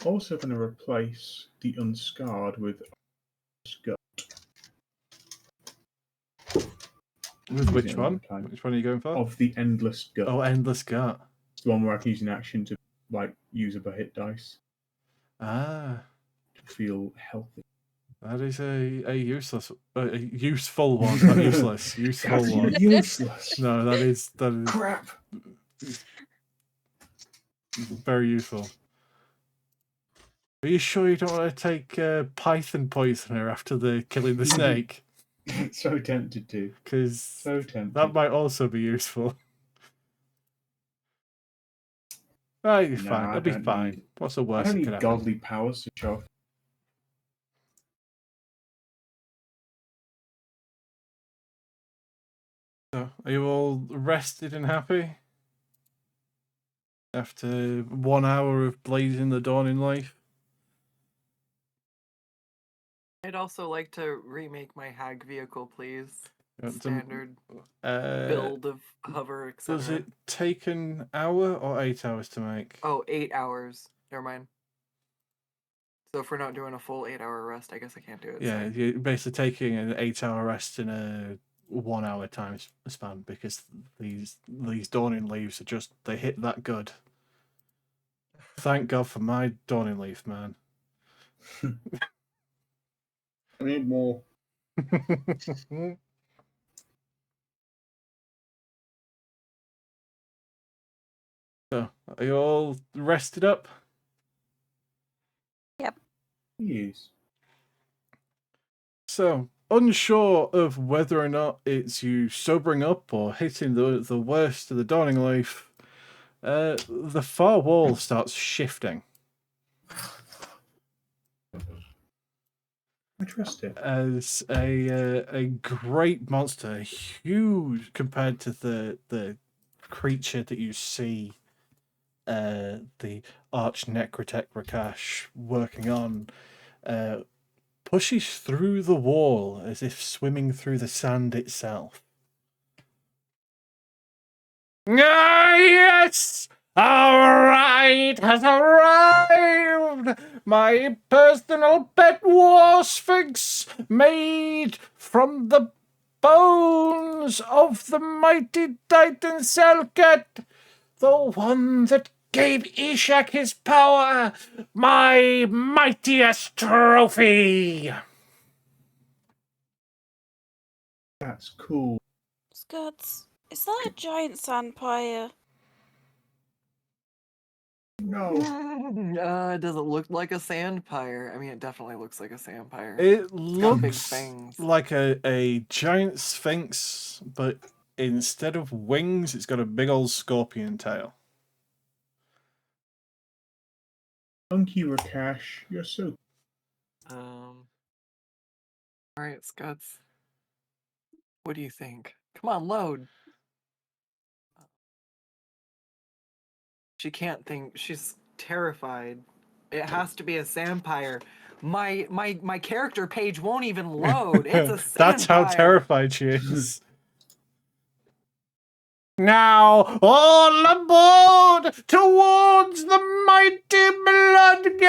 Also going to replace the Unscarred with Gut.
With which
Using it all
one?
the time.
Which one are you going for?
Of the Endless Gut.
Oh, Endless Gut.
It's the one where I can use an action to use a hit dice
Ah,
to feel healthy.
That is a useless, a useful one, not useless. Useful
God, you're
one.
useless.
No, that is
Crap.
very useful. Are you sure you don't want to take Python poisoner after the killing the snake?
So tempted to.
Because
So tempted.
that might also be useful. Right, you'll be
No,
fine.
I
It'll be
don't
fine.
need-
What's the
I
worst
don't
that could
need
happen?
godly powers to show off.
So, are you all rested and happy? After 1 hour of blazing the dawn in life?
I'd also like to remake my hag vehicle, please.
You want to-
Standard
Uh,
build of hover, etc.
does it take an hour or 8 hours to make?
Oh, 8 hours. Never mind. So if we're not doing a full 8-hour rest, I guess I can't do it.
Yeah,
sorry.
you're basically taking an 8-hour rest in a 1 hour time span because these dawning leaves are just, they hit that good. Thank God for my dawning leaf, man.
I need more.
So, are you all rested up?
Yes.
So, unsure of whether or not it's you sobering up or hitting the worst of the dawning leaf, the far wall starts shifting
I trust it.
as a great monster, huge compared to the creature that you see the Arch Necrotect Rakhash working on, pushes through the wall as if swimming through the sand itself. Ah, yes! Our ride has arrived! My personal pet war sphinx, made from the bones of the mighty Titan Selket, the one that gave Ishak his power, my mightiest trophy!
That's cool.
Scuds, is that a giant sandpire?
No.
Does it look like a sandpire? I mean, it definitely looks like a sandpire.
It
got big
looks
fangs.
like a giant sphinx, but instead of wings, it's got a big old scorpion tail.
Thank you, Rakhash. You're so.
All right, Scuds. What do you think? Come on, load. She can't think. She's terrified. It has to be a sandpire. My character page won't even load. It's a sandpire.
That's how terrified she is. Now, all aboard towards the mighty Blood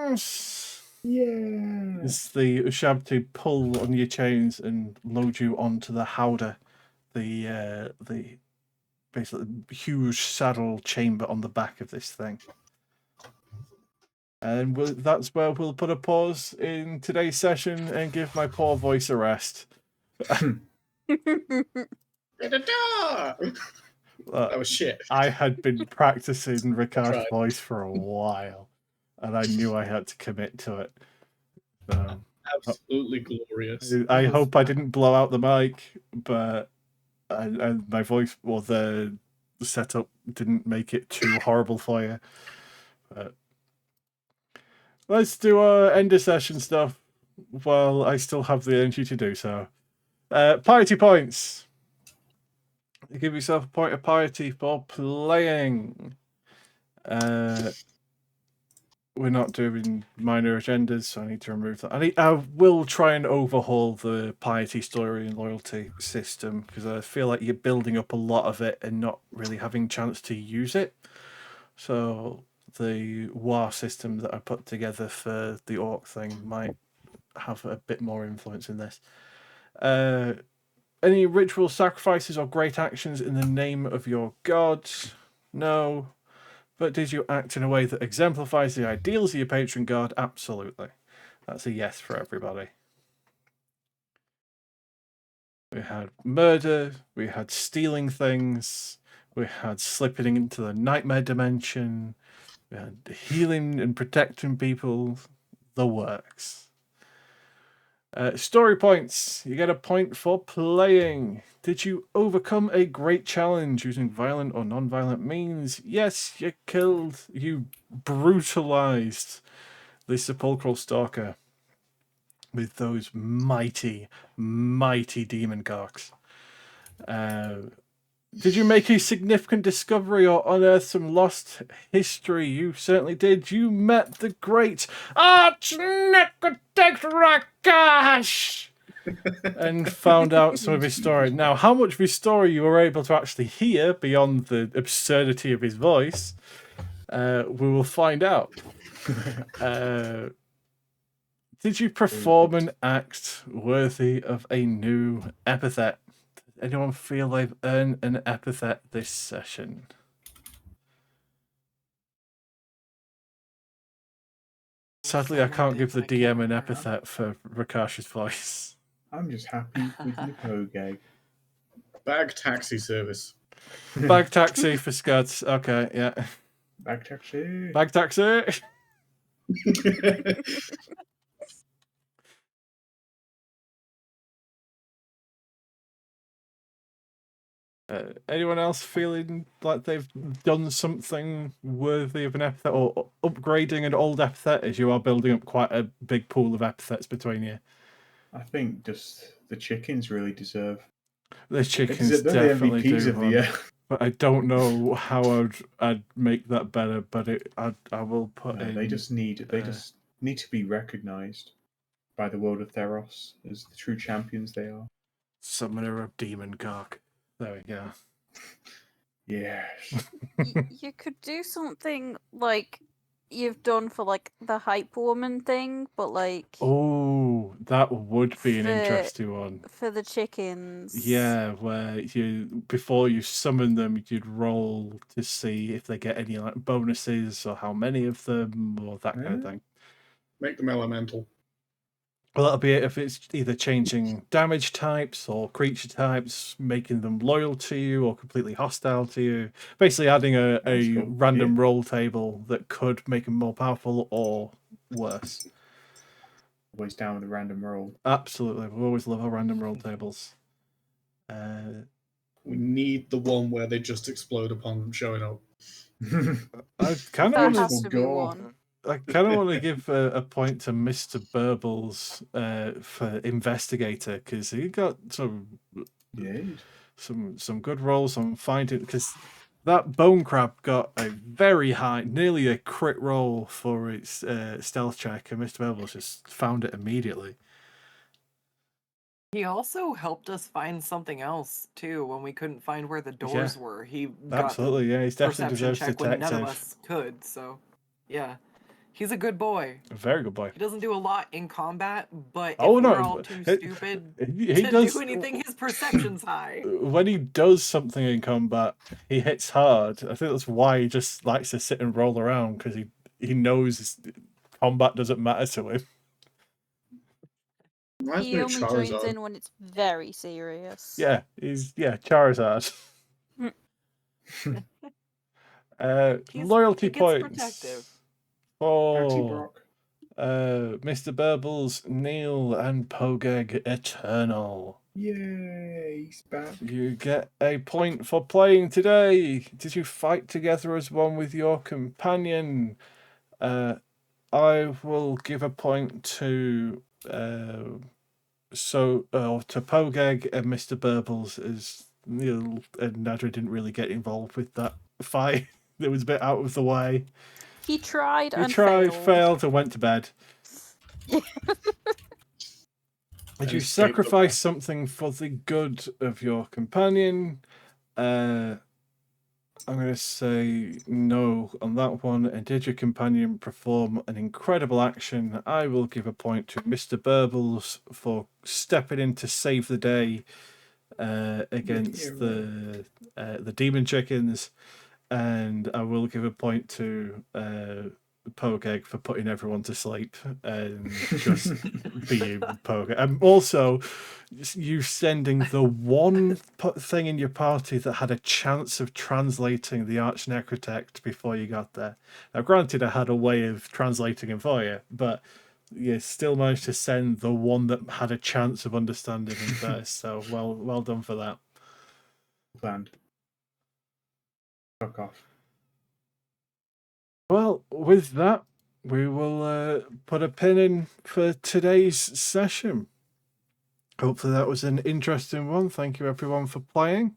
Games!
Yeah.
It's the Ushabti pull on your chains and load you onto the howdah, the basically huge saddle chamber on the back of this thing. And that's where we'll put a pause in today's session and give my poor voice a rest.
That was shit.
I had been practicing Rakash's
Right.
voice for a while, and I knew I had to commit to it. So,
Absolutely glorious.
I hope I didn't blow out the mic, but and my voice or the setup didn't make it too horrible for you. But let's do our end of session stuff while I still have the energy to do so. Piety points. You give yourself a point of piety for playing. We're not doing minor agendas, so I need to remove that. I will try and overhaul the piety story and loyalty system because I feel like you're building up a lot of it and not really having chance to use it. So the war system that I put together for the orc thing might have a bit more influence in this. Any ritual sacrifices or great actions in the name of your gods? No. But did you act in a way that exemplifies the ideals of your patron god? Absolutely. That's a yes for everybody. We had murder, we had stealing things, we had slipping into the nightmare dimension, we had healing and protecting people, the works. Story points. You get a point for playing. Did you overcome a great challenge using violent or non-violent means? Yes, you brutalized the sepulchral stalker with those mighty, mighty demon cocks. Did you make a significant discovery or unearth some lost history? You certainly did. You met the great Arch Necrotect Rakhash and found out some of his story. Now, how much of his story you were able to actually hear beyond the absurdity of his voice, we will find out. Did you perform an act worthy of a new epithet? Does anyone feel they've earned an epithet this session? Sadly, I can't give the DM an epithet for Rakash's voice.
I'm just happy with your Sogeg.
Bag taxi service.
Bag taxi for Scuds. Okay, yeah.
Bag taxi.
Bag taxi. Anyone else feeling like they've done something worthy of an epithet or upgrading an old epithet as you are building up quite a big pool of epithets between you?
I think just the chickens really deserve.
The chickens
They're the
definitely
MVPs
do
of the
one.
year.
But I don't know how I'd make that better. But I will put
No,
in.
they just need to be recognised by the world of Theros as the true champions they are.
Summoner of Demon Cock. There we go.
Yes.
You could do something like you've done for like the hype woman thing, but like
Oh, that would be an
For-
interesting one.
for the chickens.
Yeah, where before you summon them, you'd roll to see if they get any like bonuses or how many of them or that kind of thing.
Make them elemental.
Well, that'll be it if it's either changing damage types or creature types, making them loyal to you or completely hostile to you. Basically adding a
cool.
random roll table that could make them more powerful or worse.
Always down with a random roll.
Absolutely. We always love our random roll tables.
We need the one where they just explode upon showing up.
I kind of
That
want
has
to...
to be
Gore.
one.
I kind of want to give a point to Mr. Burbles for investigator because he got some good rolls on finding, because that bone crab got a very high, nearly a crit roll for its stealth check, and Mr. Burbles just found it immediately.
He also helped us find something else too when we couldn't find where the doors were. He got
Absolutely, yeah, he's definitely
perception
deserves
check when none of
detective.
us could. So, yeah, he's a good boy.
A very good boy.
He doesn't do a lot in combat, but if
Oh, no,
we're all too stupid
He
to
does
do anything, his perception's high.
when he does something in combat, he hits hard. I think that's why he just likes to sit and roll around, because he knows combat doesn't matter to him.
Reminds
He
me of
only joins
Charizard.
in when it's very serious.
Yeah, Charizard. Loyalty
he gets
points
protective.
Party
for
Brock.
Mr. Burbles, Neil, and Pogeg Eternal.
Yay, he's back.
You get a point for playing today. Did you fight together as one with your companion? I will give a point to to Pogeg and Mr. Burbles, as Neil and Nadra didn't really get involved with that fight. It was a bit out of the way.
He tried
You
and
tried,
failed.
failed, and went to bed. Did you
Escape the
sacrifice something for the good of your companion? I'm going to say no on that one. And did your companion perform an incredible action? I will give a point to Mr. Burbles for stepping in to save the day against the demon chickens. And I will give a point to Sogeg for putting everyone to sleep and just being Sogeg. And also, you sending the one thing in your party that had a chance of translating the Arch Necrotect before you got there. Now, granted, I had a way of translating him for you, but you still managed to send the one that had a chance of understanding him first. So, well done for that.
Planned. Fuck off.
Well, with that, we will put a pin in for today's session. Hopefully that was an interesting one. Thank you everyone for playing.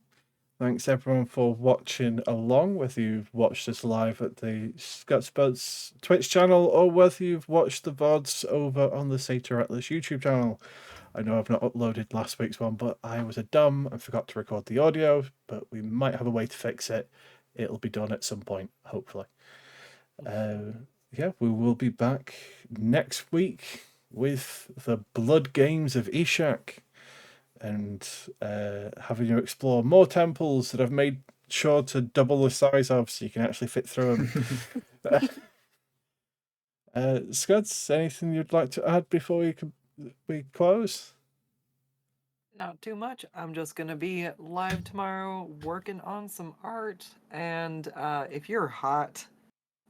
Thanks everyone for watching along, whether you've watched us live at the Scutsbuds Twitch channel or whether you've watched the VODs over on the Satyr Atlas YouTube channel. I know I've not uploaded last week's one, but I was a dumb and forgot to record the audio, but we might have a way to fix it. It'll be done at some point, hopefully. Yeah, we will be back next week with the Blood Games of Ishak and having you explore more temples that I've made sure to double the size of so you can actually fit through them. Scuds, anything you'd like to add before we close?
Not too much. I'm just gonna be live tomorrow working on some art, and if you're hot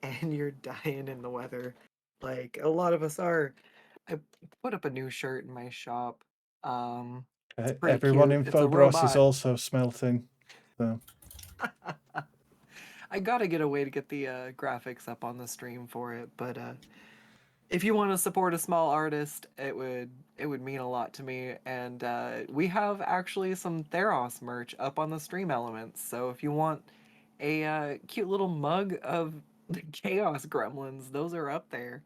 and you're dying in the weather, like a lot of us are, I put up a new shirt in my shop. It's pretty
Everyone
cute.
in
It's a
Phobos is
robot.
also smelting. So.
I gotta get a way to get the graphics up on the stream for it, but if you want to support a small artist, it would mean a lot to me. And we have actually some Theros merch up on the stream elements. So if you want a cute little mug of the Chaos Gremlins, those are up there.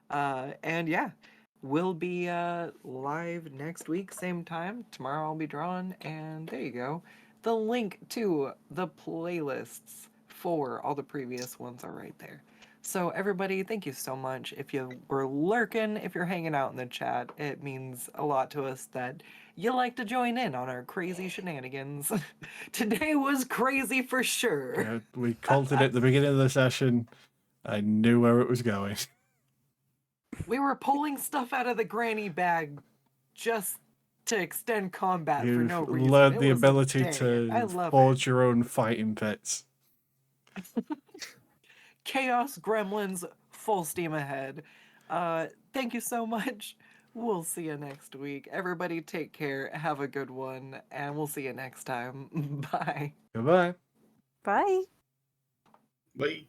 And yeah, we'll be live next week, same time. Tomorrow I'll be drawing, and there you go. The link to the playlists for all the previous ones are right there. So everybody, thank you so much. If you were lurking, if you're hanging out in the chat, it means a lot to us that you like to join in on our crazy shenanigans. Today was crazy for sure.
Yeah, we called it at the beginning of the session. I knew where it was going.
We were pulling stuff out of the granny bag just to extend combat for no
You've
reason.
learned
It
the
was a
ability
banger. I
to
love
forge
it.
your own fighting pits.
Chaos Gremlins, full steam ahead. Thank you so much. We'll see you next week. Everybody take care, have a good one, and we'll see you next time. Bye.
Goodbye.
Bye.
Bye.